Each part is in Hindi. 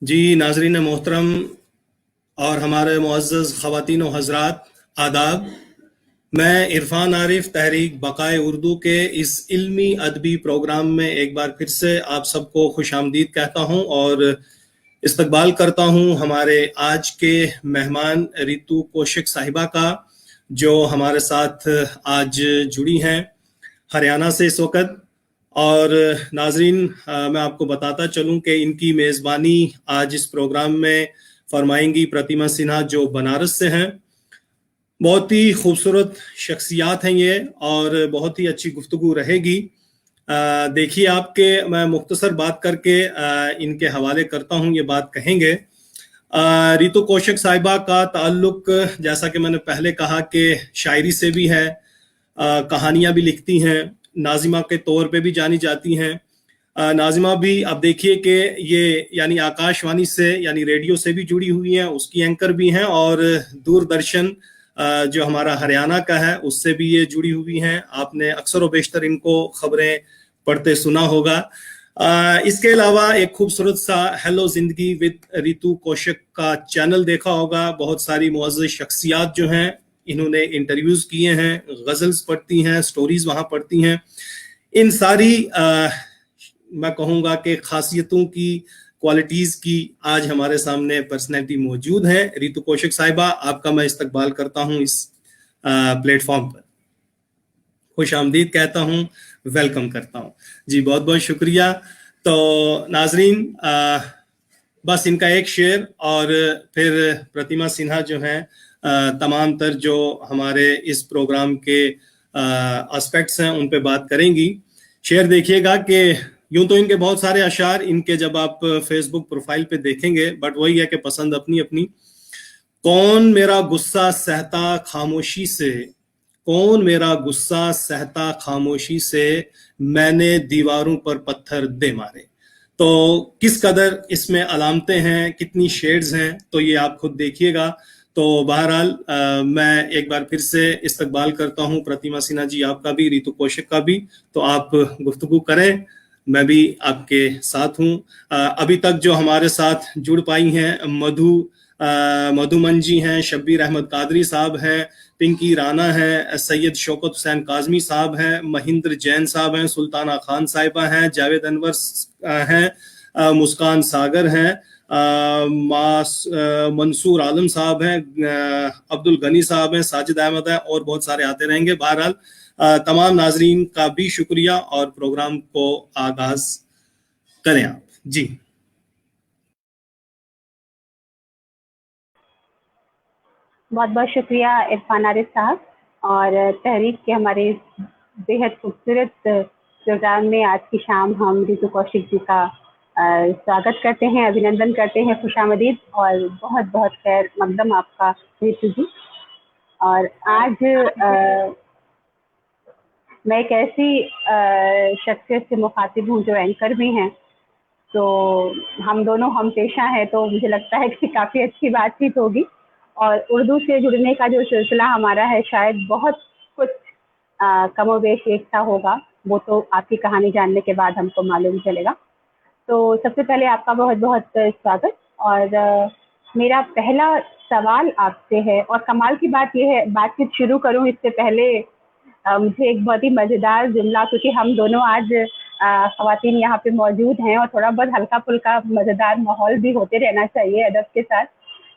जी नाजरीन मोहतरम और हमारे मुअज़्ज़ज़ ख़वातीन व हज़रात, आदाब। मैं इरफान आरिफ तहरीक बक़ाए उर्दू के इस इल्मी अदबी प्रोग्राम में एक बार फिर से आप सबको खुश आमदीद कहता हूँ और इस्तकबाल करता हूँ हमारे आज के मेहमान रितु कौशिक साहिबा का, जो हमारे साथ आज जुड़ी हैं हरियाणा से इस वक्त। और नाजरीन, मैं आपको बताता चलूं कि इनकी मेज़बानी आज इस प्रोग्राम में फरमाएंगी प्रतिमा सिन्हा, जो बनारस से हैं। बहुत ही खूबसूरत शख्सियात हैं ये और बहुत ही अच्छी गुफ्तगू रहेगी। देखिए आपके मैं मुख्तसर बात करके इनके हवाले करता हूँ, ये बात कहेंगे। रितु कौशिक साहिबा का ताल्लुक, जैसा कि मैंने पहले कहा, कि शायरी से भी है, कहानियां भी लिखती हैं, नाजिमा के तौर पे भी जानी जाती हैं। नाजिमा भी अब देखिए कि ये यानी आकाशवाणी से यानी रेडियो से भी जुड़ी हुई हैं, उसकी एंकर भी हैं, और दूरदर्शन जो हमारा हरियाणा का है उससे भी ये जुड़ी हुई हैं। आपने अक्सर व बेशतर इनको खबरें पढ़ते सुना होगा। इसके अलावा एक खूबसूरत सा हेलो जिंदगी विद रितु कौशिक का चैनल देखा होगा। बहुत सारी मुअज़्ज़ज़ शख्सियात जो हैं, इन्होंने इंटरव्यूज किए हैं, गजल्स पढ़ती हैं, स्टोरीज वहां पढ़ती हैं। इन सारी मैं कहूँगा कि खासियतों की, क्वालिटीज की आज हमारे सामने पर्सनैलिटी मौजूद है। रितु कौशिक साहिबा, आपका मैं इस्तकबाल करता हूँ इस प्लेटफॉर्म पर। खुश आमदीद कहता हूँ, वेलकम करता हूँ। जी बहुत बहुत शुक्रिया। तो नाजरीन, बस इनका एक शेर और फिर प्रतिमा सिन्हा जो हैं तमाम तर जो हमारे इस प्रोग्राम के एस्पेक्ट्स हैं उन पे बात करेंगी। शेर देखिएगा कि यूं तो इनके बहुत सारे अशार इनके जब आप फेसबुक प्रोफाइल पे देखेंगे, बट वही है कि पसंद अपनी अपनी। कौन मेरा गुस्सा सहता खामोशी से, कौन मेरा गुस्सा सहता खामोशी से, मैंने दीवारों पर पत्थर दे मारे। तो किस कदर इसमें अलामतें हैं, कितनी शेड्स हैं, तो ये आप खुद देखिएगा। तो बहरहाल मैं एक बार फिर से इस्तकबाल करता हूं प्रतिमा सिन्हा जी, आपका भी, रितु कौशिक का भी। तो आप गुफ्तगू करें, मैं भी आपके साथ हूं। अभी तक जो हमारे साथ जुड़ पाई हैं, मधुमन जी हैं, शब्बीर अहमद कादरी साहब हैं, पिंकी राना हैं, सैयद शौकत हुसैन काजमी साहब हैं, महिंद्र जैन साहब हैं, सुल्ताना खान साहिबा हैं, जावेद अनवर हैं, मुस्कान सागर हैं, मंसूर आलम साहब हैं, अब्दुल गनी साहब हैं, साजिद अहमद हैं, और बहुत सारे आते रहेंगे। बहरहाल तमाम नाजरीन का भी शुक्रिया और प्रोग्राम को आगाज करें आप। जी बहुत बहुत शुक्रिया इरफान आरिफ साहब, और तहरीक के हमारे बेहद खूबसूरत प्रोग्राम में आज की शाम हम रितु कौशिक जी का स्वागत करते हैं, अभिनंदन करते हैं, खुशामदीद और बहुत बहुत खैर मकदम आपका रितु जी। और आज मैं एक ऐसी शख्सियत से मुखातिब हूँ जो एंकर भी हैं, तो हम दोनों हम पेशा हैं, तो मुझे लगता है कि काफ़ी अच्छी बातचीत होगी। और उर्दू से जुड़ने का जो सिलसिला हमारा है, शायद बहुत कुछ कमोबेश एक सा होगा, वो तो आपकी कहानी जानने के बाद हमको मालूम चलेगा। तो सबसे पहले आपका बहुत बहुत स्वागत। और मेरा पहला सवाल आपसे है, और कमाल की बात यह है, बातचीत शुरू करूं इससे पहले मुझे एक बहुत ही मज़ेदार जुमला, क्योंकि हम दोनों आज ख़वातीन यहाँ पे मौजूद हैं और थोड़ा बहुत हल्का फुल्का मज़ेदार माहौल भी होते रहना चाहिए अदब के साथ।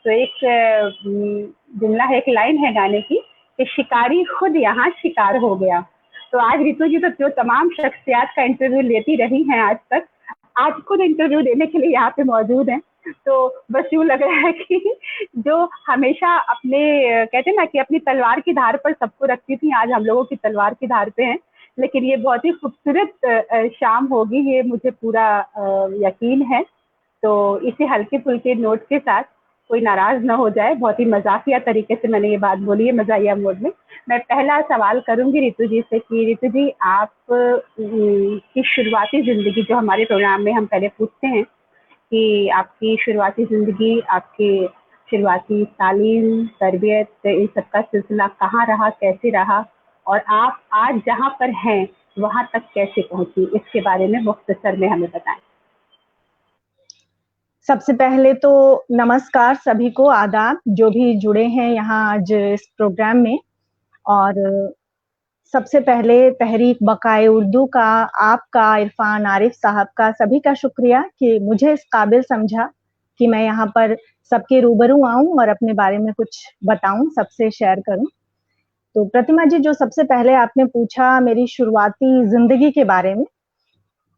तो एक जुमला है, एक लाइन है गाने की कि शिकारी खुद यहाँ शिकार हो गया। तो आज रितु जी तो जो तमाम शख्सियात का इंटरव्यू लेती रही हैं आज तक, आज खुद इंटरव्यू देने के लिए यहाँ पे मौजूद हैं। तो बस यूँ लग रहा है कि जो हमेशा अपने कहते हैं ना कि अपनी तलवार की धार पर सबको रखती थी, आज हम लोगों की तलवार की धार पे हैं। लेकिन ये बहुत ही खूबसूरत शाम होगी, ये मुझे पूरा यकीन है। तो इसी हल्के फुल्के नोट के साथ, कोई नाराज ना हो जाए, बहुत ही मजाकिया तरीके से मैंने ये बात बोली है, मजाकिया मोड में। मैं पहला सवाल करूंगी रितु जी से कि रितु जी, आप की शुरुआती जिंदगी, जो हमारे प्रोग्राम में हम पहले पूछते हैं कि आपकी शुरुआती ज़िंदगी, आपकी शुरुआती तालीम, तरबियत, इन सब का सिलसिला कहाँ रहा, कैसे रहा, और आप आज जहाँ पर हैं वहाँ तक कैसे पहुँची, इसके बारे में मुख्तसर में हमें बताएं। सबसे पहले तो नमस्कार सभी को, आदाब जो भी जुड़े हैं यहाँ आज इस प्रोग्राम में। और सबसे पहले तहरीक बकाए उर्दू का, आपका, इरफान आरिफ साहब का, सभी का शुक्रिया कि मुझे इस काबिल समझा कि मैं यहाँ पर सबके रूबरू आऊं और अपने बारे में कुछ बताऊं, सबसे शेयर करूं। तो प्रतिमा जी, जो सबसे पहले आपने पूछा मेरी शुरुआती जिंदगी के बारे में,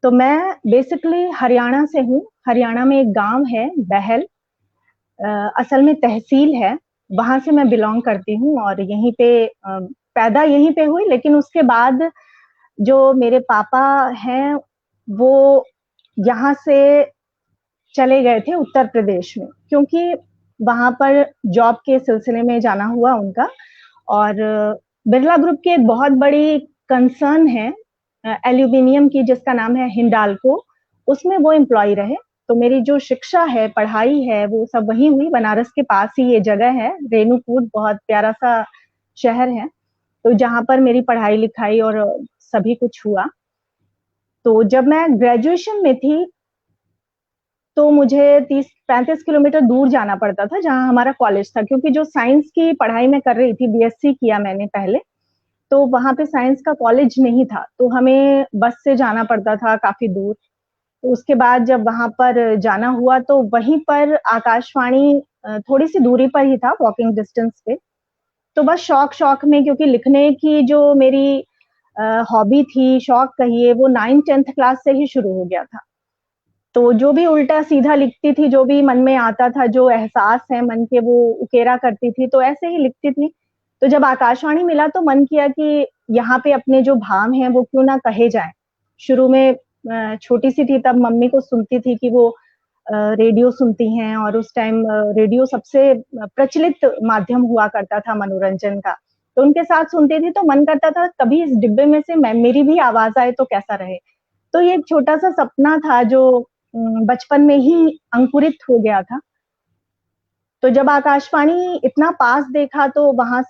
तो मैं बेसिकली हरियाणा से हूँ। हरियाणा में एक गांव है बहल, असल में तहसील है, वहां से मैं बिलोंग करती हूँ और यहीं पे पैदा यहीं पे हुई। लेकिन उसके बाद जो मेरे पापा हैं वो यहाँ से चले गए थे उत्तर प्रदेश में, क्योंकि वहां पर जॉब के सिलसिले में जाना हुआ उनका। और बिरला ग्रुप की एक बहुत बड़ी कंसर्न है एल्यूमिनियम की, जिसका नाम है हिंडाल्को, उसमें वो एम्प्लॉय रहे। तो मेरी जो शिक्षा है, पढ़ाई है, वो सब वहीं हुई। बनारस के पास ही ये जगह है, रेणुकूट, बहुत प्यारा सा शहर है, तो जहाँ पर मेरी पढ़ाई लिखाई और सभी कुछ हुआ। तो जब मैं ग्रेजुएशन में थी तो मुझे 30-35 किलोमीटर दूर जाना पड़ता था जहाँ हमारा कॉलेज था, क्योंकि जो साइंस की पढ़ाई मैं कर रही थी, बीएससी किया मैंने पहले, तो वहां पे साइंस का कॉलेज नहीं था, तो हमें बस से जाना पड़ता था काफी दूर। तो उसके बाद जब वहां पर जाना हुआ तो वहीं पर आकाशवाणी थोड़ी सी दूरी पर ही था, वॉकिंग डिस्टेंस पे। तो बस शौक शौक में, क्योंकि लिखने की जो मेरी हॉबी थी, शौक कहिए, वो 9th-10th क्लास से ही शुरू हो गया था। तो जो भी उल्टा सीधा लिखती थी, जो भी मन में आता था, जो एहसास है मन के, वो उकेरा करती थी, तो ऐसे ही लिखती थी। तो जब आकाशवाणी मिला तो मन किया कि यहाँ पे अपने जो भाव हैं वो क्यों ना कहे जाए। शुरू में छोटी सी थी, तब मम्मी को सुनती थी कि वो रेडियो सुनती हैं, और उस टाइम रेडियो सबसे प्रचलित माध्यम हुआ करता था मनोरंजन का। तो उनके साथ सुनती थी, तो मन करता था कभी इस डिब्बे में से मेरी भी आवाज आए तो कैसा रहे। तो ये एक छोटा सा सपना था जो बचपन में ही अंकुरित हो गया था। तो जब आकाशवाणी इतना पास देखा तो वहां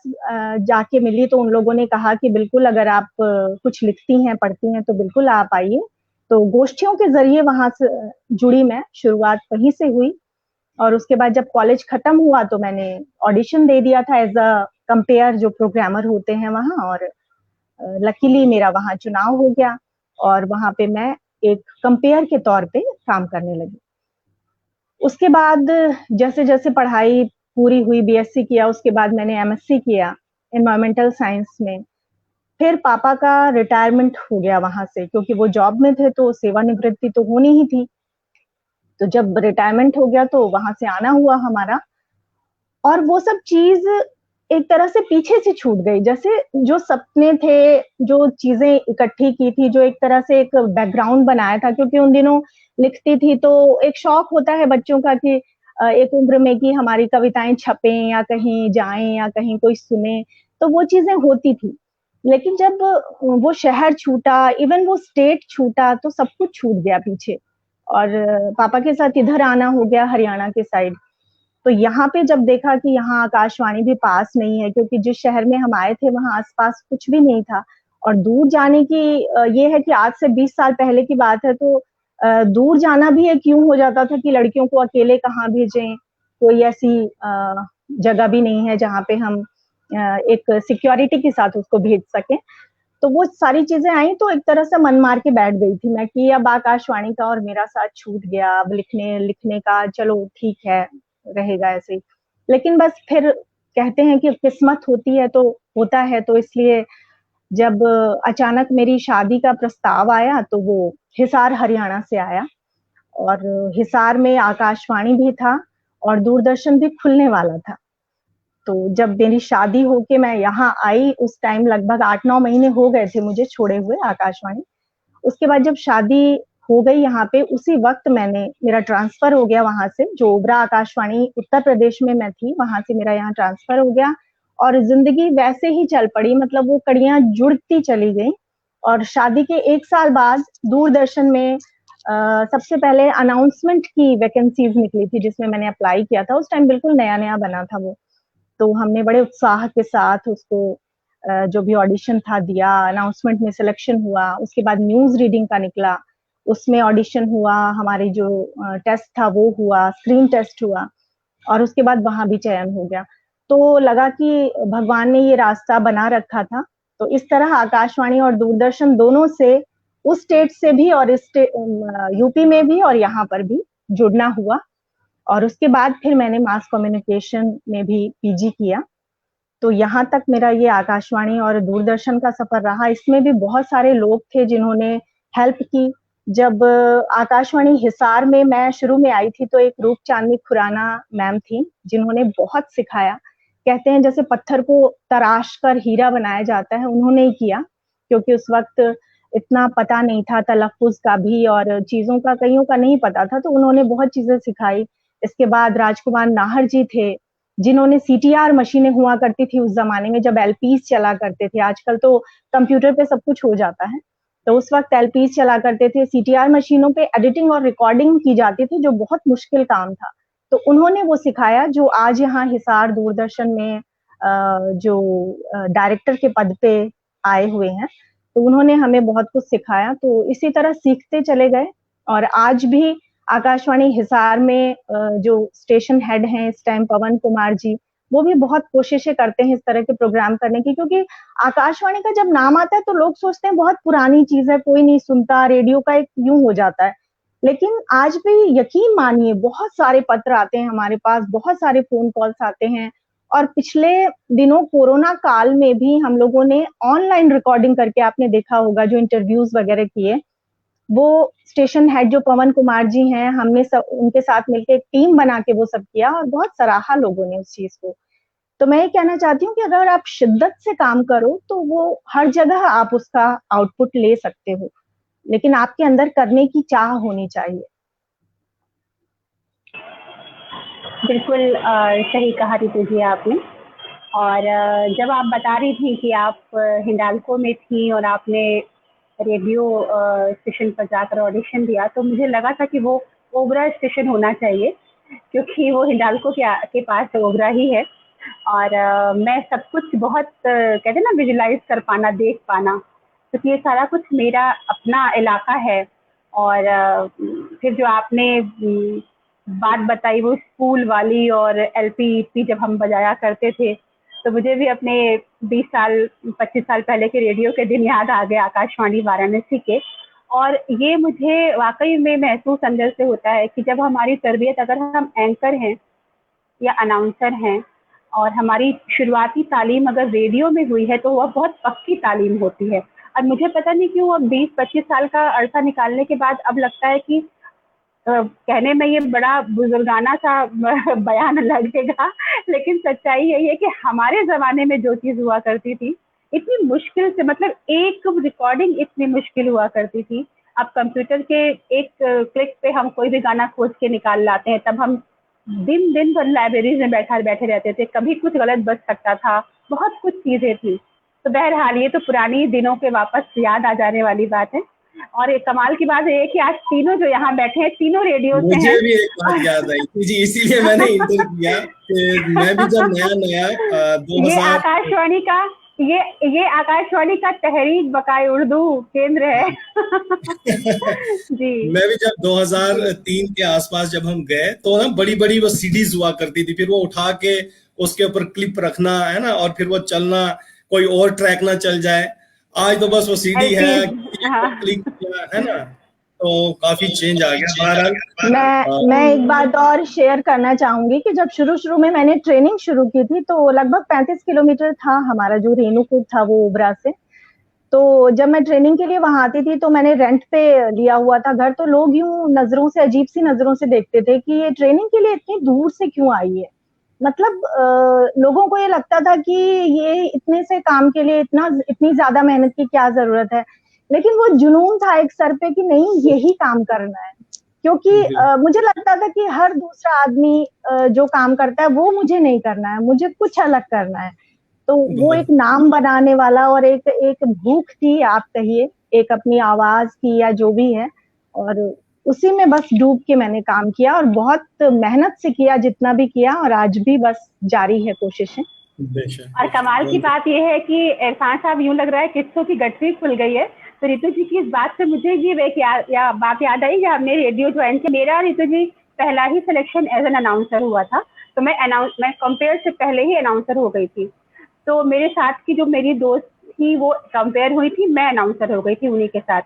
जाके मिली, तो उन लोगों ने कहा कि बिल्कुल अगर आप कुछ लिखती हैं, पढ़ती हैं, तो बिल्कुल आप आइए। तो गोष्ठियों के जरिए वहां से जुड़ी मैं, शुरुआत वहीं से हुई। और उसके बाद जब कॉलेज खत्म हुआ तो मैंने ऑडिशन दे दिया था एज अ कंपेयर, जो प्रोग्रामर होते हैं वहां, और लकीली मेरा वहां चुनाव हो गया और वहां पे मैं एक कंपेयर के तौर पे काम करने लगी। उसके बाद जैसे जैसे पढ़ाई पूरी हुई, बीएससी किया, उसके बाद मैंने एमएससी किया एनवायरमेंटल साइंस में। फिर पापा का रिटायरमेंट हो गया वहां से, क्योंकि वो जॉब में थे तो सेवानिवृत्ति तो होनी ही थी। तो जब रिटायरमेंट हो गया तो वहां से आना हुआ हमारा, और वो सब चीज एक तरह से पीछे से छूट गई। जैसे जो सपने थे, जो चीजें इकट्ठी की थी, जो एक तरह से एक बैकग्राउंड बनाया था, क्योंकि उन दिनों लिखती थी तो एक शौक होता है बच्चों का कि एक उम्र में कि हमारी कविताएं छपें या कहीं जाएं या कहीं कोई सुने, तो वो चीजें होती थी। लेकिन जब वो शहर छूटा, इवन वो स्टेट छूटा, तो सब कुछ छूट गया पीछे। और पापा के साथ इधर आना हो गया, हरियाणा के साइड। तो यहाँ पे जब देखा कि यहाँ आकाशवाणी भी पास नहीं है, क्योंकि जिस शहर में हम आए थे वहां आसपास कुछ भी नहीं था, और दूर जाने की ये है कि आज से 20 साल पहले की बात है, तो दूर जाना भी एक यूं हो जाता था कि लड़कियों को अकेले कहाँ भेजें, कोई ऐसी जगह भी नहीं है जहाँ पे हम एक सिक्योरिटी के साथ उसको भेज सकें। तो वो सारी चीजें आई, तो एक तरह से मन मार के बैठ गई थी मैं कि अब आकाशवाणी का और मेरा साथ छूट गया, अब लिखने लिखने का चलो ठीक है, रहेगा ऐसे ही। लेकिन बस फिर कहते हैं कि किस्मत होती है तो होता है, तो इसलिए जब अचानक मेरी शादी का प्रस्ताव आया तो वो हिसार हरियाणा से आया, और हिसार में आकाशवाणी भी था और दूरदर्शन भी खुलने वाला था। तो जब मेरी शादी होके मैं यहाँ आई, उस टाइम लगभग 8-9 महीने हो गए थे मुझे छोड़े हुए आकाशवाणी। उसके बाद जब शादी हो गई यहाँ पे, उसी वक्त मेरा ट्रांसफर हो गया वहां से, जो ओबरा आकाशवाणी उत्तर प्रदेश में मैं थी, वहां से मेरा यहाँ ट्रांसफर हो गया। और जिंदगी वैसे ही चल पड़ी, मतलब वो कड़ियां जुड़ती चली गई। और शादी के 1 साल बाद दूरदर्शन में सबसे पहले अनाउंसमेंट की वैकेंसीज निकली थी, जिसमें मैंने अप्लाई किया था। उस टाइम बिल्कुल नया नया बना था वो, तो हमने बड़े उत्साह के साथ उसको जो भी ऑडिशन था दिया, अनाउंसमेंट में सिलेक्शन हुआ। उसके बाद न्यूज रीडिंग का निकला, उसमें ऑडिशन हुआ, हमारी जो टेस्ट था वो हुआ, स्क्रीन टेस्ट हुआ और उसके बाद वहां भी चयन हो गया। तो लगा कि भगवान ने ये रास्ता बना रखा था। तो इस तरह आकाशवाणी और दूरदर्शन दोनों से, उस स्टेट से भी और इस यूपी में भी और यहाँ पर भी जुड़ना हुआ। और उसके बाद फिर मैंने मास कम्युनिकेशन में भी पीजी किया। तो यहाँ तक मेरा ये आकाशवाणी और दूरदर्शन का सफर रहा। इसमें भी बहुत सारे लोग थे जिन्होंने हेल्प की। जब आकाशवाणी हिसार में मैं शुरू में आई थी तो एक रूप चांदनी खुराना मैम थी जिन्होंने बहुत सिखाया। कहते हैं जैसे पत्थर को तराश कर हीरा बनाया जाता है, उन्होंने ही किया, क्योंकि उस वक्त इतना पता नहीं था तलफ्फुज का भी और चीजों का कईयों का नहीं पता था, तो उन्होंने बहुत चीजें सिखाई। इसके बाद राजकुमार नाहर जी थे जिन्होंने सीटीआर मशीनें हुआ करती थी उस जमाने में जब एलपीज चला करते थे। आजकल तो कंप्यूटर पे सब कुछ हो जाता है, तो उस वक्त एलपीज चला करते थे। सीटीआर मशीनों पे एडिटिंग और रिकॉर्डिंग की जाती थी जो बहुत मुश्किल काम था। तो उन्होंने वो सिखाया जो आज यहाँ हिसार दूरदर्शन में जो डायरेक्टर के पद पे आए हुए हैं। तो उन्होंने हमें बहुत कुछ सिखाया। तो इसी तरह सीखते चले गए और आज भी आकाशवाणी हिसार में जो स्टेशन हेड हैं इस टाइम पवन कुमार जी, वो भी बहुत कोशिशें करते हैं इस तरह के प्रोग्राम करने की, क्योंकि आकाशवाणी का जब नाम आता है तो लोग सोचते हैं बहुत पुरानी चीज है, कोई नहीं सुनता, रेडियो का एक यूं हो जाता है। लेकिन आज भी यकीन मानिए बहुत सारे पत्र आते हैं हमारे पास, बहुत सारे फोन कॉल्स आते हैं। और पिछले दिनों कोरोना काल में भी हम लोगों ने ऑनलाइन रिकॉर्डिंग करके, आपने देखा होगा जो इंटरव्यूज वगैरह किए, वो स्टेशन हेड जो पवन कुमार जी हैं, हमने सब उनके साथ मिलकर एक टीम बना के वो सब किया और बहुत सराहा लोगों ने उस चीज को। तो मैं ये कहना चाहती हूँ कि अगर आप शिद्दत से काम करो तो वो हर जगह आप उसका आउटपुट ले सकते हो, लेकिन आपके अंदर करने की चाह होनी चाहिए। बिल्कुल सही कहा रितु जी आपने। और जब आप बता रही थी कि आप हिंडाल्को में थी और आपने रेडियो स्टेशन पर जाकर ऑडिशन दिया, तो मुझे लगा था कि वो ओबरा स्टेशन होना चाहिए, क्योंकि वो हिंडाल्को के पास ओबरा ही है। और मैं सब कुछ बहुत कहते हैं ना विजुलाइज कर पाना, देख पाना, क्योंकि ये सारा कुछ मेरा अपना इलाका है। और फिर जो आपने बात बताई वो स्कूल वाली और एलपी जब हम बजाया करते थे, तो मुझे भी अपने 20 साल 25 साल पहले के रेडियो के दिन याद आ गए, आकाशवाणी वाराणसी के। और ये मुझे वाकई में महसूस अंदर से होता है कि जब हमारी तरबियत, अगर हम एंकर हैं या अनाउंसर हैं और हमारी शुरुआती तालीम अगर रेडियो में हुई है तो वह बहुत पक्की तालीम होती है। और मुझे पता नहीं क्यों अब 20-25 साल का अरसा निकालने के बाद अब लगता है कि कहने में ये बड़ा बुजुर्गाना सा बयान लगेगा, लेकिन सच्चाई यही है कि हमारे ज़माने में जो चीज़ हुआ करती थी इतनी मुश्किल से, मतलब एक रिकॉर्डिंग इतनी मुश्किल हुआ करती थी। अब कंप्यूटर के एक क्लिक पे हम कोई भी गाना खोज के निकाल लाते हैं, तब हम दिन भर लाइब्रेरीज में बैठे रहते थे, कभी कुछ गलत बज सकता था, बहुत कुछ चीज़ें थी। तो बहरहाल ये तो पुरानी दिनों के वापस याद आ जाने वाली बात है। और एक कमाल की बात है कि आज तीनों जो यहाँ बैठे हैं तीनों रेडियो से हैं। मुझे भी एक बात याद आई थी जी, इसीलिए मैंने इंटर किया कि मैं भी जब नया 2000 ये आकाशवाणी का तहरीक बकाए उर्दू केंद्र है। जी। मैं भी जब 2003 के आसपास जब हम गए तो ना बड़ी बड़ी वो सीडीज हुआ करती थी, फिर वो उठा के उसके ऊपर क्लिप रखना है ना, और फिर वो चलना, कोई और ट्रैक ना चल जाए। आज तो बस वो सीडी है, क्लिक किया है ना, तो काफी चेंज आ गया। बहरहाल मैं एक बात और शेयर करना चाहूंगी कि जब शुरू में मैंने ट्रेनिंग शुरू की थी तो लगभग 35 किलोमीटर था हमारा जो रेणुकूट था वो ओबरा से। तो जब मैं ट्रेनिंग के लिए वहां आती थी तो मैंने रेंट पे लिया हुआ था घर, तो लोग यूं नजरों से, अजीब सी नजरों से देखते थे कि ये ट्रेनिंग के लिए इतनी दूर से क्यों आई है। मतलब लोगों को ये लगता था कि ये इतने से काम के लिए इतनी ज्यादा मेहनत की क्या जरूरत है, लेकिन वो जुनून था एक सर पे कि नहीं यही काम करना है। क्योंकि मुझे लगता था कि हर दूसरा आदमी जो काम करता है वो मुझे नहीं करना है, मुझे कुछ अलग करना है। तो वो एक नाम बनाने वाला और एक भूख थी, आप कहिए, एक अपनी आवाज की या जो भी है, और उसी में बस डूब के मैंने काम किया और बहुत मेहनत से किया जितना भी किया, और आज भी बस जारी है कोशिशें। और कमाल की बात यह है कि इरफान साहब, यूं लग रहा है किस्सों की गठरी खुल गई है। तो रितु जी की इस बात से मुझे ये बात याद आई कि आपने रेडियो ज्वाइन किया। मेरा रितु जी पहला ही सिलेक्शन एज एन अनाउंसर हुआ था, तो मैं कंपेयर से पहले ही अनाउंसर हो गई थी। तो मेरे साथ की जो मेरी दोस्त थी वो कंपेयर हुई थी, मैं अनाउंसर हो गई थी उन्हीं के साथ।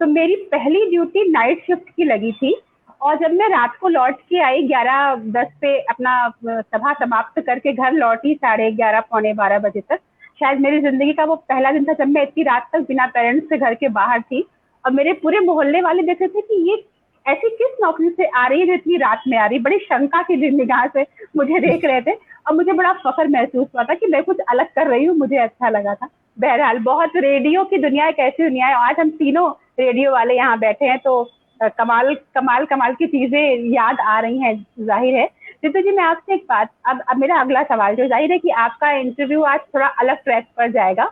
तो मेरी पहली ड्यूटी नाइट शिफ्ट की लगी थी, और जब मैं रात को लौट के आई 11:10 पे अपना सभा समाप्त करके घर लौटी 11:30 पौने 12 बजे तक, शायद मेरी जिंदगी का वो पहला दिन था जब मैं इतनी रात तक बिना पेरेंट्स से घर के बाहर थी। और मेरे पूरे मोहल्ले वाले देख रहे थे कि ये ऐसी किस नौकरी से आ रही है जो इतनी रात में आ रही, बड़ी शंका की निगाह से मुझे देख रहे थे, और मुझे बड़ा फख्र महसूस हुआ था कि मैं कुछ अलग कर रही हूँ, मुझे अच्छा लगा था। बहरहाल बहुत रेडियो की दुनिया एक ऐसी दुनिया है, आज हम तीनों रेडियो वाले यहाँ बैठे हैं, तो कमाल कमाल कमाल की चीजें याद आ रही हैं, जाहिर है। रितु जी, मैं आपसे एक बात, अब मेरा अगला सवाल, जो जाहिर है कि आपका इंटरव्यू आज थोड़ा अलग ट्रैक पर जाएगा,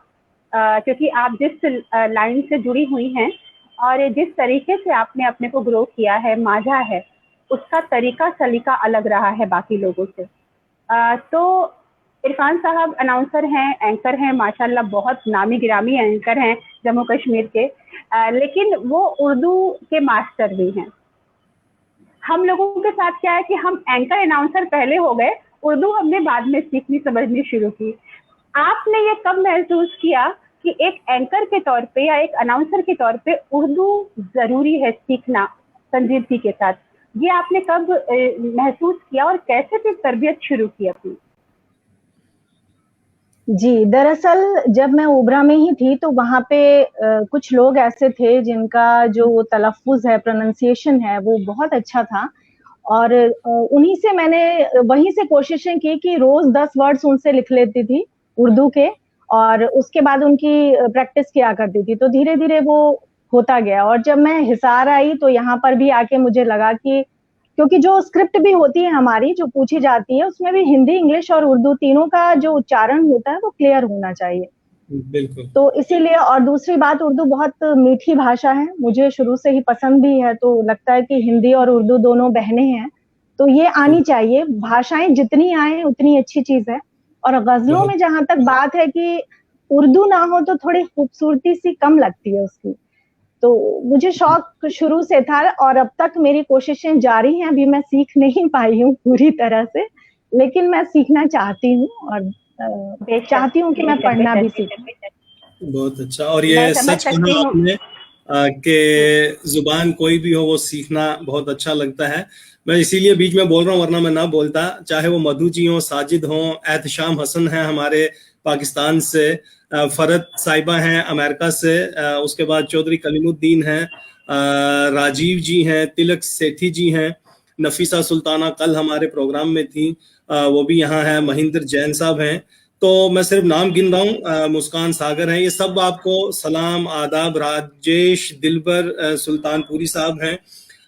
क्योंकि आप जिस लाइन से जुड़ी हुई हैं और जिस तरीके से आपने अपने को ग्रो किया है, मांझा है, उसका तरीका सलीका अलग रहा है बाकी लोगों से। तो इरफान साहब अनाउंसर हैं, एंकर हैं, माशाल्लाह बहुत नामी गिरामी एंकर हैं जम्मू कश्मीर के, लेकिन वो उर्दू के मास्टर भी हैं। हम लोगों के साथ क्या है कि हम एंकर अनाउंसर पहले हो गए, उर्दू हमने बाद में सीखनी समझनी शुरू की। आपने ये कब महसूस किया कि एक एंकर के तौर पे या एक अनाउंसर के तौर पे उर्दू जरूरी है सीखना संजीदगी के साथ? ये आपने कब महसूस किया और कैसे फिर तरबियत शुरू की अपनी? जी, दरअसल जब मैं ओबरा में ही थी तो वहाँ पे कुछ लोग ऐसे थे जिनका जो तलफ़्फ़ुज़ है, प्रोनंसिएशन है, वो बहुत अच्छा था, और उन्हीं से मैंने वहीं से कोशिशें की कि रोज़ 10 वर्ड्स उनसे लिख लेती थी उर्दू के, और उसके बाद उनकी प्रैक्टिस किया करती थी। तो धीरे-धीरे वो होता गया, और जब मैं हिसार आई तो यहाँ पर भी आके मुझे लगा कि क्योंकि जो स्क्रिप्ट भी होती है हमारी, जो पूछी जाती है, उसमें भी हिंदी, इंग्लिश और उर्दू तीनों का जो उच्चारण होता है, वो क्लियर होना चाहिए। बिल्कुल। तो इसीलिए, और दूसरी बात, उर्दू बहुत मीठी भाषा है, मुझे शुरू से ही पसंद भी है, तो लगता है कि हिंदी और उर्दू दोनों बहनें हैं, तो ये आनी चाहिए। भाषाएँ जितनी आएँ उतनी अच्छी चीज़ है, और गज़लों में जहाँ तक बात है कि उर्दू ना हो तो थोड़ी खूबसूरती-सी कम लगती है उसकी। तो मुझे शौक शुरू से था, और अब तक मेरी कोशिशें जारी हैं। अभी मैं सीख नहीं पाई हूँ पूरी तरह से, लेकिन मैं सीखना चाहती हूँ, और चाहती हूँ कि मैं पढ़ना भी सीखूँ। बहुत अच्छा। और ये सच कहा आपने कि जुबान कोई भी हो वो सीखना बहुत अच्छा लगता है। मैं इसीलिए बीच में बोल रहा हूँ, वरना मैं ना बोलता। चाहे वो मधु जी हो, साजिद हो, एहतशाम हसन है हमारे पाकिस्तान से, फरत साहिबा हैं अमेरिका से, उसके बाद चौधरी कलीमुद्दीन हैं, राजीव जी हैं, तिलक सेठी जी हैं, नफीसा सुल्ताना कल हमारे प्रोग्राम में थी, वो भी यहाँ है, महेंद्र जैन साहब हैं। तो मैं सिर्फ नाम गिन रहा हूँ, मुस्कान सागर हैं, ये सब आपको सलाम आदाब। राजेश दिलबर सुल्तानपुरी साहब हैं,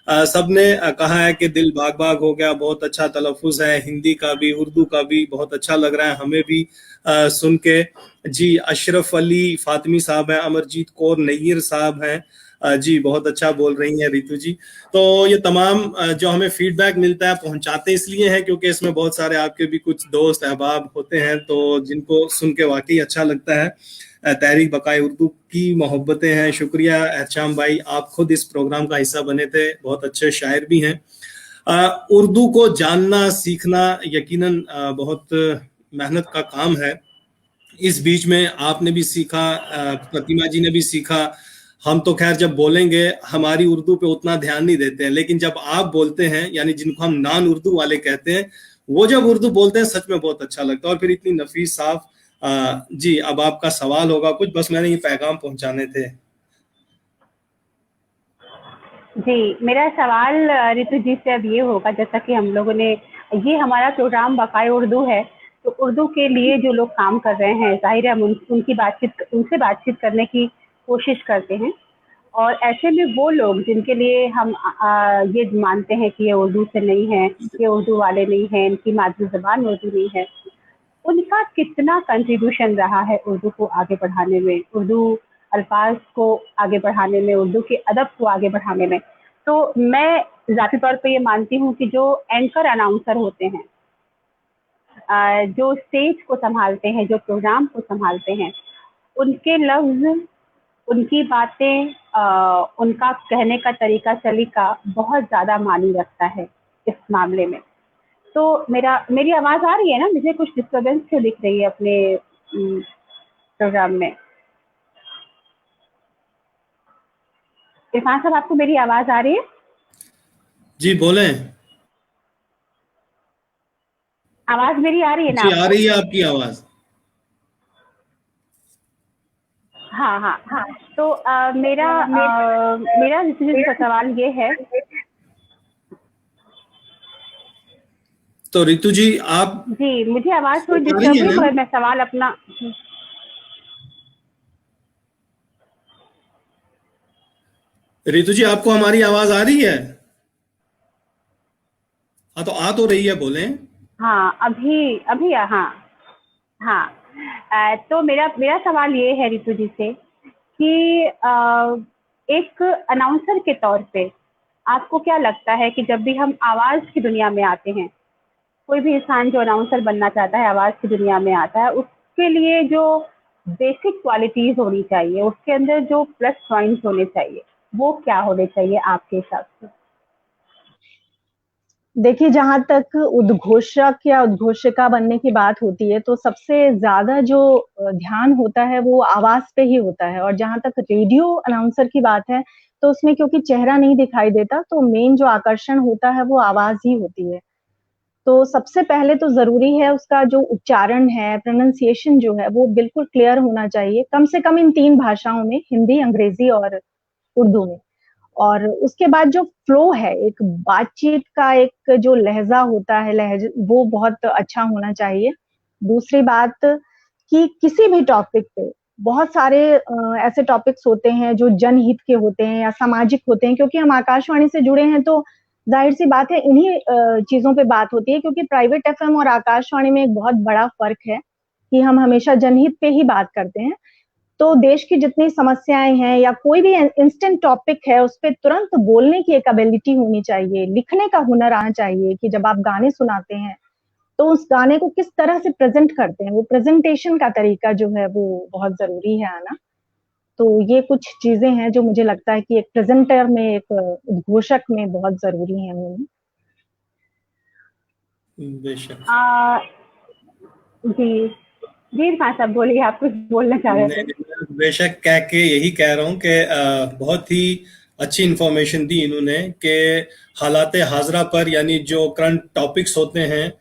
सब ने कहा है कि दिल बाग बाग हो गया, बहुत अच्छा तलफ़ुज़ है, हिंदी का भी उर्दू का भी बहुत अच्छा लग रहा है हमें भी सुन के। जी, अशरफ अली फातिमी साहब हैं, अमरजीत कौर नैयर साहब हैं, जी बहुत अच्छा बोल रही हैं रितु जी। तो ये तमाम जो हमें फीडबैक मिलता है पहुंचाते इसलिए हैं क्योंकि इसमें बहुत सारे आपके भी कुछ दोस्त अहबाब होते हैं, तो जिनको सुन के वाकई अच्छा लगता है। तहरीक बकाए उर्दू की मोहब्बतें हैं। शुक्रिया एहतशाम भाई, आप खुद इस प्रोग्राम का हिस्सा बने थे, बहुत अच्छे शायर भी हैं। उर्दू को जानना सीखना यकीनन बहुत मेहनत का काम है। इस बीच में आपने भी सीखा, प्रतिमा जी ने भी सीखा। हम तो खैर जब बोलेंगे हमारी उर्दू पे उतना ध्यान नहीं देते हैं, लेकिन जब आप बोलते हैं, यानी जिनको हम नॉन उर्दू वाले कहते हैं, वो जब उर्दू बोलते हैं सच में बहुत अच्छा लगता है, और फिर इतनी नफीस साफ। जी, अब आपका सवाल होगा कुछ, बस मैंने ये पैगाम पहुंचाने थे। जी, मेरा सवाल रितु जी से अब ये होगा, जैसा कि हम लोगों ने, ये हमारा प्रोग्राम बकाए उर्दू है, तो उर्दू के लिए जो लोग काम कर रहे हैं, जाहिर है हम उनसे बातचीत करने की कोशिश करते हैं, और ऐसे में वो लोग जिनके लिए हम ये मानते हैं कि ये उर्दू से नहीं है, ये उर्दू वाले नहीं हैं, इनकी मातृ ज़बान उर्दू नहीं है, उनका कितना कंट्रीब्यूशन रहा है उर्दू को आगे बढ़ाने में, उर्दू अल्फाज को आगे बढ़ाने में, उर्दू के अदब को आगे बढ़ाने में? तो मैं ज़ाती तौर पे ये मानती हूँ कि जो एंकर अनाउंसर होते हैं, जो स्टेज को संभालते हैं, जो प्रोग्राम को संभालते हैं, उनके लफ्ज़ उनकी बातें, उनका कहने का तरीका सलीका बहुत ज़्यादा मानी रखता है इस मामले में। तो मेरी आवाज़ आ रही है ना? मुझे कुछ डिस्टर्बेंस क्यों दिख रही है अपने प्रोग्राम में? इरफान साहब, आपको मेरी आवाज़ आ रही है? जी बोलें। आवाज़ मेरी आ रही है ना जी आ आपको? रही है आपकी आवाज। हाँ हाँ हाँ। तो मेरा ऋतु जी का सवाल ये है। तो रितु जी आप जी, मुझे आवाज़ थोड़ी आ रही डिस्टर्ब है हुई, ना? मगर मैं सवाल अपना। रितु जी आपको हमारी आवाज आ रही है? हाँ तो आ तो रही है, बोलें। हाँ, अभी अभी हाँ हाँ। तो मेरा मेरा सवाल ये है ऋतु जी से कि एक अनाउंसर के तौर पे आपको क्या लगता है कि जब भी हम आवाज़ की दुनिया में आते हैं, कोई भी इंसान जो अनाउंसर बनना चाहता है, आवाज़ की दुनिया में आता है, उसके लिए जो बेसिक क्वालिटीज़ होनी चाहिए, उसके अंदर जो प्लस पॉइंट्स होने चाहिए, वो क्या होने चाहिए आपके हिसाब से? देखिए, जहाँ तक उद्घोषक या उद्घोषिका बनने की बात होती है, तो सबसे ज़्यादा जो ध्यान होता है, वो आवाज़ पे ही होता है और जहाँ तक रेडियो अनाउंसर की बात है, तो उसमें क्योंकि चेहरा नहीं दिखाई देता, तो मेन जो आकर्षण होता है, वो आवाज़ ही होती है। तो सबसे पहले तो ज़रूरी है उसका जो उच्चारण है, प्रोनंसिएशन जो है, वो बिल्कुल क्लियर होना चाहिए, कम से कम इन 3 भाषाओं में, हिंदी, अंग्रेज़ी और उर्दू में। और उसके बाद जो फ्लो है, एक बातचीत का एक जो लहज़ा होता है, वो बहुत अच्छा होना चाहिए। दूसरी बात कि किसी भी टॉपिक पे बहुत सारे ऐसे टॉपिक्स होते हैं जो जनहित के होते हैं या सामाजिक होते हैं, क्योंकि हम आकाशवाणी से जुड़े हैं तो ज़ाहिर-सी बात है इन्हीं चीज़ों पे बात होती है, क्योंकि प्राइवेट एफ़एम और आकाशवाणी में एक बहुत बड़ा फ़र्क है कि हम हमेशा जनहित पे ही बात करते हैं। तो देश की जितनी समस्याएँ हैं या कोई भी इंस्टेंट टॉपिक है, उस पे तुरंत बोलने की एक एबिलिटी होनी चाहिए, लिखने का हुनर आना चाहिए कि जब आप गाने सुनाते हैं, तो उस गाने को किस तरह से प्रेज़ेंट करते हैं, वो प्रेज़ेंटेशन का तरीका जो है वो बहुत ज़रूरी है आना। तो ये कुछ चीज़ें हैं जो मुझे लगता है कि एक प्रेज़ेंटर में, एक उद्घोषक में बहुत ज़रूरी हैं होनी। बेशक। अ, जी। जी, इरफान साहब बोलिए, आप कुछ बोलना चाह रहे थे? नहीं, मैं बेशक कह के यही कह रहा हूँ कि बहुत ही अच्छी इंफॉर्मेशन दी इन्होंने कि हालात हाजरा पर, यानी जो करंट टॉपिक्स होते हैं,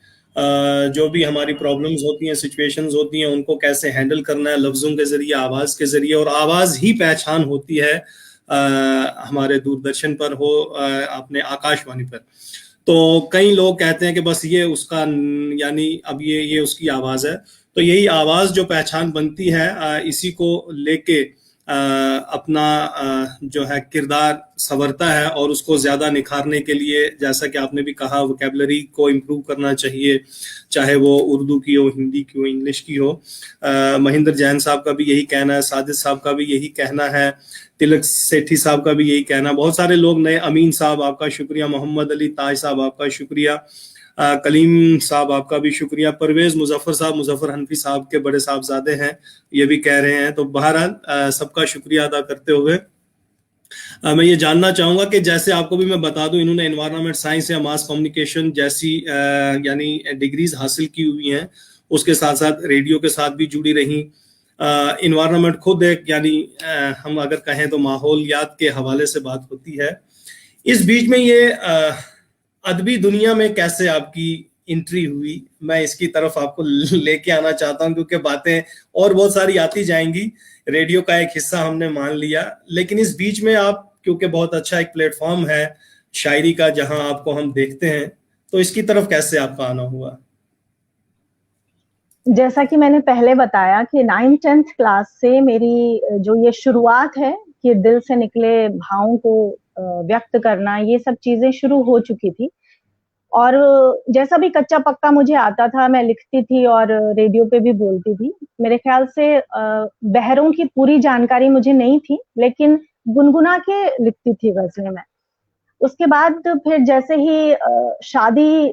जो भी हमारी प्रॉब्लम्स होती हैं, सिचुएशंस होती हैं, उनको कैसे हैंडल करना है लफ्ज़ों के ज़रिए, आवाज़ के ज़रिए। और आवाज़ ही पहचान होती है हमारे दूरदर्शन पर हो, अपने आकाशवाणी पर। तो कई लोग कहते हैं कि बस ये उसका यानी अब ये उसकी आवाज़ है। तो यही आवाज़ जो पहचान बनती है, इसी को लेके अपना जो है किरदार संवरता है, और उसको ज़्यादा निखारने के लिए, जैसा कि आपने भी कहा, वोकैबुलरी को इम्प्रूव करना चाहिए, चाहे वो उर्दू की हो, हिंदी की हो, इंग्लिश की हो। महेंद्र जैन साहब का भी यही कहना है, साजिद साहब का भी यही कहना है, तिलक सेठी साहब का भी यही कहना, बहुत सारे लोग नए, अमीन साहब आपका शुक्रिया, मोहम्मद अली ताज साहब आपका शुक्रिया, कलीम साहब आपका भी शुक्रिया, परवेज मुजफ्फर साहब, मुजफ्फर हनफी साहब के बड़े साहबजादे हैं, ये भी कह रहे हैं। तो बहरहाल सबका शुक्रिया अदा करते हुए मैं ये जानना चाहूंगा कि जैसे आपको भी मैं बता दूं, इन्होंने एनवायरनमेंट साइंस या मास कम्युनिकेशन जैसी यानी डिग्रीज हासिल की हुई हैं, उसके साथ साथ रेडियो के साथ भी जुड़ी रही। इन्वायरमेंट खुद एक, यानी हम अगर कहें तो माहौलियात के हवाले से बात होती है। इस बीच में ये अदबी दुनिया में कैसे आपकी एंट्री हुई, मैं इसकी तरफ आपको लेके आना चाहता हूं, क्योंकि बातें और बहुत सारी आती जाएंगी। रेडियो का एक हिस्सा हमने मान लिया, लेकिन इस बीच में आप, क्योंकि बहुत अच्छा एक प्लेटफॉर्म है शायरी का जहां आपको हम देखते हैं, तो इसकी तरफ कैसे आपका आना हुआ? जैसा कि मैंने पहले बताया कि 9th-10th क्लास से मेरी जो ये शुरुआत है कि दिल से निकले भावों को व्यक्त करना, ये सब चीज़ें शुरू हो चुकी थी। और जैसा भी कच्चा-पक्का मुझे आता था, मैं लिखती थी और रेडियो पे भी बोलती थी। मेरे ख़्याल से बहरों की पूरी जानकारी मुझे नहीं थी, लेकिन गुनगुना के लिखती थी ग़ज़लें मैं। उसके बाद फिर जैसे ही शादी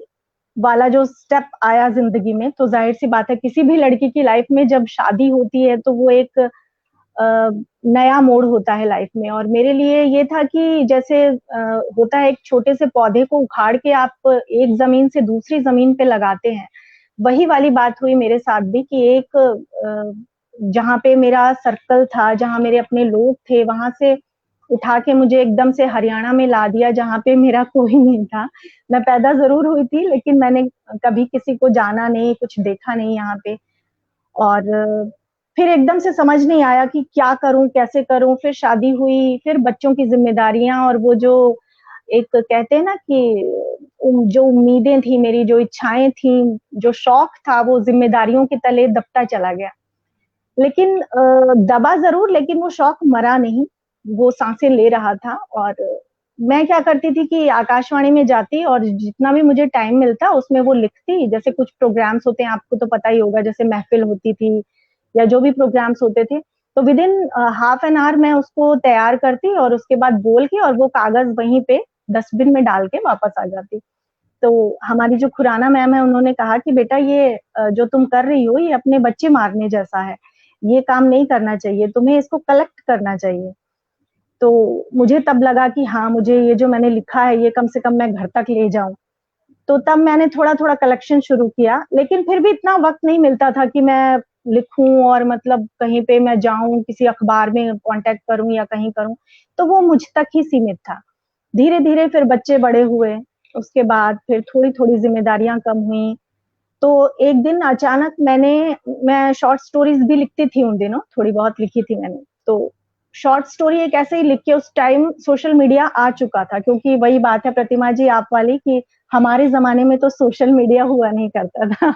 वाला जो स्टेप आया ज़िंदगी में, तो ज़ाहिर-सी बात है किसी भी लड़की की लाइफ़ में जब शादी होती है, तो वो एक नया मोड़ होता है लाइफ में। और मेरे लिए ये था कि जैसे होता है एक छोटे से पौधे को उखाड़ के आप एक जमीन से दूसरी जमीन पे लगाते हैं, वही वाली बात हुई मेरे साथ भी कि एक जहाँ पे मेरा सर्कल था, जहाँ मेरे अपने लोग थे, वहां से उठा के मुझे एकदम से हरियाणा में ला दिया जहाँ पे मेरा कोई नहीं था। मैं पैदा जरूर हुई थी लेकिन मैंने कभी किसी को जाना नहीं, कुछ देखा नहीं यहाँ पे। और फिर एकदम से समझ नहीं आया कि क्या करूं, कैसे करूं। फिर शादी हुई, फिर बच्चों की जिम्मेदारियां, और वो जो एक कहते हैं ना कि जो उम्मीदें थी मेरी, जो इच्छाएं थी, जो शौक था, वो जिम्मेदारियों के तले दबता चला गया। लेकिन दबा जरूर, लेकिन वो शौक मरा नहीं, वो सांसें ले रहा था। और मैं क्या करती थी कि आकाशवाणी में जाती और जितना भी मुझे टाइम मिलता उसमें वो लिखती। जैसे कुछ प्रोग्राम्स होते हैं, आपको तो पता ही होगा, जैसे महफिल होती थी या जो भी प्रोग्राम्स होते थे, तो with in half an hour मैं उसको तैयार करती और उसके बाद बोल के और वो कागज वहीं पे डस्टबिन में डाल के वापस आ जाती। तो हमारी जो खुराना मैम है, उन्होंने कहा कि बेटा ये जो तुम कर रही हो ये अपने बच्चे मारने जैसा है, ये काम नहीं करना चाहिए, तुम्हें इसको कलेक्ट करना चाहिए। तो मुझे तब लगा कि हाँ, मुझे ये जो मैंने लिखा है ये कम से कम मैं घर तक ले जाऊं। तो तब मैंने थोड़ा थोड़ा कलेक्शन शुरू किया, लेकिन फिर भी इतना वक्त नहीं मिलता था कि मैं लिखूं और मतलब कहीं पे मैं जाऊं, किसी अखबार में कांटेक्ट करूं या कहीं करूं। तो वो मुझ तक ही सीमित था। धीरे धीरे फिर बच्चे बड़े हुए, उसके बाद फिर थोड़ी थोड़ी जिम्मेदारियां कम हुई। तो एक दिन अचानक मैं शॉर्ट स्टोरीज भी लिखती थी उन दिनों, थोड़ी बहुत लिखी थी मैंने। तो शॉर्ट स्टोरी एक ऐसे ही लिख के, उस टाइम सोशल मीडिया आ चुका था, क्योंकि वही बात है प्रतिमा जी आप वाली कि हमारे जमाने में तो सोशल मीडिया हुआ नहीं करता था।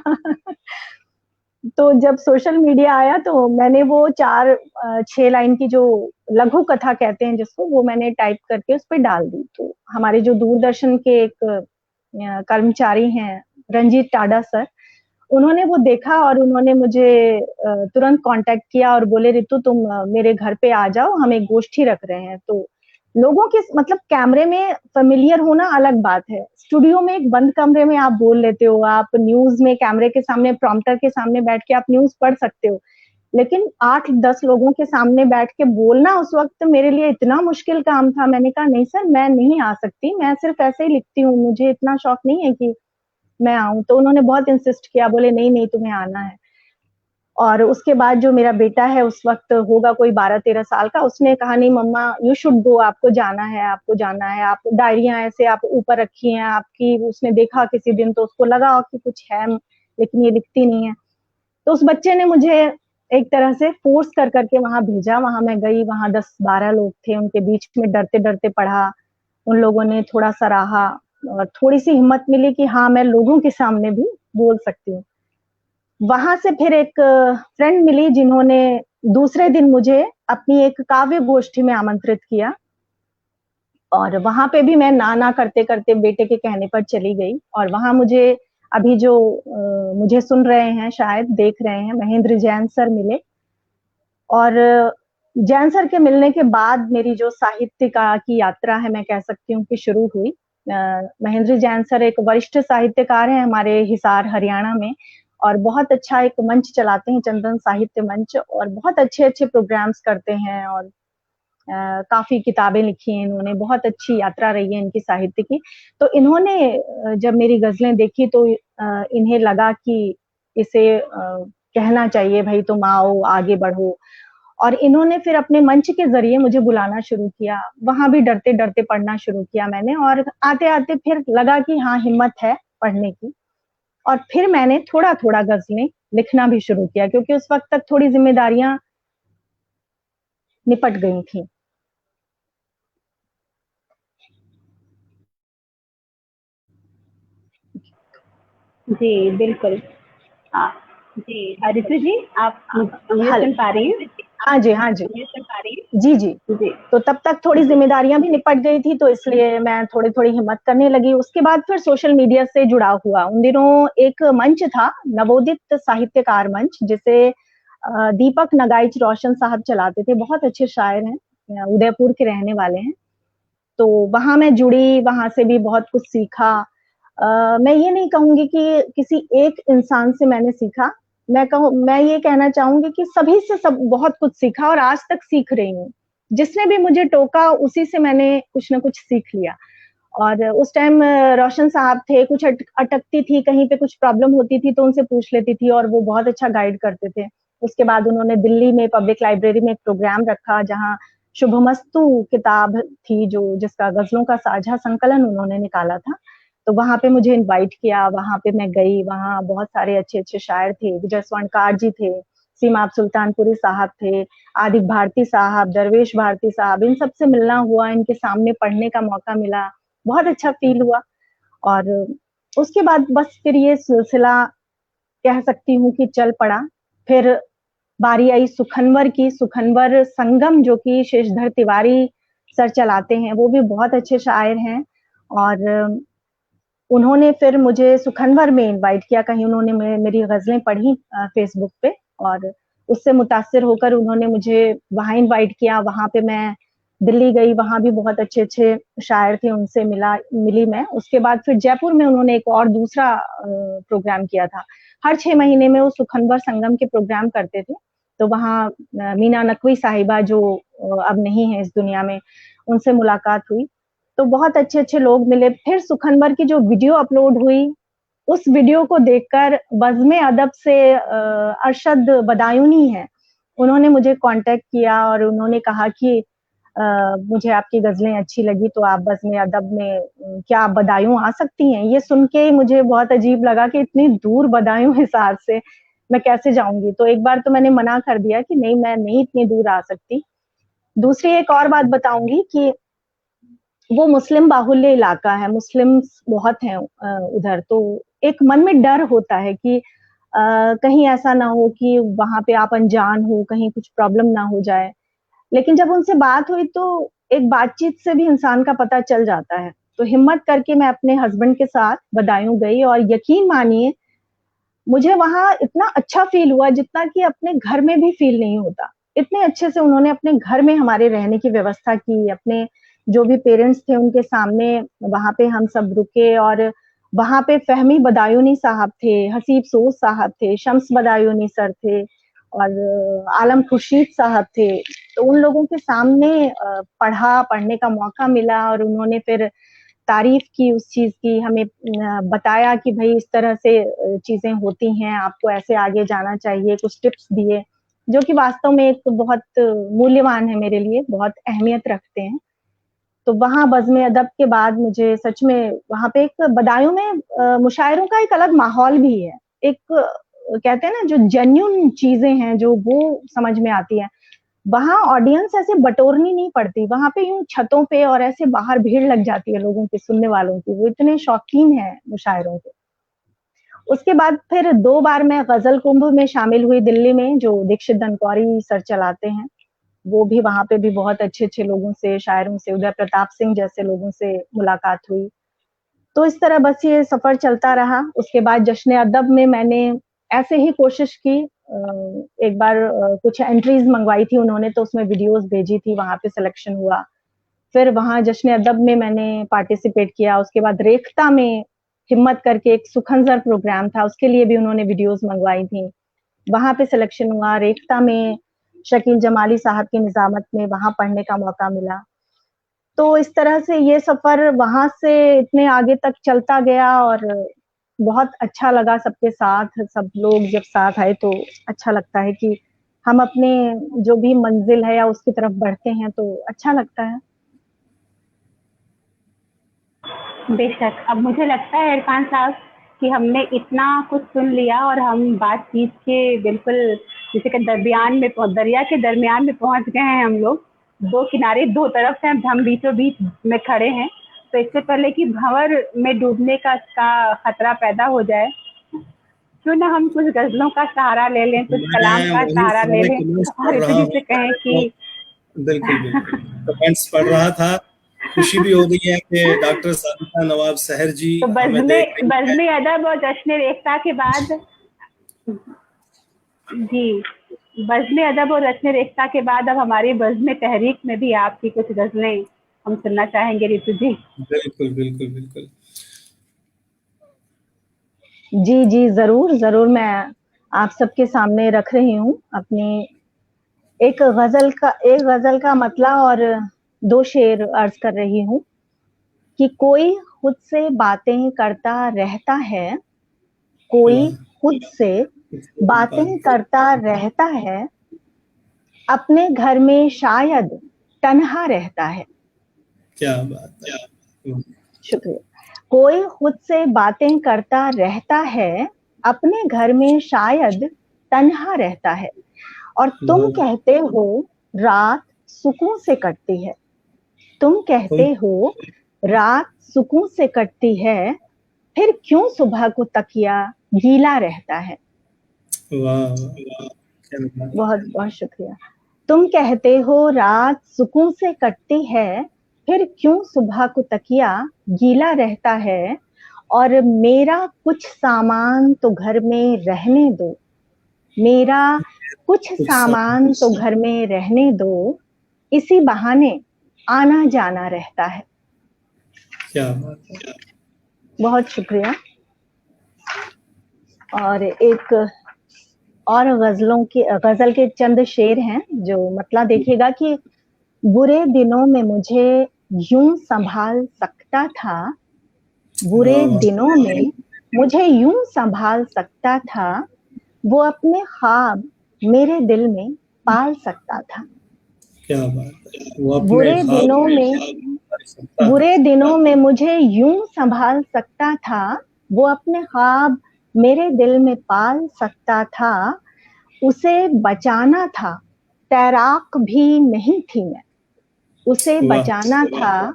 तो जब सोशल मीडिया आया तो मैंने वो 4-6 लाइन की जो लघु कथा कहते हैं जिसको, वो मैंने टाइप करके उस पर डाल दी। तो हमारे जो दूरदर्शन के एक कर्मचारी हैं, रंजीत टाडा सर, उन्होंने वो देखा और उन्होंने मुझे तुरंत कांटेक्ट किया और बोले रितु तुम मेरे घर पे आ जाओ, हम एक गोष्ठी रख रहे हैं। तो लोगों के मतलब कैमरे में फेमिलियर होना अलग बात है, स्टूडियो में एक बंद कमरे में आप बोल लेते हो, आप न्यूज में कैमरे के सामने प्रॉम्प्टर के सामने बैठ के आप न्यूज पढ़ सकते हो, लेकिन 8-10 लोगों के सामने बैठ के बोलना उस वक्त मेरे लिए इतना मुश्किल काम था। मैंने कहा नहीं सर, मैं नहीं आ सकती, मैं सिर्फ ऐसे ही लिखती हूँ, मुझे इतना शौक नहीं है कि मैं आऊं। तो उन्होंने बहुत इंसिस्ट किया, बोले नहीं नहीं तुम्हें आना है। और उसके बाद जो मेरा बेटा है, उस वक्त होगा कोई 12-13 साल का, उसने कहा नहीं मम्मा यू शुड गो, आपको जाना है, आपको जाना है। आप डायरियां ऐसे आप ऊपर रखी हैं आपकी, उसने देखा किसी दिन तो उसको लगा कि कुछ है लेकिन ये लिखती नहीं है। तो उस बच्चे ने मुझे एक तरह से फोर्स कर करके वहां भेजा। वहां मैं गई, वहां 10-12 लोग थे, उनके बीच में डरते डरते पढ़ा। उन लोगों ने थोड़ा सराहा और थोड़ी सी हिम्मत मिली कि हाँ मैं लोगों के सामने भी बोल सकती हूँ। वहां से फिर एक फ्रेंड मिली जिन्होंने दूसरे दिन मुझे अपनी एक काव्य गोष्ठी में आमंत्रित किया, और वहां पे भी मैं ना ना करते करते बेटे के कहने पर चली गई। और वहां मुझे अभी जो मुझे सुन रहे हैं, शायद देख रहे हैं, महेंद्र जैन सर मिले। और जैन सर के मिलने के बाद मेरी जो साहित्य का की यात्रा है, मैं कह सकती हूँ कि शुरू हुई। महेंद्र जैन सर एक वरिष्ठ साहित्यकार हैं हमारे हिसार हरियाणा में, और बहुत अच्छा एक मंच चलाते हैं, चंदन साहित्य मंच, और बहुत अच्छे अच्छे प्रोग्राम्स करते हैं। और काफी किताबें लिखी हैं इन्होंने, बहुत अच्छी यात्रा रही है इनकी साहित्य की। तो इन्होंने जब मेरी गजलें देखी तो इन्हें लगा कि इसे कहना चाहिए भाई तुम आओ आगे बढ़ो। और इन्होंने फिर अपने मंच के जरिए मुझे बुलाना शुरू किया। वहां भी डरते डरते पढ़ना शुरू किया मैंने, और आते आते फिर लगा कि हाँ हिम्मत है पढ़ने की। और फिर मैंने थोड़ा थोड़ा गजलें लिखना भी शुरू किया, क्योंकि उस वक्त तक थोड़ी जिम्मेदारियां निपट गई थी। जी बिल्कुल। हाँ जी, ऋतु जी आप मुझे सुन पा रही हैं? हाँ जी, हाँ जी, मुझे सुन पा रही हैं? जी जी जी तो तब तक थोड़ी जिम्मेदारियां भी निपट गई थी, तो इसलिए मैं थोड़ी थोड़ी हिम्मत करने लगी। उसके बाद फिर सोशल मीडिया से जुड़ाव हुआ। उन दिनों एक मंच था, नवोदित साहित्यकार मंच, जिसे दीपक नगाइच रोशन साहब चलाते थे, बहुत अच्छे शायर हैं, उदयपुर के रहने वाले हैं। तो वहां मैं जुड़ी, वहां से भी बहुत कुछ सीखा। मैं ये नहीं कहूंगी कि किसी एक इंसान से मैंने सीखा, मैं ये कहना चाहूंगी कि सभी से सब बहुत कुछ सीखा और आज तक सीख रही हूँ। जिसने भी मुझे टोका उसी से मैंने कुछ ना कुछ सीख लिया। और उस टाइम रोशन साहब थे, कुछ अटकती थी, कहीं पे कुछ प्रॉब्लम होती थी तो उनसे पूछ लेती थी और वो बहुत अच्छा गाइड करते थे। उसके बाद उन्होंने दिल्ली में पब्लिक लाइब्रेरी में एक प्रोग्राम रखा जहाँ शुभमस्तु किताब थी जो जिसका गजलों का साझा संकलन उन्होंने निकाला था। तो वहां पे मुझे इनवाइट किया, वहां पे मैं गई, वहां बहुत सारे अच्छे अच्छे शायर थे, विजय स्वर्णकार जी थे, सीमाब सुल्तानपुरी साहब थे, आदिक भारती साहब, दरवेश भारती साहब, इन सबसे मिलना हुआ, इनके सामने पढ़ने का मौका मिला, बहुत अच्छा फील हुआ। और उसके बाद बस फिर ये सिलसिला कह सकती हूँ कि चल पड़ा। फिर बारी आई सुखनवर की, सुखनवर संगम जो कि शेषधर तिवारी सर चलाते हैं, वो भी बहुत अच्छे शायर हैं। और उन्होंने फिर मुझे सुखनवर में इनवाइट किया, कहीं उन्होंने मेरी गजलें पढ़ी फेसबुक पे और उससे मुतासिर होकर उन्होंने मुझे वहां इनवाइट किया। वहां पे मैं दिल्ली गई, वहां भी बहुत अच्छे अच्छे शायर थे, उनसे मिली मैं। उसके बाद फिर जयपुर में उन्होंने एक और दूसरा प्रोग्राम किया था। हर 6 महीने में वो सुखनवर संगम के प्रोग्राम करते थे। तो वहाँ मीना नकवी साहिबा जो अब नहीं है इस दुनिया में, उनसे मुलाकात हुई। तो बहुत अच्छे अच्छे लोग मिले। फिर सुखनवर की जो वीडियो अपलोड हुई, उस वीडियो को देखकर बज़्म अदब से अरशद बदायूनी है, उन्होंने मुझे कांटेक्ट किया और उन्होंने कहा कि मुझे आपकी गजलें अच्छी लगी तो आप बज़्म अदब में क्या आप बदायूं आ सकती हैं। ये सुन के मुझे बहुत अजीब लगा कि इतनी दूर बदायूं हिसार से मैं कैसे जाऊंगी। तो एक बार तो मैंने मना कर दिया कि नहीं, मैं नहीं इतनी दूर आ सकती। दूसरी एक और बात बताऊंगी कि वो मुस्लिम बाहुल्य इलाका है, मुस्लिम्स बहुत हैं उधर। तो एक मन में डर होता है कि कहीं ऐसा ना हो कि वहां पे आप अनजान हो, कहीं कुछ प्रॉब्लम ना हो जाए। लेकिन जब उनसे बात हुई तो एक बातचीत से भी इंसान का पता चल जाता है। तो हिम्मत करके मैं अपने हस्बैंड के साथ बदायूं गई और यकीन मानिए मुझे वहां इतना अच्छा फील हुआ जितना कि अपने घर में भी फील नहीं होता। इतने अच्छे से उन्होंने अपने घर में हमारे रहने की व्यवस्था की, अपने जो भी पेरेंट्स थे उनके सामने वहां पे हम सब रुके। और वहां पे फहमी बदायूनी साहब थे, हसीब सोज साहब थे, शम्स बदायूनी सर थे और आलम खुर्शीद साहब थे। तो उन लोगों के सामने पढ़ने का मौका मिला और उन्होंने फिर तारीफ की उस चीज की, हमें बताया कि भाई इस तरह से चीजें होती हैं, आपको ऐसे आगे जाना चाहिए, कुछ टिप्स दिए जो कि वास्तव में एक बहुत मूल्यवान है मेरे लिए, बहुत अहमियत रखते हैं। तो वहां बज़्म अदब के बाद मुझे सच में वहां पे एक बदायूं में मुशायरों का एक अलग माहौल भी है। एक कहते हैं ना जो जेन्युइन चीजें हैं जो वो समझ में आती है। वहां ऑडियंस ऐसे बटोरनी नहीं पड़ती, वहां पे यूं छतों पे और ऐसे बाहर भीड़ लग जाती है लोगों की, सुनने वालों की। वो इतने शौकीन है मुशायरों के। उसके बाद फिर 2 बार मैं गजल कुंभ में शामिल हुई दिल्ली में, जो दीक्षित धनकौरी सर चलाते हैं। वो भी वहां पे भी बहुत अच्छे अच्छे लोगों से, शायरों से, उदय प्रताप सिंह जैसे लोगों से मुलाकात हुई। तो इस तरह बस ये सफर चलता रहा। उसके बाद जश्न अदब में मैंने ऐसे ही कोशिश की। एक बार कुछ एंट्रीज मंगवाई थी उन्होंने, तो उसमें वीडियोस भेजी थी, वहां पे सिलेक्शन हुआ। फिर वहां जश्न अदब में मैंने पार्टिसिपेट किया। उसके बाद रेख्ता में हिम्मत करके एक सुखनजर प्रोग्राम था, उसके लिए भी उन्होंने वीडियोस मंगवाई थी, वहां पे सिलेक्शन हुआ। रेख्ता में शकील जमाली साहब की निजामत में वहां पढ़ने का मौका मिला। तो इस तरह से ये सफर वहां से इतने आगे तक चलता गया और बहुत अच्छा लगा सबके साथ। सब लोग जब साथ आए तो अच्छा लगता है कि हम अपने जो भी मंजिल है या उसकी तरफ बढ़ते हैं तो अच्छा लगता है। बेशक। अब मुझे लगता है इरफान साहब कि हमने इतना कुछ सुन लिया और हम बातचीत के बिल्कुल जैसे कि दरिया के दरमियान में पहुंच गए हैं हम लोग। दो किनारे दो तरफ से हम बीचों बीच में खड़े हैं। तो इससे पहले कि भंवर में डूबने का खतरा पैदा हो जाए, क्यों ना हम कुछ गजलों का सहारा ले लें, कुछ कलाम मैं का वही सहारा ले सारे लें कमेंट्स और पढ़ रहा इसी हूँ से कहें कि बिल्कुल बिल्कुल कमेंट्स पढ़ रहा था। खुशी भी हो रही है कि डॉक्टर सारिका नवाब सहर जी तो हमें देख रही है। बज़्म अदब और जश्न रेख्ता के बाद जी, बज़्म अदब और जश्न रेख्ता के बाद अब हमारी बज़्म तहरीक में भी आपकी कुछ गजलें हम सुनना चाहेंगे रितु जी। बिल्कुल बिल्कुल बिल्कुल। जी जी, जरूर जरूर। मैं आप सबके सामने रख रही हूँ अपने एक गजल का मतला और 2 शेर अर्ज कर रही हूँ कि कोई खुद से बातें करता रहता है, कोई खुद से बातें करता रहता है, अपने घर में शायद तन्हा रहता है। क्या बात है। शुक्रिया। कोई खुद से बातें करता रहता है, अपने घर में शायद तन्हा रहता है, और तुम कहते हो रात सुकून से कटती है। तुम कहते हो रात सुकून से कटती है, फिर क्यों सुबह को तकिया गीला रहता है। बहुत बहुत शुक्रिया। तुम कहते हो रात सुकून से कटती है, फिर क्यों सुबह को तकिया गीला रहता है, और मेरा कुछ सामान तो घर में रहने दो, मेरा कुछ सामान तो घर में रहने दो, इसी बहाने आना जाना रहता है। क्या बात है। बहुत शुक्रिया। और एक और गजल के चंद शेर हैं जो मतलब देखिएगा कि बुरे दिनों में मुझे यूं संभाल सकता था, बुरे दिनों में मुझे यूं संभाल सकता था, वो अपने ख्वाब मेरे दिल में पाल सकता था। क्या बात है। वो अपने बुरे दिनों में मुझे यूं संभाल सकता था, वो अपने ख्वाब मेरे दिल में पाल सकता था। उसे बचाना था, तैराक भी नहीं थी मैं, उसे बचाना था,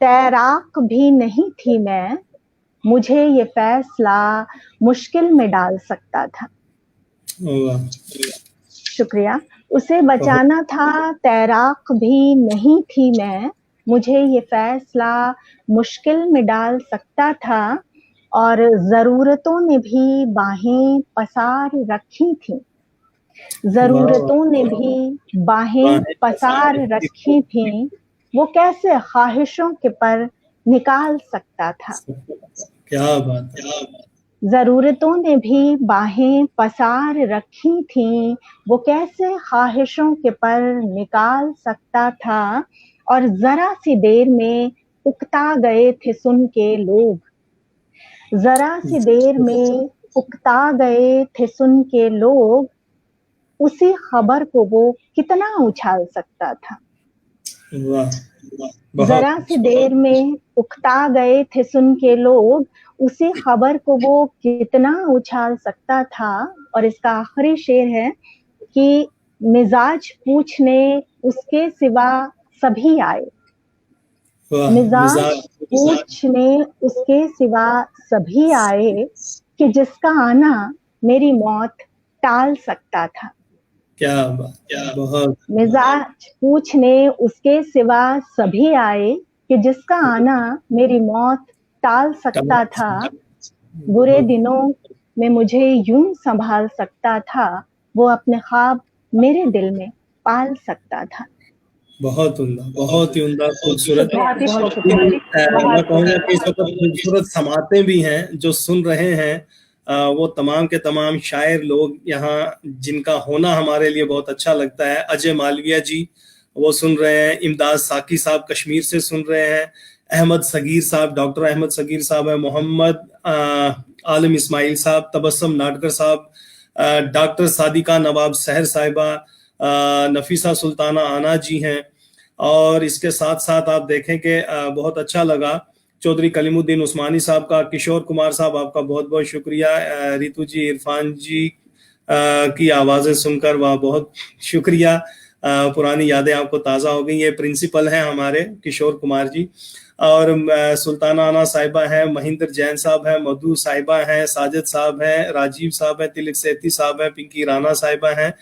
तैराक भी नहीं थी मैं, मुझे ये फैसला मुश्किल में डाल सकता था। शुक्रिया। उसे बचाना था, तैराक भी नहीं थी मैं, मुझे ये फैसला मुश्किल में डाल सकता था, और जरूरतों ने भी बाहें पसार रखी थी, जरूरतों ने भी बाहें पसार रखी थी, वो कैसे ख्वाहिशों के पर निकाल सकता था। क्या बात है। जरूरतों ने भी बाहें पसार रखी थी, वो कैसे ख्वाहिशों के पर निकाल सकता था, और जरा सी देर में उकता गए थे सुन के लोग, जरा सी देर में उकता गए थे सुन के लोग, उसी खबर को वो कितना उछाल सकता था। जरा सी देर में उकता गए थे सुन के लोग, उसी खबर को वो कितना उछाल सकता था। और इसका आखिरी शेर है कि मिजाज पूछने उसके सिवा सभी आए, मिजाज पूछने उसके सिवा सभी आए, कि जिसका आना मेरी मौत टाल सकता था। क्या बात, क्या बहुत। मिजाज पूछने उसके सिवा सभी आए, कि जिसका आना मेरी मौत टाल सकता था, बुरे दिनों में मुझे यूं संभाल सकता था, वो अपने ख्वाब मेरे दिल में पाल सकता था। बहुत उम्दा, बहुत ही उम्दा, खूबसूरत। बहुत मैं कहूँगा कि इस वक्त खूबसूरत समाते भी हैं जो सुन रहे हैं, वो तमाम के तमाम शायर लोग यहाँ जिनका होना हमारे लिए बहुत अच्छा लगता है। अजय मालविया जी वो सुन रहे हैं, इमदाद साकी साहब कश्मीर से सुन रहे हैं, अहमद सगीर साहब, डॉक्टर अहमद सगीर साहब है, मोहम्मद आलम इस्माइल साहब, तबस्सुम नाडकर साहब, डॉक्टर सादिका नवाब सहर साहिबा, नफीसा सुल्ताना आना जी हैं। और इसके साथ साथ आप देखें कि बहुत अच्छा लगा चौधरी कलीमुद्दीन उस्मानी साहब का, किशोर कुमार साहब आपका बहुत बहुत शुक्रिया, रितु जी, इरफान जी की आवाज़ें सुनकर वाह बहुत शुक्रिया, पुरानी यादें आपको ताज़ा हो गई। ये प्रिंसिपल हैं हमारे किशोर कुमार जी, और सुल्ताना आना साहिबा हैं, महेंद्र जैन साहब हैं, मधु साहिबा हैं, साजिद साहब हैं, राजीव साहब हैं, तिलक सेठी साहब हैं, पिंकी राणा साहिबा हैं।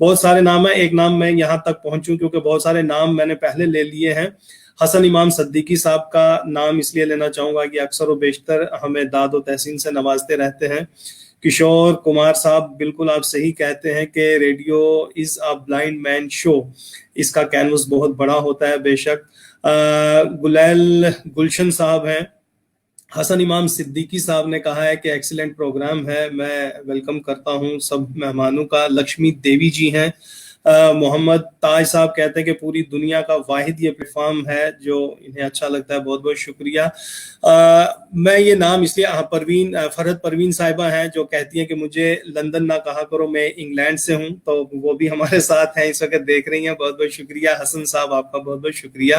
बहुत सारे नाम है, एक नाम मैं यहाँ तक पहुंचूं क्योंकि बहुत सारे नाम मैंने पहले ले लिए हैं। हसन इमाम सद्दीकी साहब का नाम इसलिए लेना चाहूंगा कि अक्सर व बेशतर हमें दाद और तहसीन से नवाजते रहते हैं। किशोर कुमार साहब, बिल्कुल आप सही कहते हैं कि radio is a blind man show, इसका कैनवस बहुत बड़ा होता है बेशक। गुलैल गुलशन साहब हैं, हसन इमाम सिद्दीकी साहब ने कहा है कि एक्सीलेंट प्रोग्राम है, मैं वेलकम करता हूं सब मेहमानों का। लक्ष्मी देवी जी हैं। मोहम्मद ताज साहब कहते हैं कि पूरी दुनिया का वाहिद ये प्लेटफॉर्म है जो इन्हें अच्छा लगता है, बहुत बहुत शुक्रिया। मैं ये नाम इसलिए फरहत परवीन साहिबा हैं जो कहती हैं कि मुझे लंदन ना कहा करो, मैं इंग्लैंड से हूं, तो वो भी हमारे साथ हैं, इस वक्त देख रही हैं। बहुत बहुत शुक्रिया हसन साहब, आपका बहुत बहुत शुक्रिया।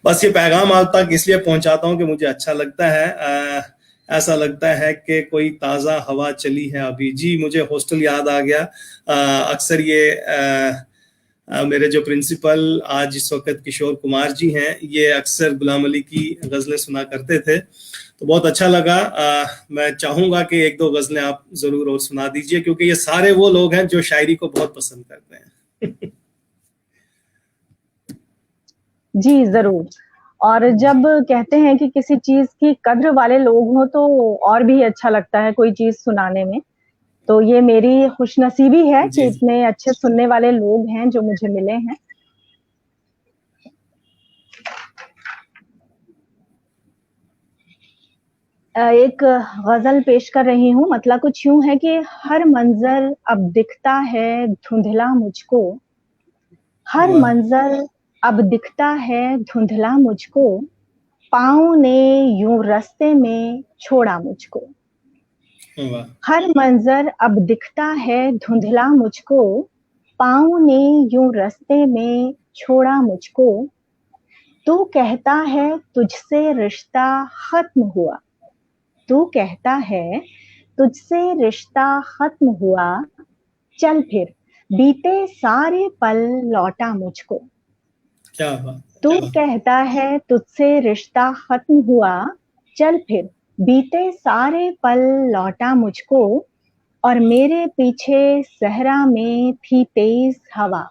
बस ये पैगाम आप तक इसलिए पहुंचाता हूं कि मुझे अच्छा लगता है। ऐसा लगता है कि कोई ताज़ा हवा चली है अभी। जी, मुझे हॉस्टल याद आ गया। अक्सर ये मेरे जो प्रिंसिपल आज इस वक्त किशोर कुमार जी हैं, ये अक्सर गुलाम अली की गज़लें सुना करते थे, तो बहुत अच्छा लगा। मैं चाहूंगा कि एक दो गज़लें आप ज़रूर और सुना दीजिए, क्योंकि ये सारे वो लोग हैं जो शायरी को बहुत पसंद करते हैं। जी जरूर। और जब कहते हैं कि किसी चीज की कद्र वाले लोग हों तो और भी अच्छा लगता है कोई चीज सुनाने में। तो ये मेरी खुशनसीबी है कि जी इतने अच्छे सुनने वाले लोग हैं जो मुझे मिले हैं। एक गजल पेश कर रही हूँ। मतलब कुछ यूं है कि हर मंजर अब दिखता है धुंधला मुझको, हर वाह मंजर अब दिखता है धुंधला मुझको, पाँव ने यूं रास्ते में छोड़ा मुझको। वाह। हर मंजर अब दिखता है धुंधला मुझको, पाँव ने यूं रास्ते में छोड़ा मुझको। तू कहता है तुझसे रिश्ता खत्म हुआ, तू कहता है तुझसे रिश्ता खत्म हुआ, चल फिर बीते सारे पल लौटा मुझको। क्या बात। तू कहता है तुझसे रिश्ता खत्म हुआ, चल फिर बीते सारे पल लौटा मुझको। और मेरे पीछे सहरा में थी तेज हवा,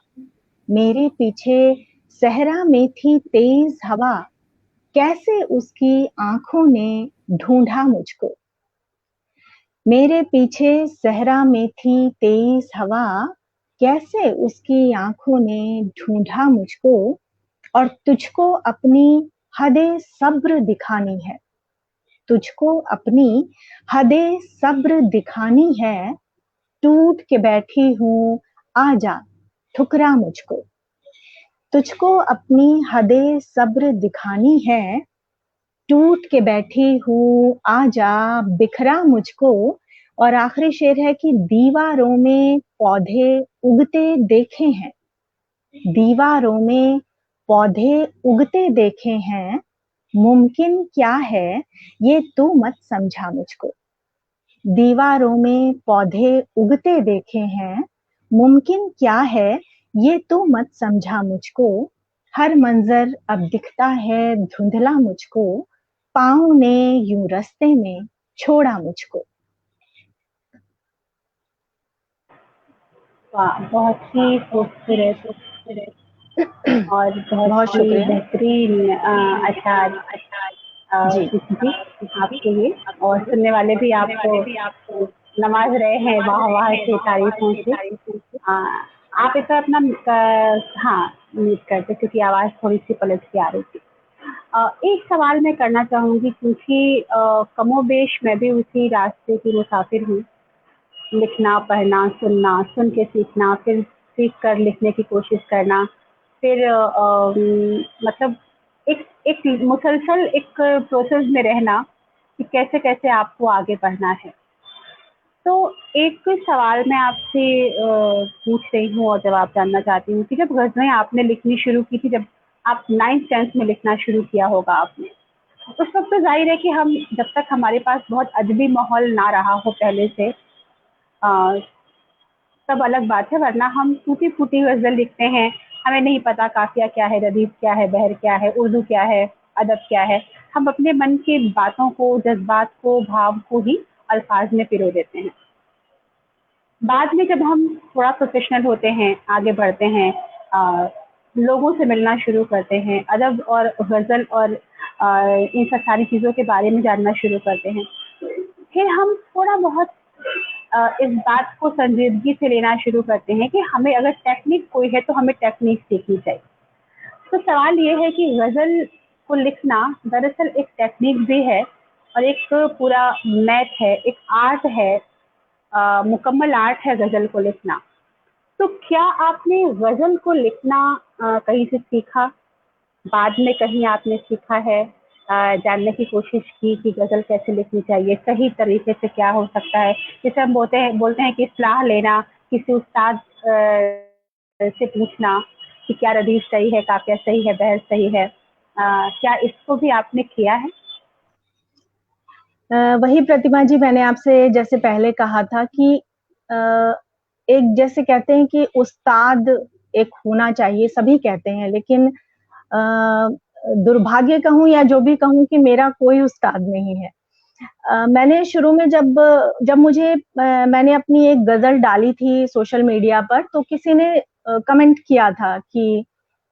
मेरे पीछे सहरा में थी तेज हवा, कैसे उसकी आंखों ने ढूंढा मुझको। मेरे पीछे सहरा में थी तेज हवा, कैसे उसकी आंखों ने ढूंढा मुझको। और तुझको अपनी हदे सब्र दिखानी है, तुझको अपनी हदे सब्र दिखानी है, टूट के बैठी हूँ आजा ठुकरा मुझको। तुझको अपनी हदे सब्र दिखानी है, टूट के बैठी हूँ आजा बिखरा मुझको। और आखिरी शेर है कि दीवारों में पौधे उगते देखे हैं, दीवारों में पौधे उगते देखे हैं, मुमकिन क्या है ये तू मत समझा मुझको। दीवारों में पौधे उगते देखे हैं, मुमकिन क्या है ये तू मत समझा मुझको। हर मंजर अब दिखता है धुंधला मुझको, पाँव ने यूं रास्ते में छोड़ा मुझको। वाह, बहुत ही खूबसूरत और बहुत बहुत ही शुक्रिया। बेहतरीन अशार जी जी आपके लिए। और सुनने वाले भी आपको नवाज रहे हैं वाह वाह से, तारीफों से। अ, आप इस तरह अपना हाँ म्यूट करते, क्योंकि आवाज़ थोड़ी सी पलट के आ रही थी। एक सवाल मैं करना चाहूँगी, क्योंकि कमोबेश मैं भी उसी रास्ते की मुसाफिर हूँ। लिखना, पढ़ना, सुनना, सुन के सीखना, फिर सीख कर लिखने की कोशिश करना, फिर मतलब एक एक मुसलसल एक प्रोसेस में रहना कि कैसे-कैसे आपको आगे बढ़ना है। तो एक सवाल मैं आपसे पूछ रही हूँ और जवाब जानना चाहती हूँ कि जब ग़ज़लें आपने लिखनी शुरू की थी, जब आप 9th-10th में लिखना शुरू किया होगा आपने, उस वक़्त तो ज़ाहिर है कि हम जब तक हमारे पास बहुत अदबी माहौल ना रहा हो पहले से, अ, तब अलग बात है, वरना हम टूटी-फूटी ग़ज़ल लिखते हैं, हमें नहीं पता काफ़िया क्या है, रदीफ़ क्या है, बहर क्या है, उर्दू क्या है, अदब क्या है। हम अपने मन की बातों को, जज़्बात को, भाव को ही अल्फ़ाज़ में पिरो देते हैं। बाद में जब हम थोड़ा प्रोफ़ेशनल होते हैं, आगे बढ़ते हैं, लोगों से मिलना शुरू करते हैं, अदब और ग़ज़ल और इन सब सारी चीज़ों के बारे में जानना शुरू करते हैं, फिर हम थोड़ा बहुत इस बात को संजीदगी से लेना शुरू करते हैं कि हमें अगर टेक्निक कोई है तो हमें टेक्निक सीखनी चाहिए। तो सवाल ये है कि ग़ज़ल को लिखना दरअसल एक टेक्निक भी है, और एक पूरा मैथ है, एक आर्ट है, मुकम्मल आर्ट है गज़ल को लिखना। तो क्या आपने गज़ल को लिखना कहीं से सीखा? बाद में कहीं आपने सीखा है, जानने की कोशिश की कि गज़ल कैसे लिखनी चाहिए, सही तरीके से क्या हो सकता है? जैसे हम बोलते हैं कि सलाह लेना, किसी उस्ताद से पूछना कि क्या रदीफ सही है, काफ़िया सही है, बहर सही है। क्या इसको भी आपने किया है? वही प्रतिमा जी, मैंने आपसे जैसे पहले कहा था कि एक जैसे कहते हैं कि उस्ताद एक होना चाहिए, सभी कहते हैं, लेकिन दुर्भाग्य कहूँ या जो भी कहूँ कि मेरा कोई उस्ताद नहीं है। मैंने शुरू में जब मुझे मैंने अपनी एक गज़ल डाली थी सोशल मीडिया पर, तो किसी ने कमेंट किया था कि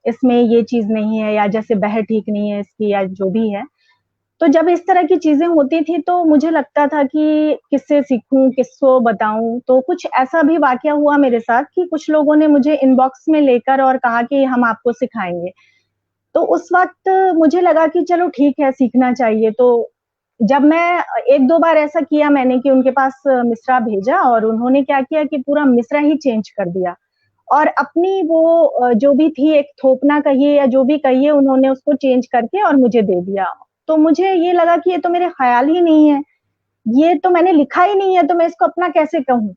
इसमें ये चीज़ नहीं है, या जैसे बहर ठीक नहीं है इसकी, या जो भी है। तो जब इस तरह की चीज़ें होती थी तो मुझे लगता था कि किससे सीखूँ, किसको बताऊँ? तो कुछ ऐसा भी वाक़या हुआ मेरे साथ कि कुछ लोगों ने मुझे इनबॉक्स में लेकर और कहा कि हम आपको सिखाएँगे। तो उस वक़्त मुझे लगा कि चलो ठीक है, सीखना चाहिए। तो जब मैं 1-2 बार ऐसा किया मैंने कि उनके पास मिसरा भेजा, और उन्होंने क्या किया कि पूरा मिसरा ही चेंज कर दिया, और अपनी वो जो भी थी एक थोपना कहिए या जो भी कहिए, उन्होंने उसको चेंज करके और मुझे दे दिया। तो मुझे ये लगा कि ये तो मेरे ख़्याल ही नहीं है, ये तो मैंने लिखा ही नहीं है, तो मैं इसको अपना कैसे कहूँ?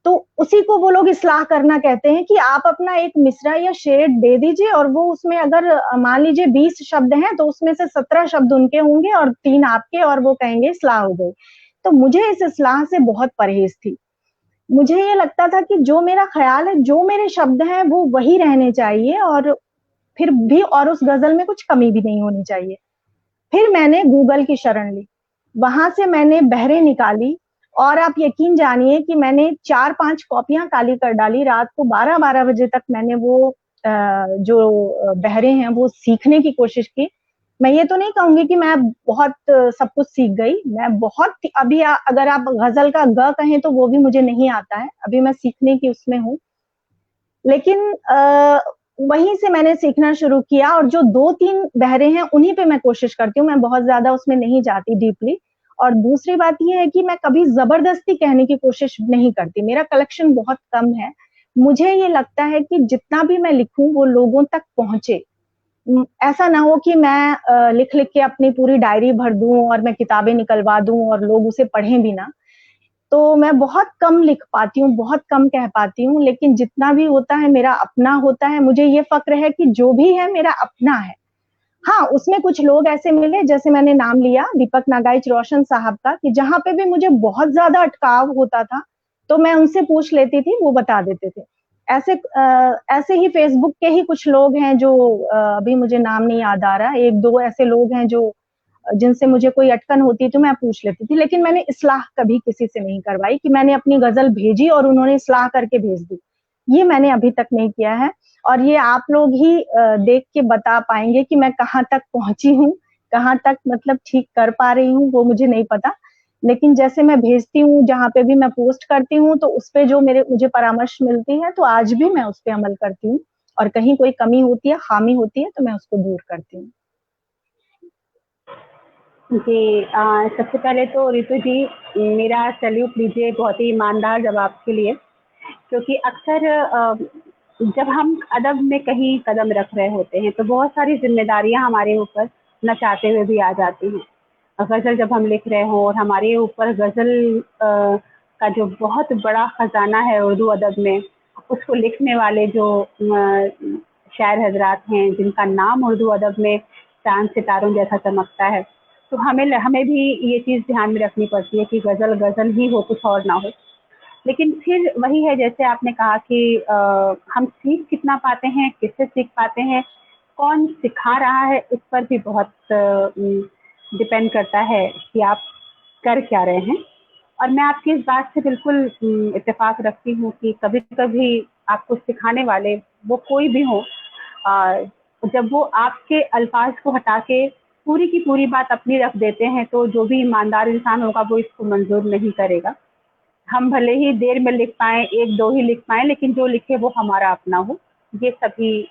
तो उसी को वो लोग इस्लाह करना कहते हैं कि आप अपना एक मिसरा या शेर दे दीजिए, और वो उसमें अगर मान लीजिए 20 शब्द हैं, तो उसमें से 17 शब्द उनके होंगे और 3 आपके, और वो कहेंगे इस्लाह हो गई। तो मुझे इस इस्लाह से बहुत परहेज़ थी। मुझे ये लगता था कि जो मेरा ख़्याल है, जो मेरे शब्द हैं, वो वही रहने चाहिए, और फिर भी और उस गज़ल में कुछ कमी भी नहीं होनी चाहिए। फिर मैंने गूगल की शरण ली। वहाँ से मैंने बहरें निकाली, और आप यकीन जानिए कि मैंने 4-5 कॉपियाँ काली कर डाली। रात को 12-12 बजे तक मैंने वो बहरें हैं वो सीखने की कोशिश की। मैं ये तो नहीं कहूँगी कि मैं बहुत सब कुछ सीख गई। मैं बहुत अभी अगर आप ग़ज़ल का ग कहें तो वो भी मुझे नहीं आता है। अभी मैं सीखने की उसमें हूँ। लेकिन वहीं से मैंने सीखना शुरू किया, और जो 2-3 बहरें हैं उन्हीं पे मैं कोशिश करती हूँ, मैं बहुत ज़्यादा उसमें नहीं जाती डीपली। और दूसरी बात ये है कि मैं कभी ज़बरदस्ती कहने की कोशिश नहीं करती, मेरा कलेक्शन बहुत कम है। मुझे ये लगता है कि जितना भी मैं लिखूँ वो लोगों तक पहुँचे। ऐसा ना हो कि मैं लिख-लिख के अपनी पूरी डायरी भर दूँ और मैं किताबें निकलवा दूँ और लोग उसे पढ़ें भी ना। तो मैं बहुत कम लिख पाती हूँ, बहुत कम कह पाती हूँ, लेकिन जितना भी होता है मेरा अपना होता है। मुझे ये फ़क्र है कि जो भी है मेरा अपना है। हाँ, उसमें कुछ लोग ऐसे मिले, जैसे मैंने नाम लिया दीपक नागाइच रोशन साहब का, कि जहाँ पे भी मुझे बहुत ज़्यादा अटकाव होता था, तो मैं उनसे पूछ लेती थी, वो बता देते थे। ऐसे ही फ़ेसबुक के ही कुछ लोग हैं जो अभी मुझे नाम नहीं याद आ रहा, 1-2 ऐसे लोग हैं जो जिनसे मुझे कोई अटकन होती तो मैं पूछ लेती थी, लेकिन मैंने इस्लाह कभी किसी से नहीं करवाई कि मैंने अपनी गज़ल भेजी और उन्होंने इस्लाह करके भेज दी। ये मैंने अभी तक नहीं किया है, और ये आप लोग ही देख के बता पाएँगे कि मैं कहाँ तक पहुँची हूँ, कहाँ तक मतलब ठीक कर पा रही हूँ, वो मुझे नहीं पता। लेकिन जैसे मैं भेजती हूँ, जहाँ पे भी मैं पोस्ट करती हूँ, तो उसपे जो मुझे परामर्श मिलती है, तो आज भी मैं उसपे अमल करती हूँ, और कहीं कोई कमी होती है, ख़ामी होती है, तो मैं उसको दूर करती हूँ। जी, सबसे पहले तो रितु जी, मेरा सैल्यूट लीजिए बहुत ही ईमानदार जवाब के लिए, क्योंकि अक्सर जब हम अदब में कहीं कदम रख रहे होते हैं तो बहुत सारी ज़िम्मेदारियाँ हमारे ऊपर न चाहते हुए भी आ जाती हैं। गज़ल जब हम लिख रहे हों और हमारे ऊपर गज़ल का जो बहुत बड़ा ख़ज़ाना है उर्दू अदब में, उसको लिखने वाले जो शायर हज़रात हैं, जिनका नाम उर्दू अदब में चाँद सितारों जैसा चमकता है, तो हमें भी ये चीज़ ध्यान में रखनी पड़ती है कि गज़ल गज़ल ही हो, कुछ और ना हो। लेकिन फिर वही है, जैसे आपने कहा कि हम सीख कितना पाते हैं, किससे सीख पाते हैं, कौन सिखा रहा है, इस पर भी बहुत डिपेंड करता है कि आप कर क्या रहे हैं। और मैं आपकी इस बात से बिल्कुल इत्तेफ़ाक रखती हूँ कि कभी-कभी आपको सिखाने वाले वो कोई भी हों, जब वो आपके अल्फ़ाज़ को हटा के पूरी की पूरी बात अपनी रख देते हैं, तो जो भी ईमानदार इंसान होगा वो इसको मंज़ूर नहीं करेगा। हम भले ही देर में लिख पाएँ, 1-2 ही लिख पाएँ, लेकिन जो लिखे वो हमारा अपना हो। ये सभी,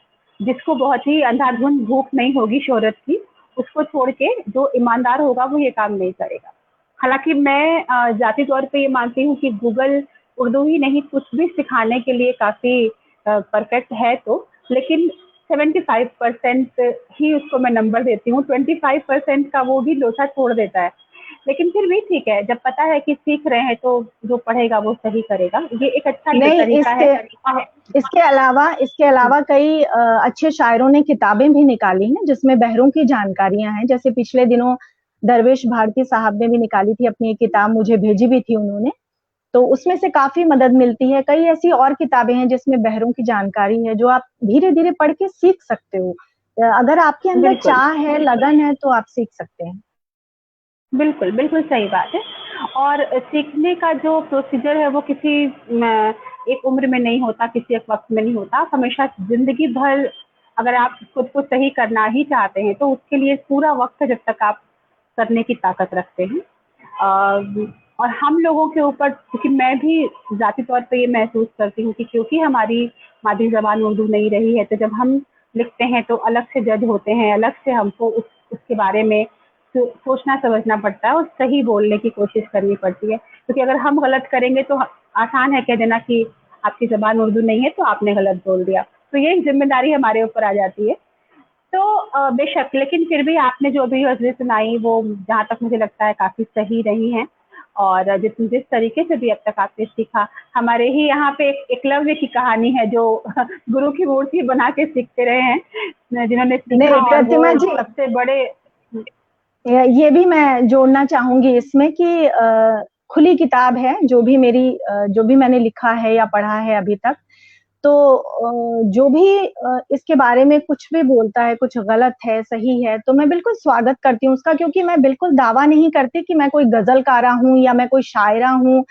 जिसको बहुत ही अंधाधुंध भूख नहीं होगी शोहरत की, उसको छोड़ के जो ईमानदार होगा वो ये काम नहीं करेगा। हालांकि मैं जाती तौर पे ये मानती हूँ कि गूगल उर्दू ही नहीं कुछ भी सिखाने के लिए काफ़ी परफेक्ट है, तो लेकिन 75% ही उसको मैं नंबर देती हूँ, 25% का वो भी लोचा छोड़ देता है। लेकिन फिर भी ठीक है, जब पता है कि सीख रहे हैं तो जो पढ़ेगा वो सही करेगा, ये एक अच्छा नहीं, तरीका है। इसके अलावा कई अच्छे शायरों ने किताबें भी निकाली हैं जिसमें बहरों की जानकारियां हैं। जैसे पिछले दिनों दरवेश भारती साहब ने भी निकाली थी अपनी एक किताब, मुझे भेजी भी थी उन्होंने, तो उसमें से काफी मदद मिलती है। कई ऐसी और किताबें हैं जिसमें बहरों की जानकारी है जो आप धीरे धीरे पढ़ के सीख सकते हो। अगर आपके अंदर बिल्कुल चाह है, लगन है, तो आप सीख सकते हैं। बिल्कुल बिल्कुल सही बात है। और सीखने का जो प्रोसीजर है वो किसी एक उम्र में नहीं होता, किसी एक वक्त में नहीं होता। आप हमेशा जिंदगी भर अगर आप खुद को सही करना ही चाहते हैं तो उसके लिए पूरा वक्त है जब तक आप करने की ताकत रखते हैं। और हम लोगों के ऊपर, क्योंकि मैं भी ज़ाती तौर पे ये महसूस करती हूँ कि क्योंकि हमारी मादरी ज़बान उर्दू नहीं रही है, तो जब हम लिखते हैं तो अलग से जज होते हैं, अलग से हमको उसके बारे में सोचना समझना पड़ता है और सही बोलने की कोशिश करनी पड़ती है। क्योंकि अगर हम गलत करेंगे तो आसान है कह देना कि आपकी ज़बान उर्दू नहीं है तो आपने गलत बोल दिया, तो ये एक जिम्मेदारी हमारे ऊपर आ जाती है। तो बेशक, लेकिन फिर भी आपने जो भी गज़लें सुनाई वो जहाँ तक मुझे लगता है काफ़ी सही रही हैं। और जिस तरीके से भी अब तक आपने सीखा, हमारे ही यहाँ पे एक एकलव्य की कहानी है जो गुरु की मूर्ति बना के सीखते रहे हैं, जिन्होंने सीखा नहीं, और प्रतिमा वो जी, सबसे बड़े। ये भी मैं जोड़ना चाहूंगी इसमें कि खुली किताब है जो भी मैंने लिखा है या पढ़ा है अभी तक, तो जो भी इसके बारे में कुछ भी बोलता है, कुछ गलत है, सही है, तो मैं बिल्कुल स्वागत करती हूँ उसका, क्योंकि मैं बिल्कुल दावा नहीं करती कि मैं कोई गजलकारा हूँ या मैं कोई शायरा हूँ।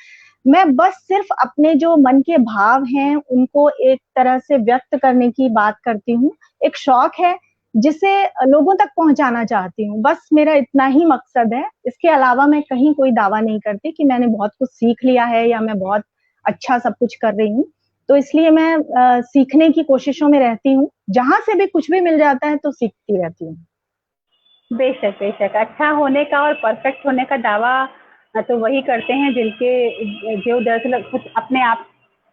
मैं बस सिर्फ अपने जो मन के भाव हैं उनको एक तरह से व्यक्त करने की बात करती हूँ। एक शौक है जिसे लोगों तक पहुंचाना चाहती हूँ, बस मेरा इतना ही मकसद है। इसके अलावा मैं कहीं कोई दावा नहीं करती कि मैंने बहुत कुछ सीख लिया है या मैं बहुत अच्छा सब कुछ कर रही हूँ। तो इसलिए मैं सीखने की कोशिशों में रहती हूँ, जहां से भी कुछ भी मिल जाता है तो सीखती रहती हूँ। बेशक बेशक, अच्छा होने का और परफेक्ट होने का दावा तो वही करते हैं जो दरअसल कुछ अपने आप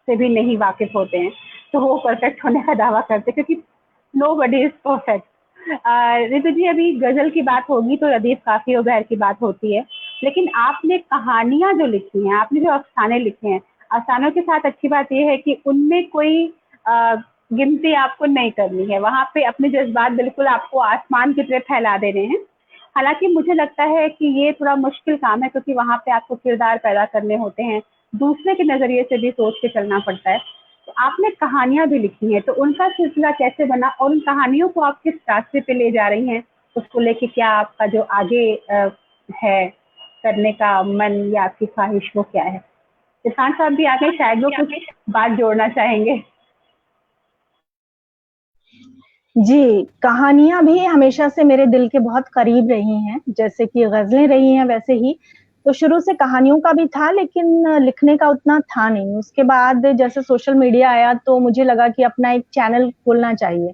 से भी नहीं वाकिफ होते हैं, तो वो परफेक्ट होने का दावा करते हैं, क्योंकि nobody is perfect. Ritu ji, अभी गजल की बात होगी तो रदीफ काफी उबैर की बात होती है, लेकिन आपने कहानियां जो लिखी हैं, आपने जो अफसाने लिखे हैं, अफसानों के साथ अच्छी बात यह है कि उनमें कोई गिनती आपको नहीं करनी है। वहाँ पे अपने जज्बात बिल्कुल आपको आसमान की तरह फैला देने हैं। हालांकि मुझे लगता है कि ये थोड़ा मुश्किल काम है, क्योंकि वहाँ पे आपको किरदार पैदा करने होते हैं, दूसरे के नज़रिए से भी सोच के चलना पड़ता है। तो आपने कहानियां भी लिखी हैं, तो उनका सिलसिला कैसे बना और उन कहानियों को आप किस रास्ते पे ले जा रही हैं, उसको लेके क्या आपका जो आगे है करने का मन या आपकी ख्वाहिश, वो क्या है? इरफान साहब भी आगे शायद वो कुछ बात जोड़ना चाहेंगे। जी, कहानियां भी हमेशा से मेरे दिल के बहुत करीब रही हैं, जैसे कि गजलें रही हैं वैसे ही। तो शुरू से कहानियों का भी था, लेकिन लिखने का उतना था नहीं। उसके बाद जैसे सोशल मीडिया आया तो मुझे लगा कि अपना एक चैनल खोलना चाहिए,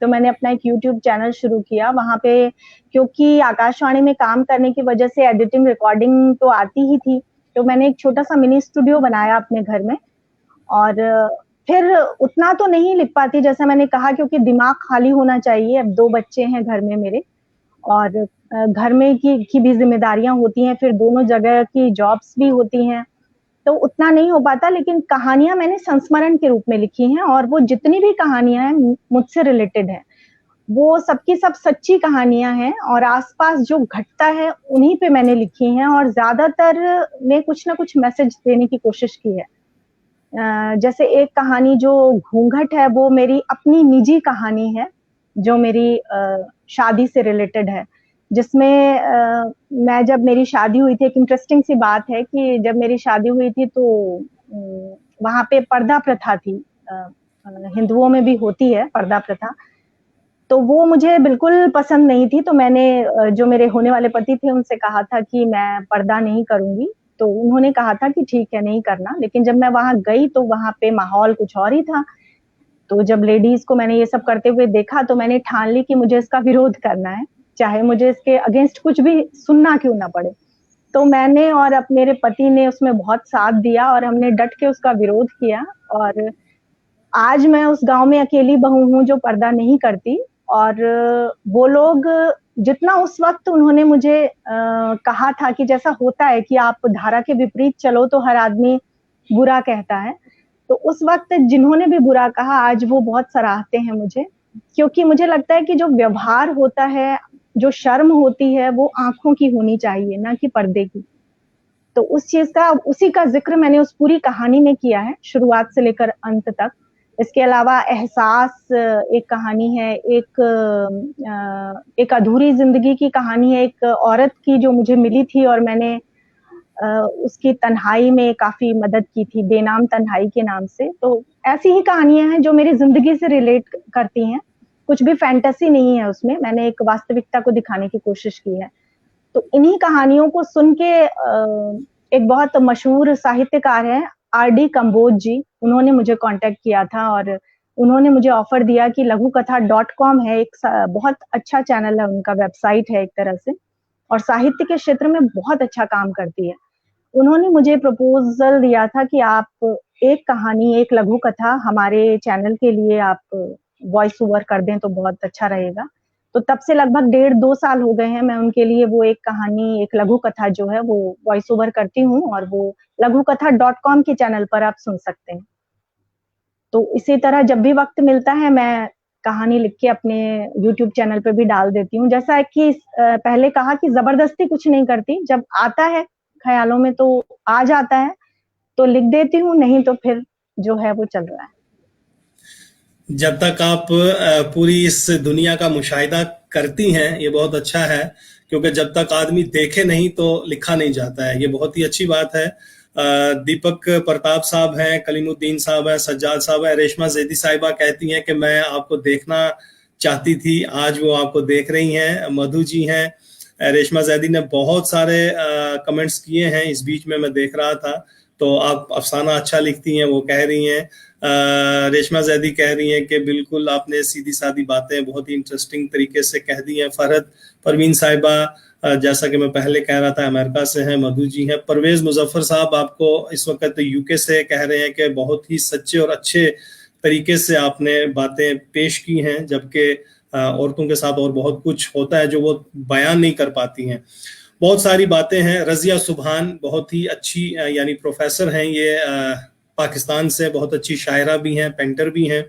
तो मैंने अपना एक यूट्यूब चैनल शुरू किया। वहां पे क्योंकि आकाशवाणी में काम करने की वजह से एडिटिंग रिकॉर्डिंग तो आती ही थी, तो मैंने एक छोटा सा मिनी स्टूडियो बनाया अपने घर में। और फिर उतना तो नहीं लिख पाती, जैसा मैंने कहा, क्योंकि दिमाग खाली होना चाहिए। अब 2 बच्चे हैं घर में मेरे, और घर में की भी जिम्मेदारियां होती हैं, फिर दोनों जगह की जॉब्स भी होती हैं, तो उतना नहीं हो पाता। लेकिन कहानियां मैंने संस्मरण के रूप में लिखी हैं, और वो जितनी भी कहानियां हैं मुझसे रिलेटेड है, वो सबकी सब सच्ची कहानियां हैं, और आसपास जो घटता है उन्हीं पे मैंने लिखी हैं, और ज्यादातर में कुछ ना कुछ मैसेज देने की कोशिश की है। जैसे एक कहानी जो घूंघट है, वो मेरी अपनी निजी कहानी है, जो मेरी शादी से रिलेटेड है, जिसमें मैं जब मेरी शादी हुई थी, एक इंटरेस्टिंग सी बात है कि जब मेरी शादी हुई थी तो वहां पे पर्दा प्रथा थी। हिंदुओं में भी होती है पर्दा प्रथा, तो वो मुझे बिल्कुल पसंद नहीं थी। तो मैंने जो मेरे होने वाले पति थे उनसे कहा था कि मैं पर्दा नहीं करूंगी, तो उन्होंने कहा था कि ठीक है, नहीं करना। लेकिन जब मैं वहां गई तो वहां पे माहौल कुछ और ही था। तो जब लेडीज को मैंने ये सब करते हुए देखा तो मैंने ठान ली कि मुझे इसका विरोध करना है। चाहे मुझे इसके अगेंस्ट कुछ भी सुनना क्यों ना पड़े। तो मैंने और अब मेरे पति ने उसमें बहुत साथ दिया और हमने डट के उसका विरोध किया। और आज मैं उस गांव में अकेली बहू हूँ जो पर्दा नहीं करती। और वो लोग जितना उस वक्त उन्होंने मुझे कहा था कि जैसा होता है कि आप धारा के विपरीत चलो तो हर आदमी बुरा कहता है, तो उस वक्त जिन्होंने भी बुरा कहा आज वो बहुत सराहते हैं मुझे, क्योंकि मुझे लगता है कि जो व्यवहार होता है, जो शर्म होती है, वो आंखों की होनी चाहिए, ना कि पर्दे की। तो उस चीज का, उसी का जिक्र मैंने उस पूरी कहानी में किया है, शुरुआत से लेकर अंत तक। इसके अलावा एहसास एक कहानी है, एक अधूरी जिंदगी की कहानी है, एक औरत की जो मुझे मिली थी और मैंने उसकी तन्हाई में काफी मदद की थी, बेनाम तन्हाई के नाम से। तो ऐसी ही कहानियां हैं जो मेरी जिंदगी से रिलेट करती हैं, कुछ भी फैंटेसी नहीं है उसमें, मैंने एक वास्तविकता को दिखाने की कोशिश की है। तो इन्हीं कहानियों को सुन के एक बहुत मशहूर साहित्यकार है आर.डी. कंबोज जी, उन्होंने मुझे कांटेक्ट किया था और उन्होंने मुझे ऑफर दिया कि लघुकथा.com है, एक बहुत अच्छा चैनल है, उनका वेबसाइट है एक तरह से, और साहित्य के क्षेत्र में बहुत अच्छा काम करती है। उन्होंने मुझे प्रपोजल दिया था कि आप एक कहानी, एक लघु कथा हमारे चैनल के लिए आप वॉइस ओवर कर दें तो बहुत अच्छा रहेगा। तो तब से लगभग 1.5-2 साल हो गए हैं मैं उनके लिए वो एक कहानी, एक लघु कथा जो है वो वॉइस ओवर करती हूँ, और वो लघुकथा.com के चैनल पर आप सुन सकते हैं। तो इसी तरह जब भी वक्त मिलता है मैं कहानी लिख के अपने YouTube चैनल पे भी डाल देती हूँ। जैसा कि पहले कहा कि जबरदस्ती कुछ नहीं करती, जब आता है ख्यालों में तो आ जाता है तो लिख देती हूँ, नहीं तो फिर जो है वो चल रहा है। जब तक आप पूरी इस दुनिया का मुशाहिदा करती हैं, ये बहुत अच्छा है, क्योंकि जब तक आदमी देखे नहीं तो लिखा नहीं जाता है। ये बहुत ही अच्छी बात है। दीपक प्रताप साहब हैं, कलीमुद्दीन साहब हैं, सज्जाद साहब हैं, रेशमा जैदी साहिबा कहती हैं कि मैं आपको देखना चाहती थी, आज वो आपको देख रही हैं। मधु जी हैं, रेशमा जैदी ने बहुत सारे कमेंट्स किए हैं, इस बीच में मैं देख रहा था। तो आप अफसाना अच्छा लिखती हैं, वो कह रही हैं। रेशमा जैदी कह रही हैं कि बिल्कुल आपने सीधी सादी बातें बहुत ही इंटरेस्टिंग तरीके से कह दी हैं। फरहद परवीन साहिबा, जैसा कि मैं पहले कह रहा था, अमेरिका से हैं। मधु जी हैं। परवेज मुजफ्फर साहब आपको इस वक्त यूके से कह रहे हैं कि बहुत ही सच्चे और अच्छे तरीके से आपने बातें पेश की हैं, जबकि औरतों के साथ और बहुत कुछ होता है जो वो बयान नहीं कर पाती हैं। बहुत सारी बातें हैं। रजिया सुबहान बहुत ही अच्छी, यानी प्रोफेसर हैं ये, पाकिस्तान से, बहुत अच्छी शायरा भी हैं, पेंटर भी हैं,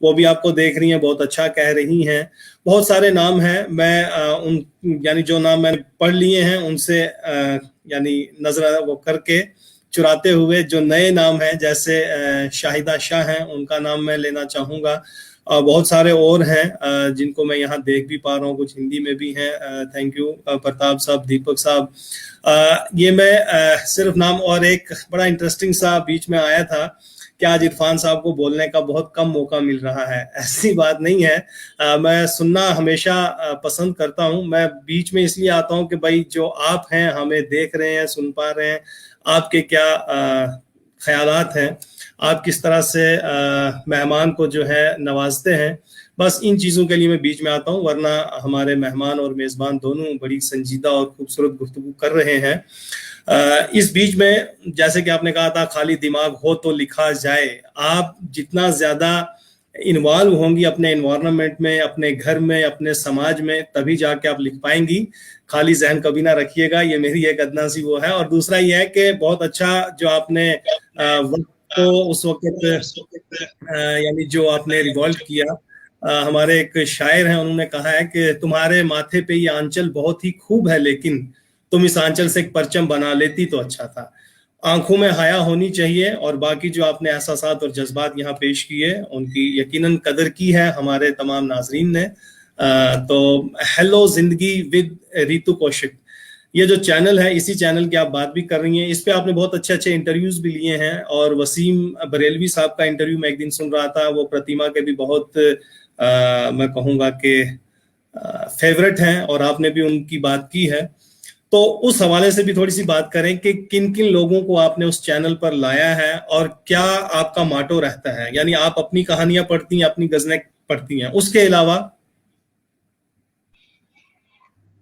वो भी आपको देख रही हैं, बहुत अच्छा कह रही हैं। बहुत सारे नाम हैं, मैं उन यानी जो नाम मैंने पढ़ लिए हैं उनसे यानी नजर वो करके चुराते हुए जो नए नाम हैं, जैसे शाहिदा शाह हैं, उनका नाम मैं लेना चाहूँगा। बहुत सारे और हैं जिनको मैं यहाँ देख भी पा रहा हूँ, कुछ हिंदी में भी हैं। थैंक यू प्रताप साहब, दीपक साहब। ये मैं सिर्फ नाम, और एक बड़ा इंटरेस्टिंग सा बीच में आया था कि आज इरफान साहब को बोलने का बहुत कम मौका मिल रहा है। ऐसी बात नहीं है, मैं सुनना हमेशा पसंद करता हूँ। मैं बीच में इसलिए आता हूँ कि भाई जो आप हैं, हमें देख रहे हैं, सुन पा रहे हैं, आपके क्या ख्यालात हैं, आप किस तरह से मेहमान को जो है नवाजते हैं, बस इन चीज़ों के लिए मैं बीच में आता हूँ। वरना हमारे मेहमान और मेज़बान दोनों बड़ी संजीदा और खूबसूरत गुफ्तगू कर रहे हैं। इस बीच में जैसे कि आपने कहा था, खाली दिमाग हो तो लिखा जाए। आप जितना ज़्यादा इन्वॉल्व होंगी अपने इन्वायरमेंट में, अपने घर में, अपने समाज में, तभी जाके आप लिख पाएंगी। खाली जहन कभी ना रखिएगा, ये मेरी एक अदना सी वो है। और दूसरा ये है कि बहुत अच्छा जो आपने वक्त को उस वक्त यानी जो आपने रिवॉल्व किया, हमारे एक शायर हैं, उन्होंने कहा है कि तुम्हारे माथे पे ये आंचल बहुत ही खूब है, लेकिन तुम इस आंचल से एक परचम बना लेती तो अच्छा था। आंखों में हया होनी चाहिए। और बाकी जो आपने एहसासात और जज्बात यहाँ पेश किए, उनकी यकीनन कदर की है हमारे तमाम नाजरीन ने। तो हेलो जिंदगी विद रितु कौशिक, ये जो चैनल है, इसी चैनल की आप बात भी कर रही हैं। इस पे आपने बहुत अच्छे अच्छे इंटरव्यूज भी लिए हैं, और वसीम बरेलवी साहब का इंटरव्यू मैं एक दिन सुन रहा था, वो प्रतिमा के भी बहुत मैं कहूँगा कि फेवरेट हैं, और आपने भी उनकी बात की है। तो उस हवाले से भी थोड़ी सी बात करें कि किन किन लोगों को आपने उस चैनल पर लाया है, और क्या आपका माटो रहता है। यानी आप अपनी कहानियां पढ़ती हैं, अपनी गजलें पढ़ती हैं, उसके अलावा?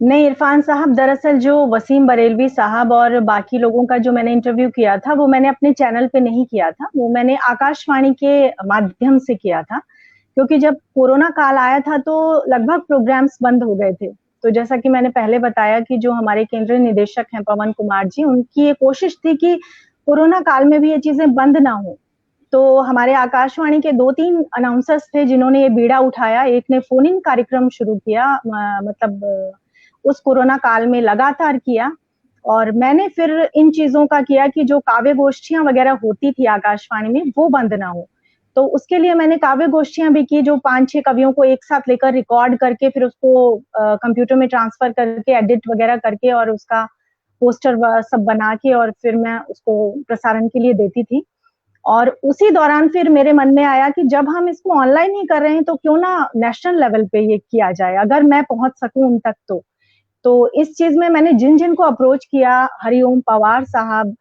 नहीं इरफान साहब, दरअसल जो वसीम बरेलवी साहब और बाकी लोगों का जो मैंने इंटरव्यू किया था वो मैंने अपने चैनल पे नहीं किया था, वो मैंने आकाशवाणी के माध्यम से किया था, क्योंकि जब कोरोना काल आया था तो लगभग प्रोग्राम्स बंद हो गए थे। तो जैसा कि मैंने पहले बताया कि जो हमारे केंद्रीय निदेशक हैं पवन कुमार जी, उनकी ये कोशिश थी कि कोरोना काल में भी ये चीजें बंद ना हो। तो हमारे आकाशवाणी के 2-3 अनाउंसर्स थे जिन्होंने ये बीड़ा उठाया। एक ने फोन इन कार्यक्रम शुरू किया, मतलब उस कोरोना काल में लगातार किया, और मैंने फिर इन चीजों का किया कि जो काव्य गोष्ठियां वगैरह होती थी आकाशवाणी में वो बंद ना हो। तो उसके लिए मैंने काव्य गोष्ठियां भी की, जो 5-6 कवियों को एक साथ लेकर रिकॉर्ड करके फिर उसको कंप्यूटर में ट्रांसफर करके एडिट वगैरह करके और उसका पोस्टर सब बना के और फिर मैं उसको प्रसारण के लिए देती थी। और उसी दौरान फिर मेरे मन में आया कि जब हम इसको ऑनलाइन ही कर रहे हैं तो क्यों ना नेशनल लेवल पे ये किया जाए, अगर मैं पहुंच सकूं उन तक तो इस चीज में मैंने जिन जिन को अप्रोच किया, हरिओम पवार साहब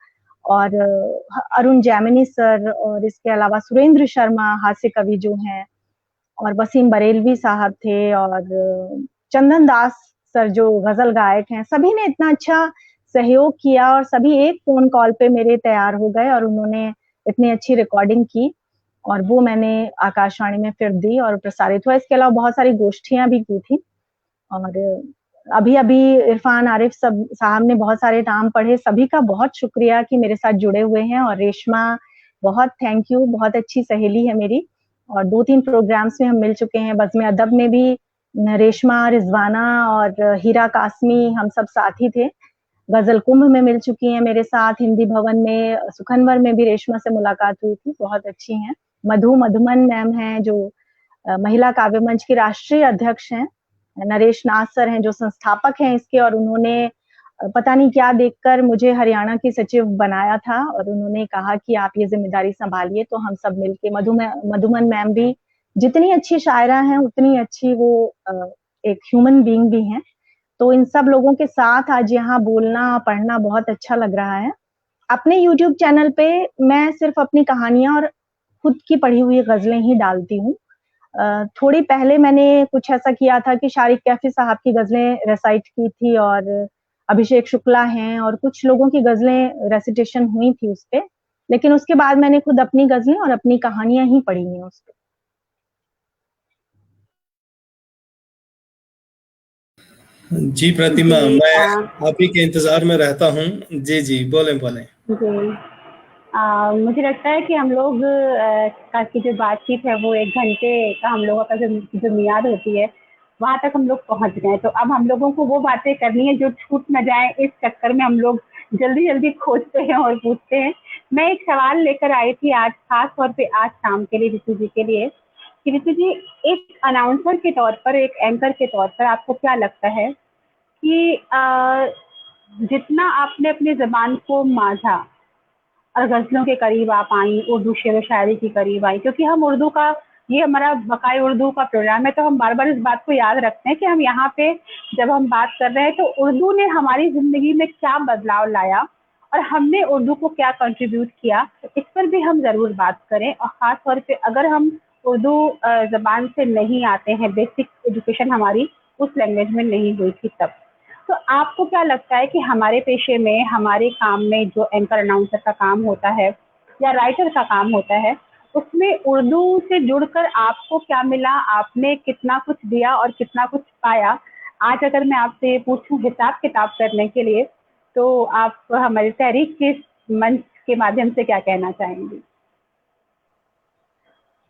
और अरुण जैमिनी सर, और इसके अलावा सुरेंद्र शर्मा हास्य कवि जो हैं, और वसीम बरेलवी साहब थे, और चंदन दास सर जो गजल गायक हैं, सभी ने इतना अच्छा सहयोग किया और सभी एक फोन कॉल पे मेरे तैयार हो गए और उन्होंने इतनी अच्छी रिकॉर्डिंग की और वो मैंने आकाशवाणी में फिर दी और प्रसारित हुआ। इसके अलावा बहुत सारी गोष्ठियां भी की थी। और अभी अभी इरफान आरिफ सब साहब ने बहुत सारे नाम पढ़े, सभी का बहुत शुक्रिया कि मेरे साथ जुड़े हुए हैं। और रेशमा, बहुत थैंक यू, बहुत अच्छी सहेली है मेरी और 2-3 प्रोग्राम्स में हम मिल चुके हैं। बज़्म अदब में भी रेशमा, रिजवाना और हीरा कासमी हम सब साथी थे। गजल कुंभ में मिल चुकी हैं मेरे साथ, हिंदी भवन में, सुखनवर में भी रेशमा से मुलाकात हुई थी, बहुत अच्छी हैं। मधुमन मैम हैं जो महिला काव्य मंच की राष्ट्रीय अध्यक्ष हैं। नरेश नाथ सर हैं जो संस्थापक हैं इसके, और उन्होंने पता नहीं क्या देखकर मुझे हरियाणा की सचिव बनाया था और उन्होंने कहा कि आप ये जिम्मेदारी संभालिए, तो हम सब मिलके मधुमन मैम भी जितनी अच्छी शायरा हैं उतनी अच्छी वो एक ह्यूमन बीइंग भी हैं। तो इन सब लोगों के साथ आज यहाँ बोलना पढ़ना बहुत अच्छा लग रहा है। अपने यूट्यूब चैनल पे मैं सिर्फ अपनी कहानियां और खुद की पढ़ी हुई गजलें ही डालती हूँ। थोड़ी पहले मैंने कुछ ऐसा किया था कि शारिक कैफी साहब की गजलें रेसाइट की थी और अभिषेक शुक्ला हैं और कुछ लोगों की गजलें रेसिटेशन हुई थी उस पे, लेकिन उसके बाद मैंने खुद अपनी गजलें और अपनी कहानियां ही पढ़ी हैं उस पे। जी प्रतिमा, जी मैं आप ही के इंतजार में रहता हूँ। जी जी, बोले बोले। जी मुझे लगता है कि हम लोग की जो बातचीत है वो 1 घंटे का हम लोगों का जो मियाद होती है वहाँ तक हम लोग पहुँच गए। तो अब हम लोगों को वो बातें करनी है जो छूट ना जाए, इस चक्कर में हम लोग जल्दी-जल्दी खोजते हैं और पूछते हैं। मैं एक सवाल लेकर आई थी आज, ख़ास तौर पे आज शाम के लिए ऋतु जी के लिए, कि ऋतु जी, एक अनाउंसर के तौर पर, एक एंकर के तौर पर आपको क्या लगता है कि जितना आपने अपनी ज़बान को माँझा और गज़लों के करीब आप आई, उर्दू शेर व शायरी के करीब आई, क्योंकि हम उर्दू का, ये हमारा बकाए उर्दू का प्रोग्राम है, तो हम बार-बार इस बात को याद रखते हैं कि हम यहाँ पे जब हम बात कर रहे हैं तो उर्दू ने हमारी ज़िंदगी में क्या बदलाव लाया और हमने उर्दू को क्या कंट्रीब्यूट किया, इस पर भी हम ज़रूर बात करें। और ख़ास तौर पे अगर हम उर्दू ज़बान से नहीं आते हैं, बेसिक एजुकेशन हमारी उस लैंग्वेज में नहीं हुई थी तब। तो आपको क्या लगता है कि हमारे पेशे में, हमारे काम में जो एंकर अनाउंसर का काम होता है या राइटर का काम होता है, उसमें उर्दू से जुड़कर आपको क्या मिला? आपने कितना कुछ दिया और कितना कुछ पाया? आज अगर मैं आपसे पूछूं हिसाब-किताब करने के लिए, तो आप हमारी तहरीक के मंच के माध्यम से क्या कहना चाहेंगी?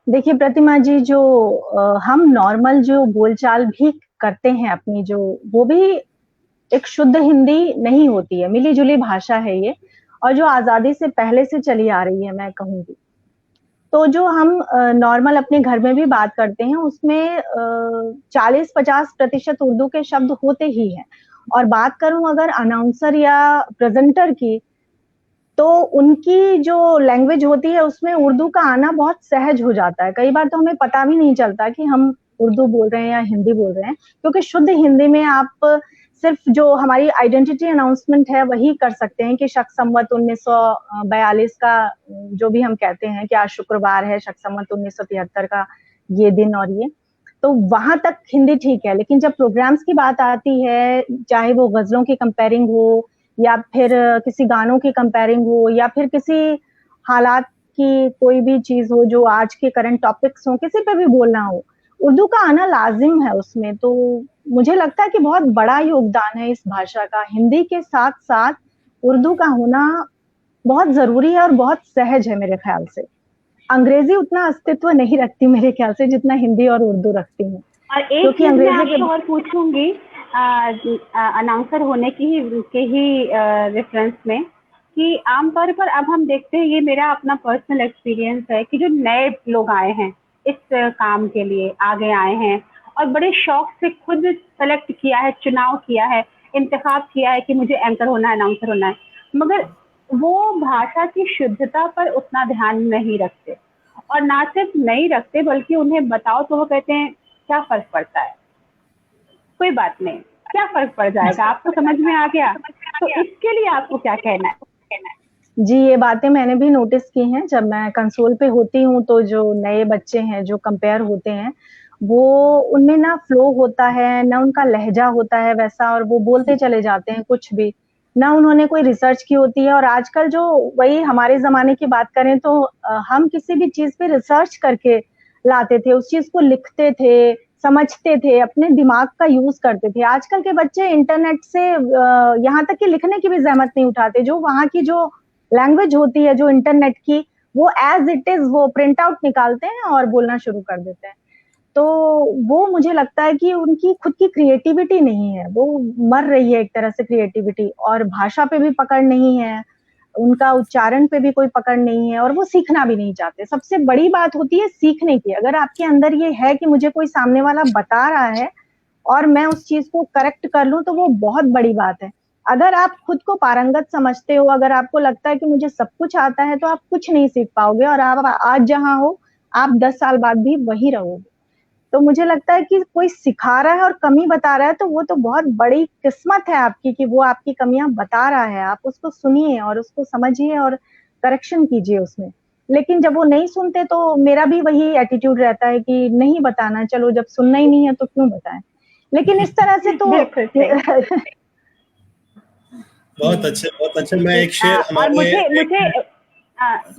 देखिए प्रतिमा जी, जो हम नॉर्मल जो बोलचाल भी करते हैं अपनी, जो वो भी एक शुद्ध हिंदी नहीं होती है, मिली-जुली भाषा है ये, और जो आज़ादी से पहले से चली आ रही है मैं कहूँगी। तो जो हम नॉर्मल अपने घर में भी बात करते हैं उसमें 40-50% उर्दू के शब्द होते ही हैं। और बात करूँ अगर अनाउंसर या प्रेज़ेंटर की, तो उनकी जो लैंग्वेज होती है उसमें उर्दू का आना बहुत सहज हो जाता है। कई बार तो हमें पता भी नहीं चलता कि हम उर्दू बोल रहे हैं या हिंदी बोल रहे हैं, क्योंकि शुद्ध हिंदी में आप सिर्फ जो हमारी आइडेंटिटी अनाउंसमेंट है वही कर सकते हैं कि शक संवत 1942 का जो भी हम कहते हैं कि आज शुक्रवार है, शक संवत 1973 का ये दिन और ये। तो वहां तक हिंदी ठीक है, लेकिन जब प्रोग्राम्स की बात आती है, चाहे वो गजलों की कंपेयरिंग हो या फिर किसी गानों की कंपेयरिंग हो या फिर किसी हालात की कोई भी चीज हो जो आज के करंट टॉपिक्स हो, किसी पे भी बोलना हो, उर्दू का आना लाजिम है उसमें। तो मुझे लगता है कि बहुत बड़ा योगदान है इस भाषा का। हिंदी के साथ साथ उर्दू का होना बहुत जरूरी है और बहुत सहज है मेरे ख्याल से। अंग्रेजी उतना अस्तित्व नहीं रखती मेरे ख्याल से जितना हिंदी और उर्दू रखती हैं। और एक चीज मैं आपसे और पूछूंगी अनाउंसर होने के ही रेफरेंस में, कि आमतौर पर अब हम देखते हैं, ये मेरा अपना पर्सनल एक्सपीरियंस है, कि जो नए लोग आए हैं इस काम के लिए आगे आए हैं और बड़े शौक से खुद सेलेक्ट किया है, चुनाव किया है, इंतखाब किया है कि मुझे एंकर होना है, अनाउंसर होना है, मगर वो भाषा की शुद्धता पर उतना ध्यान नहीं रखते। और ना सिर्फ नहीं रखते बल्कि उन्हें बताओ तो वो कहते हैं क्या फर्क पड़ता है, कोई बात नहीं, क्या फर्क पड़ जाएगा, आपको समझ में आ गया। तो इसके लिए आपको क्या कहना है? जी, ये बातें मैंने भी नोटिस की हैं। जब मैं कंसोल पे होती हूँ तो जो नए बच्चे हैं जो कंपेयर होते हैं, वो उनमें ना फ्लो होता है, ना उनका लहजा होता है वैसा, और वो बोलते चले जाते हैं कुछ भी, ना उन्होंने कोई रिसर्च की होती है। और आजकल जो वही हमारे जमाने की बात करें तो हम किसी भी चीज पे रिसर्च करके लाते थे, उस चीज को लिखते थे, समझते थे, अपने दिमाग का यूज करते थे। आजकल के बच्चे इंटरनेट से यहाँ तक कि लिखने की भी जहमत नहीं उठाते। जो वहाँ की जो लैंग्वेज होती है जो इंटरनेट की, वो एज इट इज वो प्रिंट आउट निकालते हैं और बोलना शुरू कर देते हैं। तो वो मुझे लगता है कि उनकी खुद की क्रिएटिविटी नहीं है, वो मर रही है एक तरह से क्रिएटिविटी, और भाषा पे भी पकड़ नहीं है, उनका उच्चारण पे भी कोई पकड़ नहीं है, और वो सीखना भी नहीं चाहते। सबसे बड़ी बात होती है सीखने की। अगर आपके अंदर ये है कि मुझे कोई सामने वाला बता रहा है और मैं उस चीज को करेक्ट कर लूं, तो वो बहुत बड़ी बात है। अगर आप खुद को पारंगत समझते हो, अगर आपको लगता है कि मुझे सब कुछ आता है, तो आप कुछ नहीं सीख पाओगे, और आप आज जहां हो आप 10 साल बाद भी वही रहोगे। तो मुझे लगता है कि कोई सिखा रहा है और कमी बता रहा है, तो वो तो बहुत बड़ी किस्मत है आपकी कि वो आपकी कमियां बता रहा है। आप उसको सुनिए और उसको समझिए और करेक्शन कीजिए उसमें। लेकिन जब वो नहीं सुनते तो मेरा भी वही एटीट्यूड रहता है कि नहीं बताना, चलो जब सुनना ही नहीं है तो क्यों बताएं। लेकिन इस तरह से तो बहुत अच्छे। मैं एक शेर और हमारे मुझे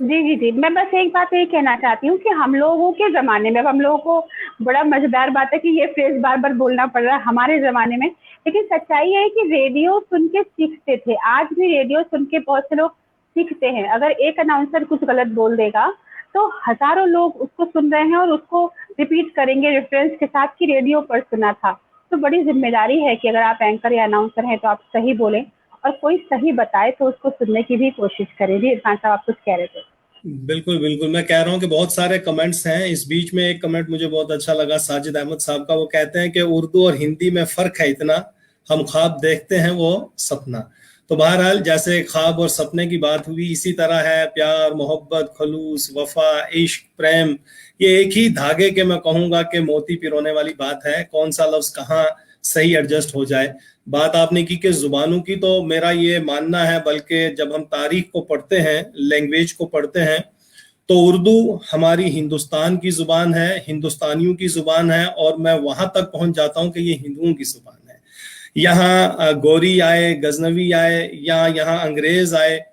जी, मैं बस एक बात ये कहना चाहती हूँ कि हम लोगों के ज़माने में, अब हम लोगों को बड़ा मज़ेदार बात है कि ये फ्रेज़ बार-बार बोलना पड़ रहा है हमारे ज़माने में, लेकिन सच्चाई ये है कि रेडियो सुन के सीखते थे। आज भी रेडियो सुन के बहुत से लोग सीखते हैं। अगर एक अनाउंसर कुछ गलत बोल देगा, तो हज़ारों लोग उसको सुन रहे हैं और उसको रिपीट करेंगे रेफ़रेंस के साथ कि रेडियो पर सुना था। तो बड़ी ज़िम्मेदारी है कि अगर आप एंकर या अनाउंसर हैं, तो आप सही बोलें, और कोई सही बताए तो उसको सुनने की भी कोशिश करें। जी इरफान साहब, आप कुछ कह रहे थे? बिल्कुल बिल्कुल, मैं कह रहा हूँ कि बहुत सारे कमेंट्स हैं। इस बीच में एक कमेंट मुझे बहुत अच्छा लगा साजिद अहमद साहब का। वो कहते हैं कि उर्दू और हिंदी में फर्क है इतना, हम ख्वाब देखते हैं वो सपना। तो बहरहाल जैसे ख्वाब और सपने की बात हुई, इसी तरह है प्यार, मोहब्बत, खलूस, वफा, इश्क, प्रेम, ये एक ही धागे के मैं कहूंगा कि मोती पिरोने वाली बात है। कौन सा लफ्ज कहाँ सही एडजस्ट हो जाए। बात आपने की कि जुबानों की, तो मेरा ये मानना है, बल्कि जब हम तारीख को पढ़ते हैं, लैंग्वेज को पढ़ते हैं, तो उर्दू हमारी हिंदुस्तान की जुबान है, हिंदुस्तानियों की जुबान है, और मैं वहां तक पहुंच जाता हूं कि ये हिंदुओं की जुबान है। यहाँ गौरी आए, गजनवी आए, या यहाँ अंग्रेज आए,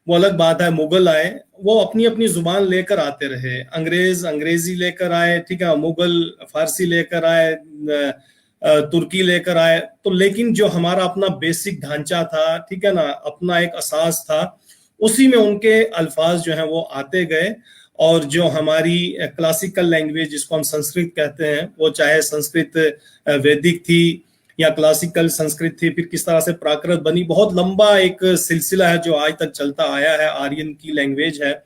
वो अलग बात है, मुगल आए, वो अपनी अपनी जुबान लेकर आते रहे। अंग्रेज अंग्रेजी लेकर आए, ठीक है, मुगल फारसी लेकर आए, तुर्की लेकर आए, तो लेकिन जो हमारा अपना बेसिक ढांचा था, ठीक है ना, अपना एक असास था, उसी में उनके अल्फाज जो हैं वो आते गए। और जो हमारी क्लासिकल लैंग्वेज जिसको हम संस्कृत कहते हैं, वो चाहे संस्कृत वैदिक थी या क्लासिकल संस्कृत थी, फिर किस तरह से प्राकृत बनी, बहुत लंबा एक सिलसिला है जो आज तक चलता आया है, आर्यन की लैंग्वेज है।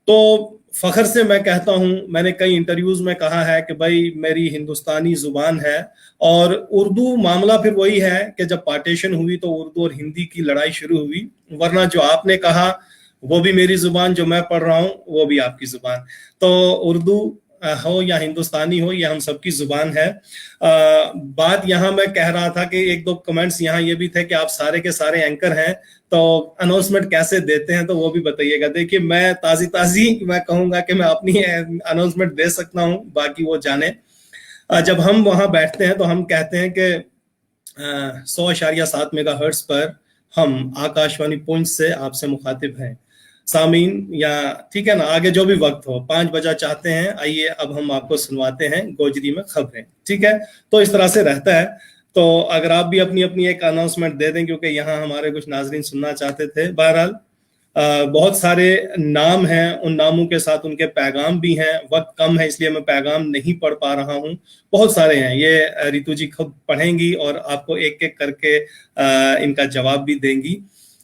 तो फखर से मैं कहता हूं, मैंने कई इंटरव्यूज में कहा है कि भाई मेरी हिंदुस्तानी जुबान है। और उर्दू मामला फिर वही है कि जब पार्टीशन हुई तो उर्दू और हिंदी की लड़ाई शुरू हुई, वरना जो आपने कहा वो भी मेरी जुबान, जो मैं पढ़ रहा हूं वो भी आपकी जुबान। तो उर्दू हो या हिंदुस्तानी हो, ये हम सबकी जुबान है। बात यहाँ मैं कह रहा था कि एक दो कमेंट्स यहाँ ये भी थे कि आप सारे के सारे एंकर हैं, तो अनाउंसमेंट कैसे देते हैं, तो वो भी बताइएगा। देखिए, मैं ताजी मैं कहूंगा कि मैं अपनी अनाउंसमेंट दे सकता हूँ, बाकी वो जाने। जब हम वहां बैठते हैं तो हम कहते हैं कि 100.7 मेगाहर्ट्ज पर हम आकाशवाणी पुंछ से आपसे मुखातिब हैं सामीन, या ठीक है ना, आगे जो भी वक्त हो, 5 बजा चाहते हैं, आइए अब हम आपको सुनवाते हैं गोजरी में खबरें। ठीक है, तो इस तरह से रहता है। तो अगर आप भी अपनी अपनी एक अनाउंसमेंट दे दें, क्योंकि यहाँ हमारे कुछ नाजरीन सुनना चाहते थे। बहरहाल बहुत सारे नाम हैं, उन नामों के साथ उनके पैगाम भी हैं। वक्त कम है इसलिए मैं पैगाम नहीं पढ़ पा रहा हूँ, बहुत सारे हैं। ये रितु जी खुद पढ़ेंगी और आपको एक एक करके इनका जवाब भी देंगी।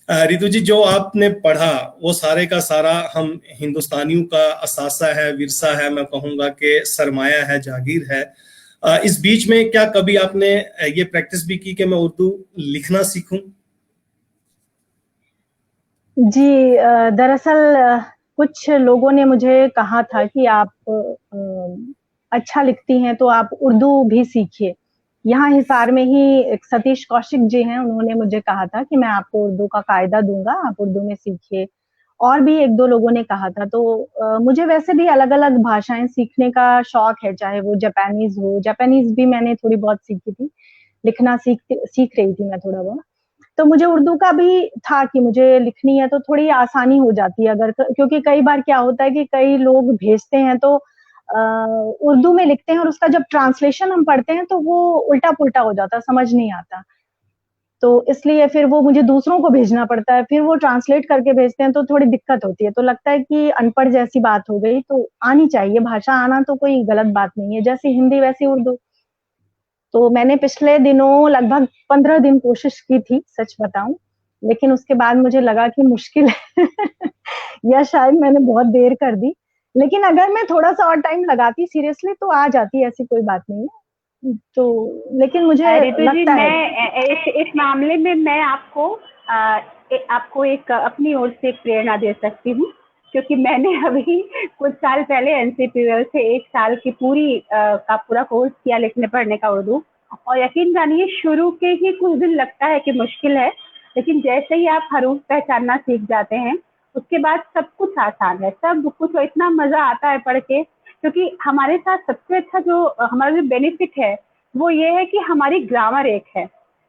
रितु जी, जो आपने पढ़ा वो सारे का सारा हम हिंदुस्तानियों का असासा है, विरसा है, मैं कहूँगा कि सरमाया है, जागीर है। इस बीच में क्या कभी आपने ये प्रैक्टिस भी की कि मैं उर्दू लिखना सीखूं? जी, दरअसल कुछ लोगों ने मुझे कहा था कि आप अच्छा लिखती हैं तो आप उर्दू भी सीखिए। यहाँ हिसार में ही एक सतीश कौशिक जी हैं, उन्होंने मुझे कहा था कि मैं आपको उर्दू का कायदा दूँगा, आप उर्दू में सीखिए। और भी 1-2 लोगों ने कहा था। तो मुझे वैसे भी अलग-अलग भाषाएँ सीखने का शौक है, चाहे वो जापानीज़ हो, जापानीज़ भी मैंने थोड़ी बहुत सीखी थी, लिखना सीख रही थी मैं थोड़ा बहुत। तो मुझे उर्दू का भी था कि मुझे लिखनी है तो थोड़ी आसानी हो जाती है, अगर क्योंकि कई बार क्या होता है कि कई लोग भेजते हैं तो उर्दू में लिखते हैं और उसका जब ट्रांसलेशन हम पढ़ते हैं तो वो उल्टा-पुल्टा हो जाता है, समझ नहीं आता। तो इसलिए फिर वो मुझे दूसरों को भेजना पड़ता है, फिर वो ट्रांसलेट करके भेजते हैं तो थोड़ी दिक्कत होती है। तो लगता है कि अनपढ़ जैसी बात हो गई, तो आनी चाहिए, भाषा आना तो कोई गलत बात नहीं है, जैसे हिंदी वैसी उर्दू। तो मैंने पिछले दिनों लगभग 15 दिन कोशिश की थी, सच बताऊँ, लेकिन उसके बाद मुझे लगा कि मुश्किल है या शायद मैंने बहुत देर कर दी। लेकिन अगर मैं थोड़ा-सा और टाइम लगाती सीरियसली तो आ जाती, ऐसी कोई बात नहीं है। तो लेकिन मुझे रितु जी, लगता है मैं इस मामले में मैं आपको एक अपनी ओर से एक प्रेरणा दे सकती हूँ, क्योंकि मैंने अभी कुछ साल पहले एनसीपीएल से 1 साल की का पूरा कोर्स किया लिखने पढ़ने का उर्दू। और यकीन जानिए, शुरू के ही कुछ दिन लगता है कि मुश्किल है, लेकिन जैसे ही आप हरूफ पहचानना सीख जाते हैं, उसके बाद सब कुछ आसान है, सब कुछ। इतना मजा आता है पढ़ के, क्योंकि हमारे साथ सबसे अच्छा जो हमारा जो बेनिफिट है वो ये है कि हमारी ग्रामर एक है।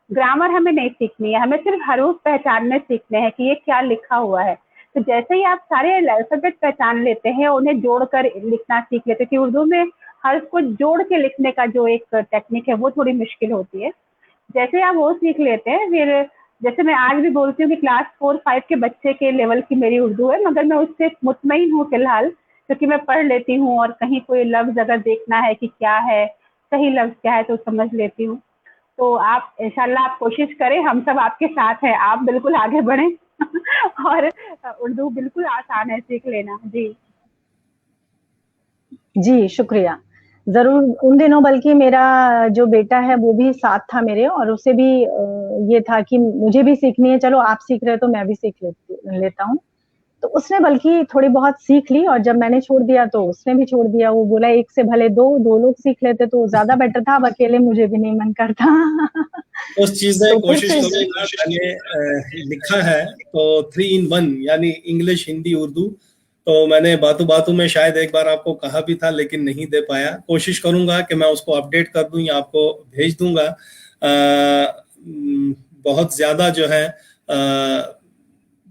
ग्रामर हमें नहीं सीखनी है, हमें सिर्फ हरूफ पहचानने सीखने हैं कि ये क्या लिखा हुआ है। तो जैसे ही आप सारे अल्फाबेट पहचान लेते हैं, उन्हें जोड़कर लिखना सीख लेते हैं, कि उर्दू में हर्फ को जोड़ के लिखने का जो एक टेक्निक है वो थोड़ी मुश्किल होती है। जैसे आप वो सीख लेते हैं, फिर जैसे मैं आज भी बोलती हूँ कि क्लास 4-5 के बच्चे के लेवल की मेरी उर्दू है, मगर मैं उससे मुतमईन हूँ फिलहाल, क्योंकि मैं पढ़ लेती हूँ और कहीं कोई लफ्ज अगर देखना है कि क्या है, सही लफ्ज क्या है, तो समझ लेती हूँ। तो आप इंशाल्लाह आप कोशिश करें, हम सब आपके साथ हैं, आप बिल्कुल आगे बढ़ें और उर्दू बिल्कुल आसान है सीख लेना। जी जी, शुक्रिया। ज़रूर, उन दिनों बल्कि मेरा जो बेटा है वो भी साथ था मेरे, और उसे भी ये था कि मुझे भी सीखनी है, चलो आप सीख रहे हो तो मैं भी सीख लेता हूँ। तो उसने बल्कि थोड़ी बहुत सीख ली, और जब मैंने छोड़ दिया तो उसने भी छोड़ दिया। वो बोला 1 से भले 2 लोग सीख लेते तो ज़्यादा बेटर था, अब अकेले मुझे भी नहीं मन करता। उस चीजें तो फिर कोशिश से करूंगा। मैंने लिखा है तो 3 in 1, यानी इंग्लिश, हिंदी, उर्दू। तो मैंने बातों बातों में शायद एक बार आपको कहा भी था, लेकिन नहीं दे पाया। कोशिश करूंगा कि मैं उसको अपडेट कर दूं या आपको भेज दूंगा। बहुत ज्यादा जो है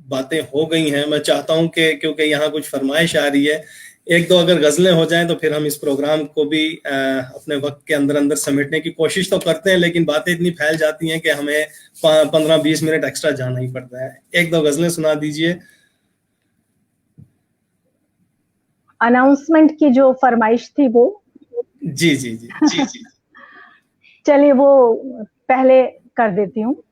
बातें हो गई हैं। मैं चाहता हूं कि क्योंकि यहाँ कुछ फरमाइश आ रही है, 1-2 अगर गजलें हो जाएं तो फिर हम इस प्रोग्राम को भी अपने वक्त के अंदर अंदर समेटने की कोशिश तो करते हैं, लेकिन बातें इतनी फैल जाती हैं कि हमें 15-20 मिनट एक्स्ट्रा जाना ही पड़ता है। 1-2 गजलें सुना दीजिए। अनाउंसमेंट की जो फरमाइश थी वो, जी जी जी जी जी। चलिए वो पहले कर देती हूँ।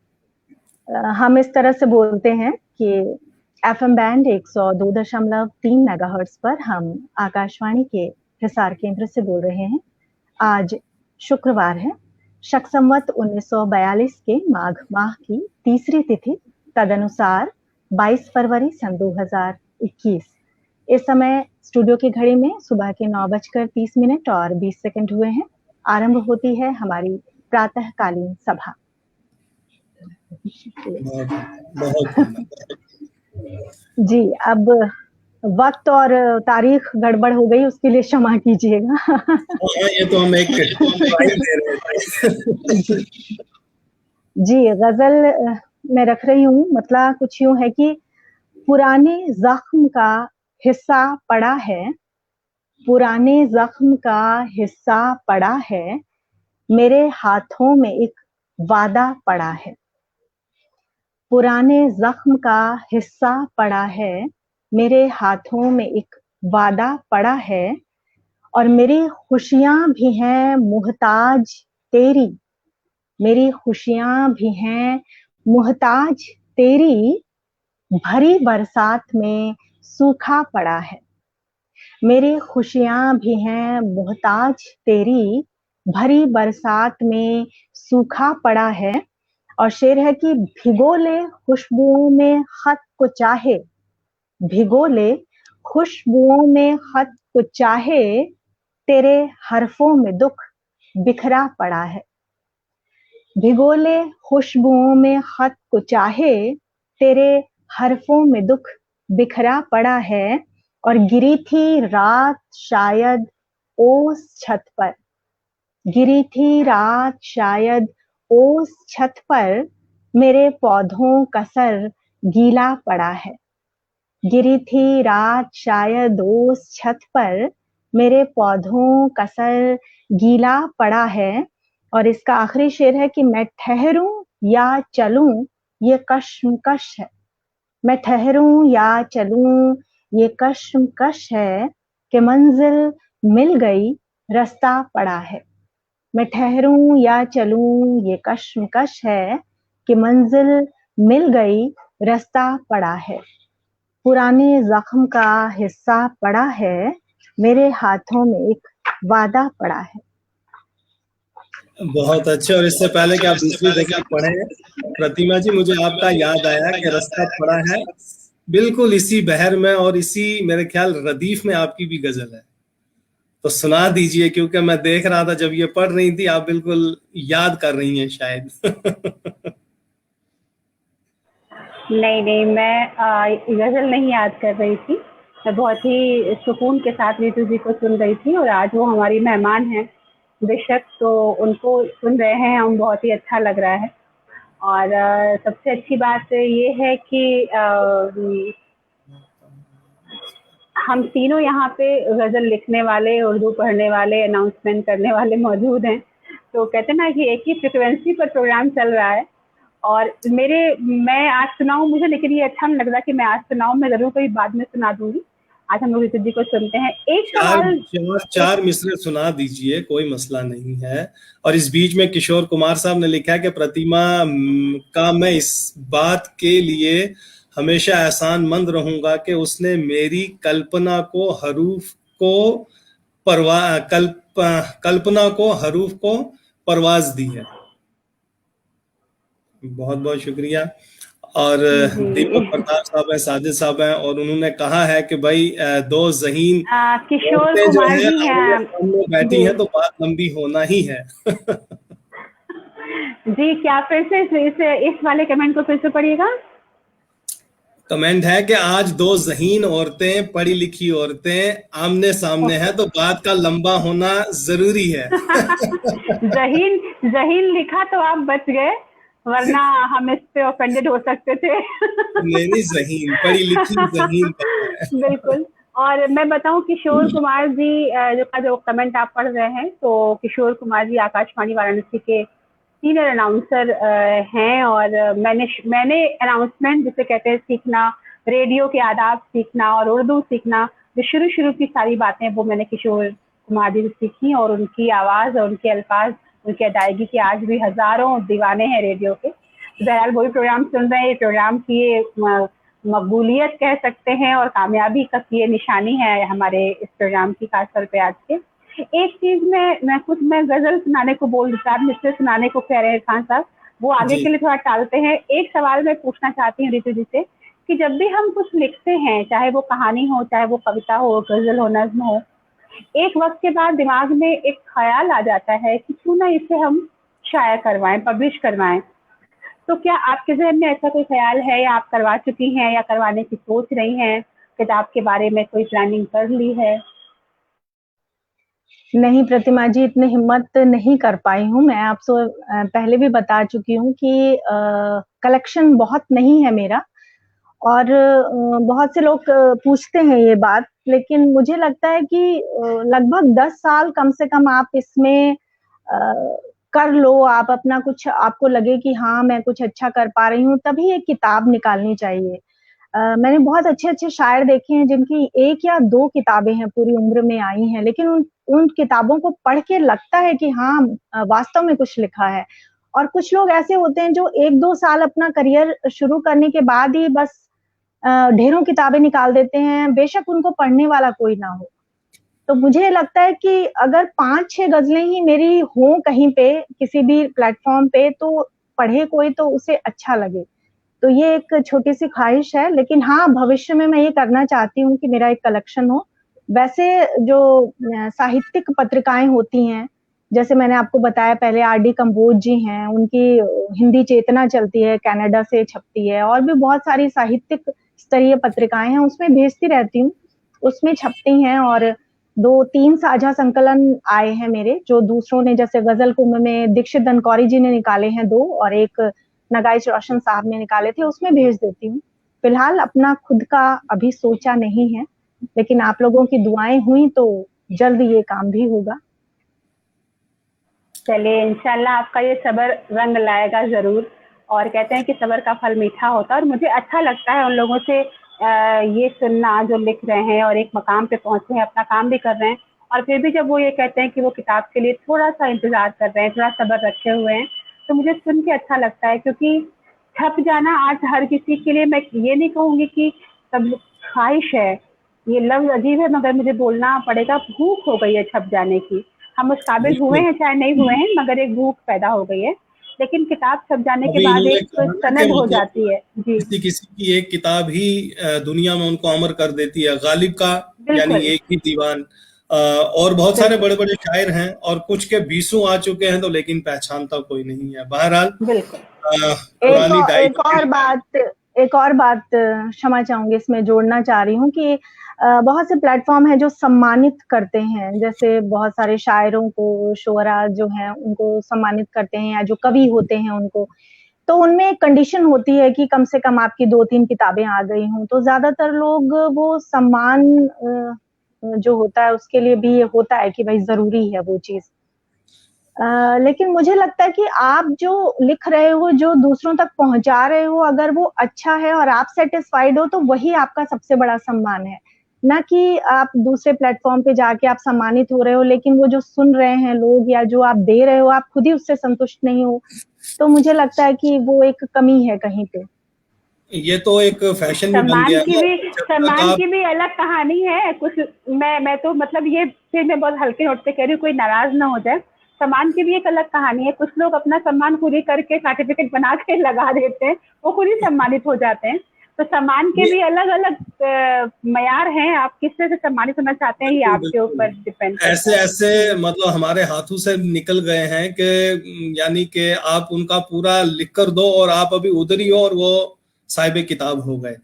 हम इस तरह से बोलते हैं कि एफएम बैंड 102.3 मेगाहर्ट्ज पर हम आकाशवाणी के हिसार केंद्र से बोल रहे हैं। आज शुक्रवार है, शक संवत 1942 के माघ माह की तीसरी तिथि, तदनुसार 22 फरवरी सन 2021। इस समय स्टूडियो की घड़ी में सुबह के 9:30 और 20 सेकंड हुए हैं। आरंभ होती है हमारी प्रातःकालीन सभा। बहुत बहुत। जी, अब वक्त और तारीख गड़बड़ हो गई, उसके लिए क्षमा कीजिएगा। ये तो हम एक ट्रायल दे रहे थे। जी, गजल मैं रख रही हूँ, मतलब कुछ यूं है कि पुराने जख्म का हिस्सा पड़ा है, पुराने जख्म का हिस्सा पड़ा है, मेरे हाथों में एक वादा पड़ा है। पुराने जख्म का हिस्सा पड़ा है, मेरे हाथों में एक वादा पड़ा है, और मेरी खुशियां भी हैं मुहताज तेरी, मेरी खुशियां भी हैं मुहताज तेरी, भरी बरसात में सूखा पड़ा है। मेरी खुशियां भी हैं मुहताज तेरी, भरी बरसात में सूखा पड़ा है। और शेर है कि भिगो ले खुशबुओं में खत को चाहे, भिगो ले खुशबुओं में खत को चाहे, तेरे हरफों में दुख बिखरा पड़ा है। भिगो ले खुशबुओं में खत को चाहे, तेरे हरफों में दुख बिखरा पड़ा है। और गिरी थी रात शायद ओस छत पर, गिरी थी रात शायद ओस छत पर, मेरे पौधों का सर गीला पड़ा है। गिरी थी रात शायद ओस छत पर, मेरे पौधों का सर गीला पड़ा है। और इसका आखिरी शेर है कि मैं ठहरूं या चलूं ये कश्मकश है, मैं ठहरूं या चलूं ये कश्मकश है, कि मंजिल मिल गई रास्ता पड़ा है। मैं ठहरूं या चलूं ये कश्मकश है, कि मंजिल मिल गई रास्ता पड़ा है। पुराने जख्म का हिस्सा पड़ा है, मेरे हाथों में एक वादा पड़ा है। बहुत अच्छे। और इससे पहले कि आप दूसरी गजल पढ़े प्रतिमा जी, मुझे आपका याद आया कि रास्ता पड़ा है, बिल्कुल इसी बहर में और इसी मेरे ख्याल रदीफ में आपकी भी गजल है, तो सुना दीजिए, क्योंकि मैं देख रहा था जब ये पढ़ रही थी आप बिल्कुल याद कर रही हैं शायद। नहीं नहीं, मैं गजल नहीं याद कर रही थी, मैं बहुत ही सुकून के साथ रीतू जी को सुन रही थी। और आज वो हमारी मेहमान हैं बेशक, तो उनको सुन रहे हैं हम, बहुत ही अच्छा लग रहा है। और सबसे अच्छी बात ये है कि हम तीनों यहाँ पे गजल लिखने वाले, उर्दू पढ़ने वाले, अनाउंसमेंट करने वाले मौजूद हैं। तो कहते हैं ना कि एक ही फ्रिक्वेंसी पर प्रोग्राम चल रहा है। और मैं आज सुनाऊं मुझे, लेकिन ये अच्छा नहीं लग रहा कि मैं आज सुनाऊं, मैं जरूर कोई बाद में सुना दूंगी। आज हम लोग ऋतु जी को सुनते हैं। एक सवाल, चार मिसरे सुना दीजिए, कोई मसला नहीं है। और इस बीच में किशोर कुमार साहब ने लिखा है कि प्रतिमा का मैं इस बात के लिए हमेशा एहसानमंद रहूंगा कि उसने मेरी कल्पना को हरूफ को कल्पना को हरूफ को परवाज दी है। बहुत बहुत शुक्रिया। और दीपक प्रताप साहब है, साजिद साहब हैं, और उन्होंने कहा है कि भाई दो जहीन किशोर औरतें जो कुमार है जी हैं सामने बैठी हैं तो बात लंबी होना ही है। जी। क्या फिर से इस वाले कमेंट को फिर से पढ़िएगा। कमेंट है कि आज दो जहीन औरतें, पढ़ी लिखी औरतें आमने सामने हैं तो बात का लंबा होना जरूरी है। जहीन जहीन लिखा तो आप बच गए, वरना हम इस पे ऑफेंडेड हो सकते थे। नहीं जहीन, पढ़ी लिखी जहीन है। बिल्कुल। और मैं बताऊं, किशोर कुमार जी जो कमेंट आप पढ़ रहे हैं, तो किशोर कुमार जी आकाशवाणी वाराणसी के सीनियर अनाउंसर हैं। और मैंने अनाउंसमेंट जिसे कहते हैं सीखना, रेडियो के आदाब सीखना और उर्दू सीखना, जो शुरू की सारी बातें वो मैंने किशोर कुमार जी से सीखी। और उनकी आवाज़ और उनके अल्फाज, उनकी अदायगी के आज भी हजारों दीवाने हैं रेडियो के। बहरहाल वही प्रोग्राम सुन रहे हैं। प्रोग्राम की ये मकबूलियत कह सकते हैं और कामयाबी का ये निशानी है हमारे इस प्रोग्राम की, खासतौर पे आज के। एक चीज मैं गजल सुनाने को बोल, 4 मिसरे सुनाने को कह रहे हैं खान साहब, वो आगे के लिए थोड़ा टालते हैं। एक सवाल मैं पूछना चाहती हूँ ऋतु जी से, कि जब भी हम कुछ लिखते हैं, चाहे वो कहानी हो, चाहे वो कविता हो, गजल हो, नज्म हो, एक वक्त के बाद दिमाग में एक ख्याल आ जाता है कि क्यों ना इसे हम शाया करवाएं, पब्लिश करवाएं। तो क्या आपके जहन में ऐसा कोई ख्याल है, या आप करवा चुकी हैं या करवाने की सोच रही हैं? किताब के बारे में कोई प्लानिंग कर ली है? नहीं प्रतिमा जी, इतनी हिम्मत नहीं कर पाई हूँ। मैं आपसे पहले भी बता चुकी हूँ कि कलेक्शन बहुत नहीं है मेरा, और बहुत से लोग पूछते हैं ये बात, लेकिन मुझे लगता है कि लगभग 10 साल कम से कम आप इसमें कर लो, आप अपना कुछ, आपको लगे कि हाँ मैं कुछ अच्छा कर पा रही हूँ, तभी एक किताब निकालनी चाहिए। मैंने बहुत अच्छे-अच्छे शायर देखे हैं जिनकी 1 या 2 किताबें हैं पूरी उम्र में आई हैं, लेकिन उन किताबों को पढ़ के लगता है कि हाँ वास्तव में कुछ लिखा है। और कुछ लोग ऐसे होते हैं जो 1-2 साल अपना करियर शुरू करने के बाद ही बस ढेरों किताबें निकाल देते हैं, बेशक उनको पढ़ने वाला कोई ना हो। तो मुझे लगता है कि अगर 5-6 गज़लें ही मेरी हों कहीं पे, किसी भी प्लेटफ़ॉर्म पे, तो पढ़े कोई तो उसे अच्छा लगे। तो ये एक छोटी-सी ख़्वाहिश है, लेकिन हाँ, भविष्य में मैं ये करना चाहती हूँ कि मेरा एक कलेक्शन हो। वैसे जो साहित्यिक पत्रिकाएँ होती हैं, जैसे मैंने आपको बताया पहले आर.डी. कंबोज जी हैं, उनकी हिंदी चेतना चलती है, कनाडा से छपती है, और भी बहुत सारी साहित्यिक स्तरीय पत्रिकाएँ हैं, उसमें भेजती रहती हूँ, उसमें छपती हैं। और 2-3 साझा संकलन आए हैं मेरे, जो दूसरों ने, जैसे गज़ल कुंभ में दीक्षित दनकौरी जी ने निकाले हैं 2, और एक नगाइच रोशन साहब ने निकाले थे, उसमें भेज देती हूँ। फिलहाल अपना खुद का अभी सोचा नहीं है, लेकिन आप लोगों की दुआएँ हुई तो जल्द ये काम भी होगा। चलिए, इंशाल्लाह आपका ये सब्र रंग लाएगा ज़रूर। और कहते हैं कि सब्र का फल मीठा होता है, और मुझे अच्छा लगता है उन लोगों से ये सुनना जो लिख रहे हैं और एक मकाम पे पहुँचे हैं, अपना काम भी कर रहे हैं, और फिर भी जब वो ये कहते हैं कि वो किताब के लिए थोड़ा-सा इंतज़ार कर रहे हैं, थोड़ा सब्र रखे हुए हैं, तो मुझे सुन के अच्छा लगता है। क्योंकि छप जाना आज हर किसी के लिए, मैं ये नहीं कहूँगी कि सब ख्वाहिश है, ये लफ्ज़ अजीब है मगर मुझे बोलना पड़ेगा, भूख हो गई है छप जाने की। हम उस काबिल हुए बिल्कुल। हैं चाहे नहीं हुए हैं, मगर एक भूख पैदा हो गई है। लेकिन किताब छप जाने के अभी बाद इन्होंने एक कहा ना कि सनद हो मतलब जाती है। जी, किसी किसी की एक किताब ही दुनिया में उनको अमर कर देती है। गालिब का यानी बिल्कुल, एक ही दीवान, और बहुत सारे बिल्कुल, बड़े बड़े शायर हैं, और कुछ के 20 आ चुके हैं, तो लेकिन पहचानता कोई नहीं है। बहरहाल बिल्कुल। पुरानी एक डायरी। और बात, एक और बात क्षमा चाहूँगी इसमें जोड़ना चाह रही हूँ कि बहुत से प्लेटफ़ॉर्म हैं जो सम्मानित करते हैं, जैसे बहुत सारे शायरों को, शुअरा जो हैं उनको सम्मानित करते हैं, या जो कवि होते हैं उनको। तो उनमें एक कंडीशन होती है कि कम से कम आपकी 2-3 किताबें आ गई हों, तो ज़्यादातर लोग वो सम्मान जो होता है उसके लिए भी ये होता है कि भई ज़रूरी है वो चीज़। लेकिन मुझे लगता है कि आप जो लिख रहे हो, जो दूसरों तक पहुँचा रहे हो, अगर वो अच्छा है और आप सैटिस्फाइड हो, तो वही आपका सबसे बड़ा सम्मान है। ना कि आप दूसरे प्लेटफ़ॉर्म पे जाके आप सम्मानित हो रहे हो, लेकिन वो जो सुन रहे हैं लोग या जो आप दे रहे हो, आप खुद ही उससे संतुष्ट नहीं हो, तो मुझे लगता है कि वो एक कमी है कहीं पे। ये तो एक फैशन भी बन गया है ना, जब तक सम्मान आप की भी अलग कहानी है। कुछ मैं तो मतलब ये फिर मैं बहुत हल्के नोट पे कह रही हूँ, कोई नाराज़ ना हो जाए। सम्मान की भी एक अलग कहानी है। कुछ लोग अपना सम्मान खुद ही करके सर्टिफ़िकेट बना के लगा देते हैं, वो खुद ही सम्मानित हो जाते हैं। तो सम्मान के ये भी अलग-अलग मयार हैं। आप किस तरह से सम्मानित होना चाहते हैं, ये बिल्कुल आपके ऊपर बिल्कुल डिपेंड करता ऐसे है। ऐसे जी, मतलब हमारे हाथों से निकल गए हैं कि यानी कि आप उनका पूरा लिख कर दो और आप अभी उधर ही हो और वो साहिब किताब हो गए।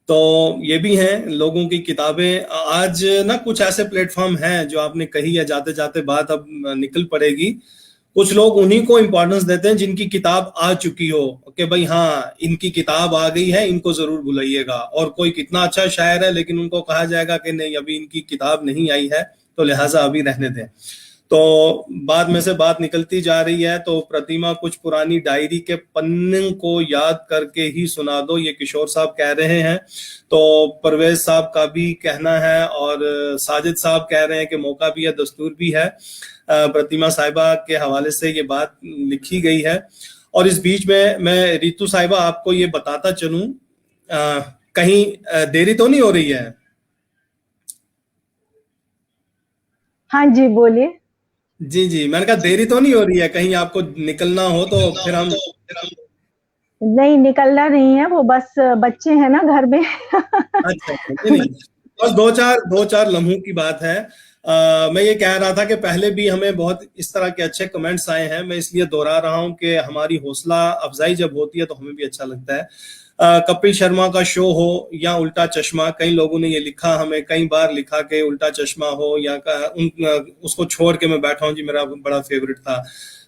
तो ये भी हैं लोगों की किताबें। आज ना कुछ ऐसे प्लेटफॉर्म हैं जो आपने कही है, जाते जाते बात अब निकल पड़ेगी। कुछ लोग उन्हीं को इम्पोर्टेंस देते हैं जिनकी किताब आ चुकी हो, कि भाई हाँ इनकी किताब आ गई है, इनको जरूर बुलाइएगा। और कोई कितना अच्छा शायर है, लेकिन उनको कहा जाएगा कि नहीं अभी इनकी किताब नहीं आई है, तो लिहाजा अभी रहने दें। तो बाद में से बात निकलती जा रही है। तो प्रतिमा, कुछ पुरानी डायरी के पन्ने को याद करके ही सुना दो, ये किशोर साहब कह रहे हैं। तो परवेज साहब का भी कहना है, और साजिद साहब कह रहे हैं कि मौका भी है, दस्तूर भी है। प्रतिमा साहिबा के हवाले से ये बात लिखी गई है। और इस बीच में मैं रितु साहिबा आपको ये बताता चलूं, कहीं देरी तो नहीं हो रही है? हाँ जी, बोलिए। जी जी, मैंने कहा देरी तो नहीं हो रही है, कहीं आपको निकलना हो तो फिर हम। नहीं, निकलना नहीं है, वो बस बच्चे हैं ना घर में। अच्छा अच्छा, नहीं नहीं, बस दो चार लम्हों की बात है। मैं ये कह रहा था कि पहले भी हमें बहुत इस तरह के अच्छे कमेंट्स आए हैं, मैं इसलिए दोहरा रहा हूं कि हमारी हौसला अफजाई जब होती है तो हमें भी अच्छा लगता है। कपिल शर्मा का शो हो या उल्टा चश्मा, कई लोगों ने ये लिखा, हमें कई बार लिखा कि उल्टा चश्मा हो या उसको छोड़ के मैं बैठा हूँ जी, मेरा बड़ा फेवरेट था।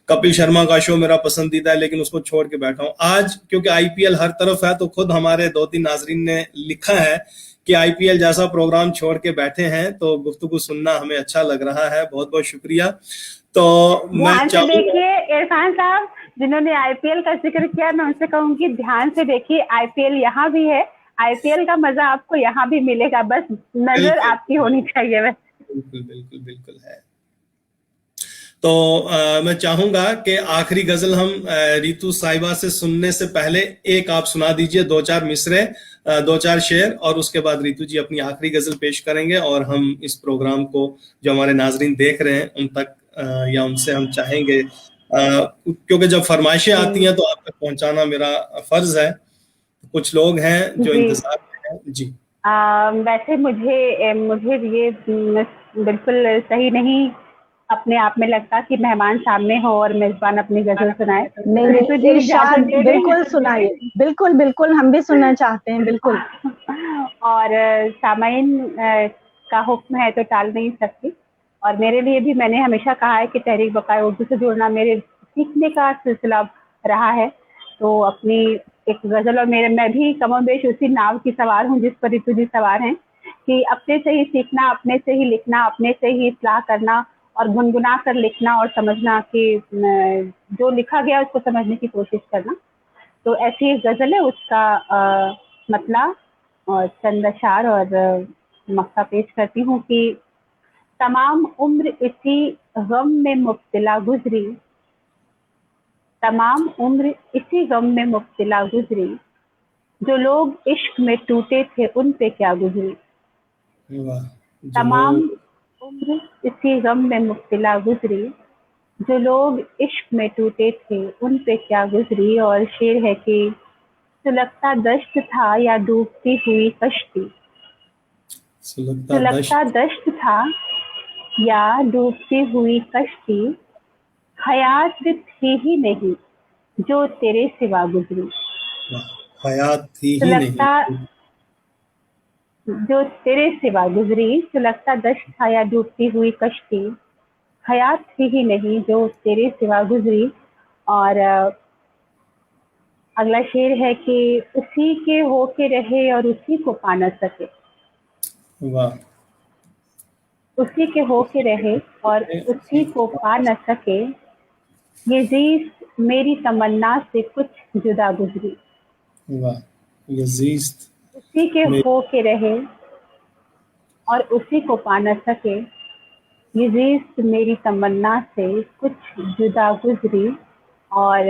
कपिल शर्मा का शो मेरा पसंदीदा है लेकिन उसको छोड़ के बैठा हूँ। आज क्योंकि आईपीएल हर तरफ है तो खुद हमारे 2-3 नाजरीन ने लिखा है कि आईपीएल जैसा प्रोग्राम छोड़ के बैठे हैं, तो गुफ्तगू सुनना हमें अच्छा लग रहा है। बहुत बहुत शुक्रिया। तो मैं देखिए इरफान साहब, जिन्होंने आईपीएल का जिक्र किया, मैं उनसे कहूंगी ध्यान से देखिए, आईपीएल यहाँ भी है, आईपीएल का मजा आपको यहाँ भी मिलेगा, बस नजर आपकी होनी चाहिए। बस बिल्कुल बिल्कुल बिल्कुल है। तो मैं चाहूंगा कि आखिरी गजल हम रितु साहिबा से सुनने से पहले एक आप सुना दीजिए, 2-4 मिसरे, 2-4 शेर, और उसके बाद रितु जी अपनी आखिरी गजल पेश करेंगे और हम इस प्रोग्राम को जो हमारे नाजरीन देख रहे हैं उन तक या उनसे हम चाहेंगे, क्योंकि जब फरमाइशें आती हैं तो आप तक पहुंचाना मेरा फर्ज है। कुछ लोग हैं जो इंतजार में हैं जी। वैसे मुझे ये बिल्कुल सही नहीं अपने आप में लगता कि मेहमान सामने हो और मेजबान अपनी गजल सुनाए। नहीं, इरशाद बिल्कुल सुनाइए, बिल्कुल बिल्कुल, हम भी सुनना चाहते हैं, बिल्कुल। और सामाइन का हुक्म है तो टाल नहीं सकती, और मेरे लिए भी, मैंने हमेशा कहा है कि तहरीक बकाए उर्दू से जुड़ना मेरे सीखने का सिलसिला रहा है। तो अपनी एक गजल, और मैं भी कमोबेश उसी नाव की सवार हूँ जिस पर रितु जी सवार हैं, कि अपने से ही सीखना, अपने से ही लिखना, अपने से ही इस्लाह करना और गुनगुना कर लिखना और समझना कि जो लिखा गया उसको समझने की कोशिश करना। तो ऐसी एक गजल है, उसका मतला और चंद अशार और मक्ता पेश करती हूँ कि तमाम उम्र इसी गम में मुब्तला गुजरी, तमाम उम्र इसी गम में मुब्तला गुजरी, जो लोग इश्क में टूटे थे उन पे क्या गुजरी। तमाम उम्र इसी गम में मुब्तला गुजरी, जो लोग इश्क में टूटे थे उन पे क्या गुजरी। और शेर है कि सुलगता दश्त था या डूबती हुई कश्ती, सुलगता दश्त था या डूबती हुई कश्ती, हयात थी ही नहीं जो तेरे सिवा गुजरी। हयात थी ही नहीं जो तेरे सिवा गुजरी, सुलगता दश्त था या डूबती हुई कश्ती, हयात थी ही नहीं जो तेरे सिवा गुजरी। और अगला शेर है कि उसी के होके रहे और उसी को पा न सके। वाह। उसी के होके रहे और उसी को पा न सके, ये जीस्त मेरी तमन्ना से कुछ जुदा गुजरी। वाह। ये जीस्त उसी के होके रहे और उसी को पा न सके, ये जीस्त मेरी तमन्ना से कुछ जुदा गुजरी। और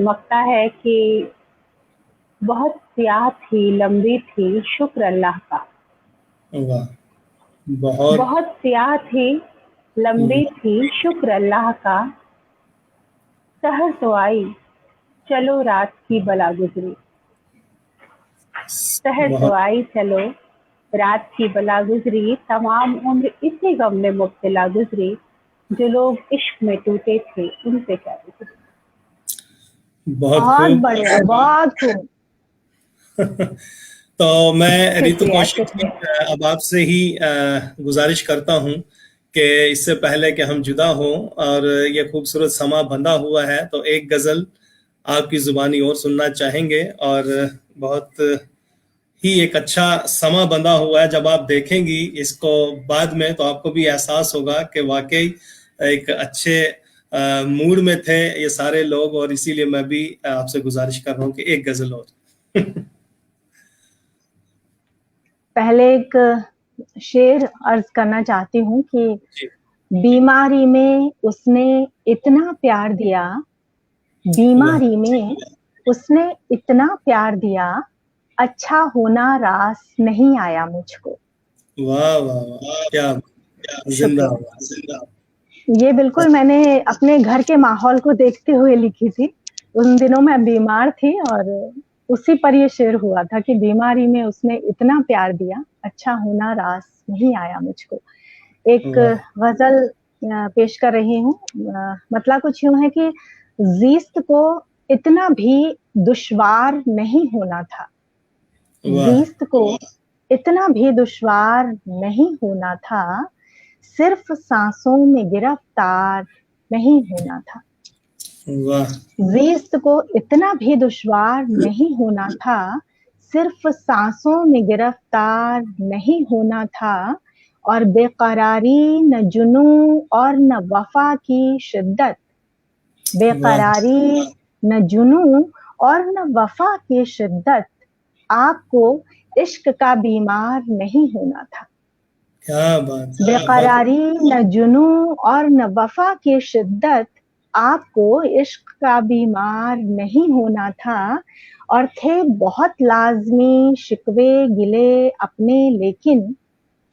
मक्ता है कि बहुत स्याह थी, लंबी थी, शुक्र अल्लाह का। वाह। बहुत स्याह थी, लंबी थी, शुक्र अल्लाह का, सहर तो आई चलो रात की बला गुजरी। सहर तो आई चलो रात की बला गुजरी, तमाम उम्र इसी गम में मुब्तला गुजरी, जो लोग इश्क में टूटे थे उन पे क्या गुजरी। बहुत बढ़िया, बहुत खूब। तो मैं रितु कौशिक अब आपसे ही गुजारिश करता हूं कि इससे पहले कि हम जुदा हों और ये खूबसूरत समा बंधा हुआ है, तो एक गजल आपकी जुबानी और सुनना चाहेंगे। और बहुत ही एक अच्छा समा बंधा हुआ है, जब आप देखेंगी इसको बाद में तो आपको भी एहसास होगा कि वाकई एक अच्छे मूड में थे ये सारे लोग, और इसीलिए मैं भी आपसे गुजारिश कर रहा हूँ कि एक गजल और। पहले एक शेर अर्ज करना चाहती हूँ कि बीमारी में उसने इतना प्यार दिया, बीमारी में उसने इतना प्यार दिया, अच्छा होना रास नहीं आया मुझको। वाह वाह वाह, क्या जिंदाबाद। ये बिल्कुल मैंने अपने घर के माहौल को देखते हुए लिखी थी। उन दिनों मैं बीमार थी और उसी पर ये शेर हुआ था कि बीमारी में उसने इतना प्यार दिया, अच्छा होना रास नहीं आया मुझको। एक गजल पेश कर रही हूँ। मतलब कुछ यूं है कि जीस्त को इतना भी दुश्वार नहीं होना था, वाह जीस्त को इतना भी दुश्वार नहीं होना था, सिर्फ सांसों में गिरफ्तार नहीं होना था। वाह जीस्त को इतना भी दुश्वार नहीं होना था, सिर्फ सांसों में गिरफ्तार नहीं होना था। और बेकरारी न जुनू और न वफा की शिद्दत, बेकरारी न जुनू और न वफा की शिद्दत, आपको इश्क का बीमार नहीं होना था। क्या बात है। बेकरारी न जुनू और न वफा की शिद्दत, आपको इश्क का बीमार नहीं होना था। और थे बहुत लाजमी शिकवे गिले अपने लेकिन,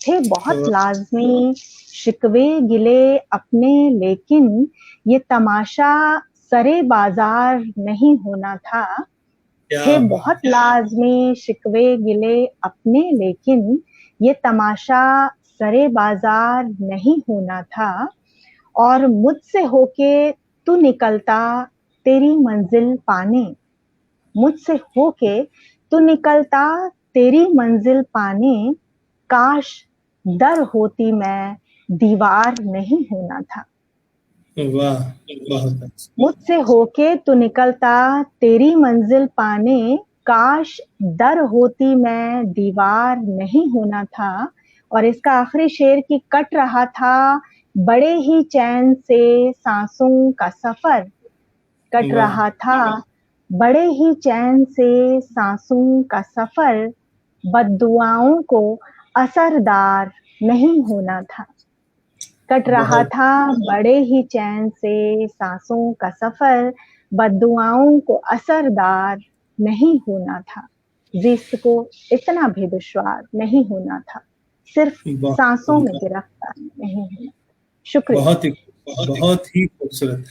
थे बहुत लाजमी शिकवे गिले अपने लेकिन, ये तमाशा सरे बाजार नहीं होना था। क्या थे बात। बहुत लाजमी शिकवे गिले अपने लेकिन, ये तमाशा सरे बाजार नहीं होना था। और मुझसे होके तू निकलता तेरी मंजिल पाने, मुझसे होके तू निकलता तेरी मंजिल पाने, काश दर होती मैं दीवार नहीं होना था। वाह बहुत अच्छा। मुझसे होके तू निकलता तेरी मंजिल पाने, काश दर होती मैं दीवार नहीं होना था। और इसका आखिरी शेर की कट रहा था बड़े ही चैन से सांसों का सफर, कट वाह रहा था बड़े ही चैन से सांसों का सफर, बद्दुआओं को असरदार नहीं होना था। कट रहा बहुत था बड़े ही चैन से सांसों का सफर, बद्दुआओं को असरदार नहीं होना था। जिस्त को इतना भी दुश्वार नहीं होना था, सिर्फ सांसों में गिरफ्तार नहीं होना। शुक्रिया। बहुत ही खूबसूरत।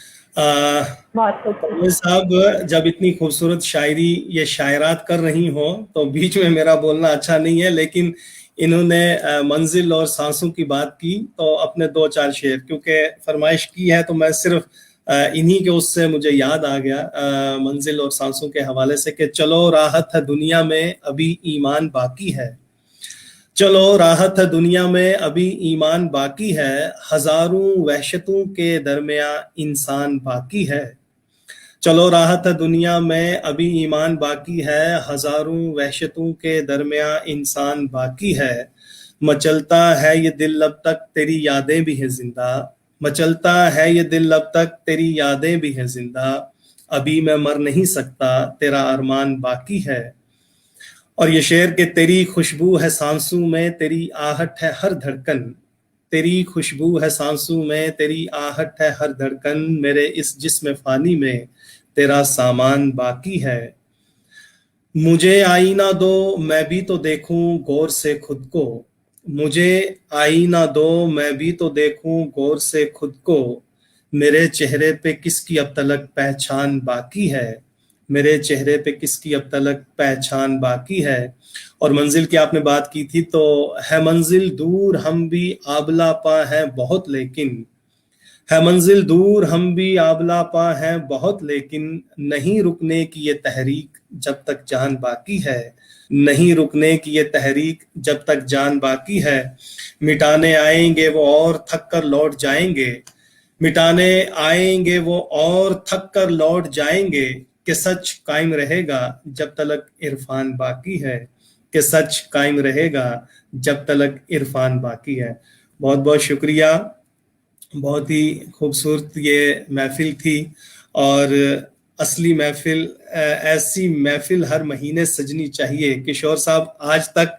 बहुत खूबसूरत। परवेज साहब जब इतनी खूबसूरत शायरी ये शायरात कर रही हो तो बीच में मेरा बोलना अच्छा नहीं है, लेकिन इन्होंने मंजिल और सांसों की बात की तो अपने दो चार शेर क्योंकि फरमाइश की है तो मैं सिर्फ इन्हीं के उससे मुझे याद आ गया मंजिल और सांसों के हवाले से कि चलो राहत है दुनिया में अभी ईमान बाकी है, चलो राहत है दुनिया में अभी ईमान बाकी है, हजारों वहशतों के दरमिया इंसान बाकी है। चलो राहत है दुनिया में अभी ईमान बाकी है, हजारों वहशतों के दरमिया इंसान बाकी है। मचलता है ये दिल अब तक तेरी यादें भी है जिंदा, मचलता है ये दिल अब तक तेरी यादें भी है जिंदा, अभी मैं मर नहीं सकता तेरा अरमान बाकी है। और ये शेर के तेरी खुशबू है सांसों में तेरी आहट है हर धड़कन, तेरी खुशबू है सांसों में तेरी आहट है हर धड़कन, मेरे इस जिस्म फानी में तेरा सामान बाकी है। मुझे आईना दो मैं भी तो देखूं गौर से खुद को, मुझे आईना दो मैं भी तो देखूं गौर से खुद को, मेरे चेहरे पे किसकी अब तलक पहचान बाकी है, मेरे चेहरे पे किसकी अब तलक पहचान बाकी है। और मंजिल की आपने बात की थी तो है मंजिल दूर हम भी आबला पा है बहुत लेकिन, है मंजिल दूर हम भी आबला पा है बहुत लेकिन, नहीं रुकने की ये तहरीक जब तक जान बाकी है, नहीं रुकने की ये तहरीक जब तक जान बाकी है। मिटाने आएंगे वो और थक कर लौट जाएंगे, मिटाने आएंगे वो और थक कर लौट जाएंगे, कि सच कायम रहेगा जब तलक इरफान बाकी है, कि सच कायम रहेगा जब तलक इरफान बाकी है। बहुत बहुत शुक्रिया, बहुत ही खूबसूरत ये महफिल थी। और असली महफिल ऐसी महफिल हर महीने सजनी चाहिए। किशोर साहब आज तक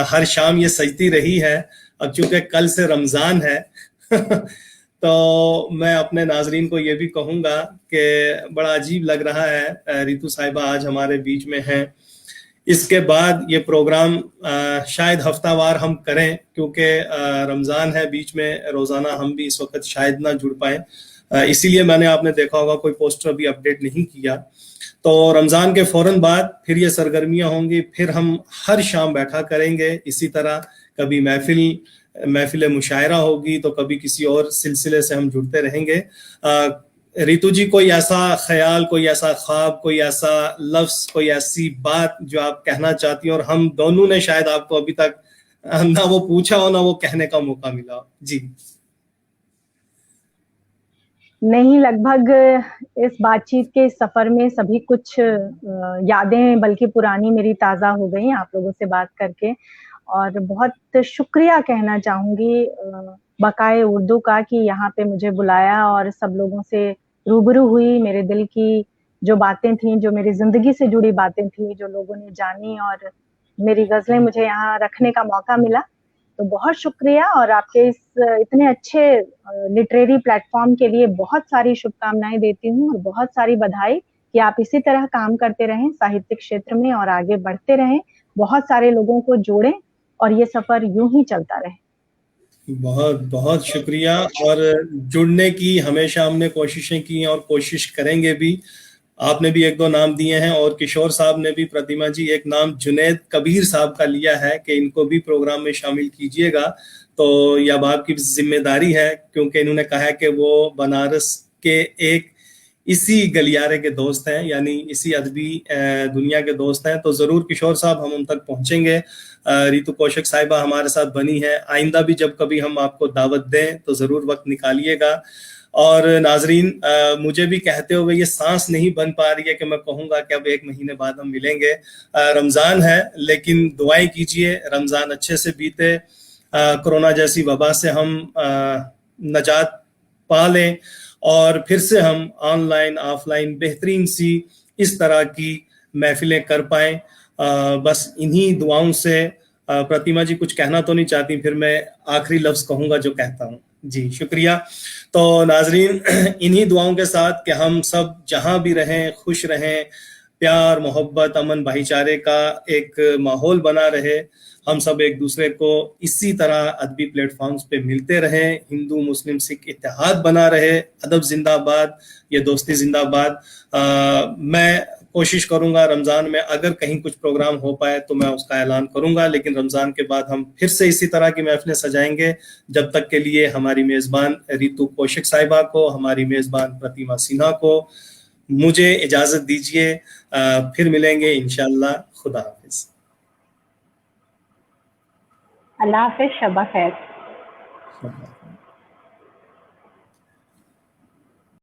हर शाम ये सजती रही है, अब चूंकि कल से रमज़ान है तो मैं अपने नाजरीन को ये भी कहूँगा कि बड़ा अजीब लग रहा है रितु साहिबा आज हमारे बीच में हैं। इसके बाद ये प्रोग्राम शायद हफ्तावार हम करें क्योंकि रमज़ान है बीच में, रोज़ाना हम भी इस वक्त शायद ना जुड़ पाएँ, इसीलिए मैंने आपने देखा होगा कोई पोस्टर अभी अपडेट नहीं किया। तो रमज़ान के फ़ौरन बाद फिर ये सरगर्मियाँ होंगी, फिर हम हर शाम बैठा करेंगे इसी तरह, कभी महफिल मुशायरा होगी तो कभी किसी और सिलसिले से हम जुड़ते रहेंगे। रितु जी, कोई ऐसा ख्याल, कोई ऐसा ख्वाब, कोई ऐसा लफ्ज, कोई ऐसी बात जो आप कहना चाहती हैं और हम दोनों ने शायद आपको अभी तक ना वो पूछा हो ना वो कहने का मौका मिला हो? जी। नहीं, लगभग इस बातचीत के सफर में सभी कुछ यादें बल्कि पुरानी मेरी ताज़ा हो गई आप लोगों से बात करके। और बहुत शुक्रिया कहना चाहूँगी बकाए उर्दू का कि यहाँ पे मुझे बुलाया और सब लोगों से रूबरू हुई। मेरे दिल की जो बातें थीं, जो मेरी ज़िंदगी से जुड़ी बातें थीं, जो लोगों ने जानी और मेरी ग़ज़लें मुझे यहाँ रखने का मौका मिला। तो बहुत शुक्रिया और आपके इस इतने अच्छे लिटरेरी प्लेटफॉर्म के लिए बहुत सारी शुभकामनाएं देती हूँ और बहुत सारी बधाई कि आप इसी तरह काम करते रहें साहित्यिक क्षेत्र में और आगे बढ़ते रहें, बहुत सारे लोगों को जोड़ें और ये सफर यूं ही चलता रहे। बहुत बहुत शुक्रिया। और जुड़ने की हमेशा हमने कोशिशें की और कोशिश करेंगे भी। आपने भी एक दो नाम दिए हैं और किशोर साहब ने भी, प्रतिमा जी, एक नाम जुनैद कबीर साहब का लिया है कि इनको भी प्रोग्राम में शामिल कीजिएगा। तो यह अब आपकी जिम्मेदारी है, क्योंकि इन्होंने कहा है कि वो बनारस के एक इसी गलियारे के दोस्त हैं, यानी इसी अदबी दुनिया के दोस्त हैं। तो जरूर किशोर साहब, हम उन तक पहुंचेंगे। रितु कौशिक साहिबा हमारे साथ बनी है, आइंदा भी जब कभी हम आपको दावत दें तो जरूर वक्त निकालिएगा। और नाजरीन, मुझे भी कहते हुए ये सांस नहीं बन पा रही है कि मैं कहूंगा कि अब 1 महीने बाद हम मिलेंगे। रमजान है, लेकिन दुआएं कीजिए रमजान अच्छे से बीते, कोरोना जैसी वबा से हम नजात पा लें और फिर से हम ऑनलाइन ऑफलाइन बेहतरीन सी इस तरह की महफिलें कर पाएं। बस इन्हीं दुआओं से। प्रतिमा जी कुछ कहना तो नहीं चाहती? फिर मैं आखिरी लफ्ज कहूंगा जो कहता हूं। जी, शुक्रिया। तो नाजरीन, इन्हीं दुआओं के साथ कि हम सब जहां भी रहें खुश रहें, प्यार मोहब्बत अमन भाईचारे का एक माहौल बना रहे, हम सब एक दूसरे को इसी तरह अदबी प्लेटफॉर्म्स पे मिलते रहें, हिंदू मुस्लिम सिख इत्तेहाद बना रहे, अदब जिंदाबाद, ये दोस्ती जिंदाबाद। मैं कोशिश करूंगा रमजान में अगर कहीं कुछ प्रोग्राम हो पाए तो मैं उसका ऐलान करूंगा, लेकिन रमजान के बाद हम फिर से इसी तरह की महफिलें सजाएंगे। जब तक के लिए हमारी मेजबान रितु कौशिक साहिबा को, हमारी मेजबान प्रतिमा सिन्हा को मुझे इजाजत दीजिए। फिर मिलेंगे इंशाअल्लाह। खुदा हाफिज। अल्लाह हाफिज, शबा खैर।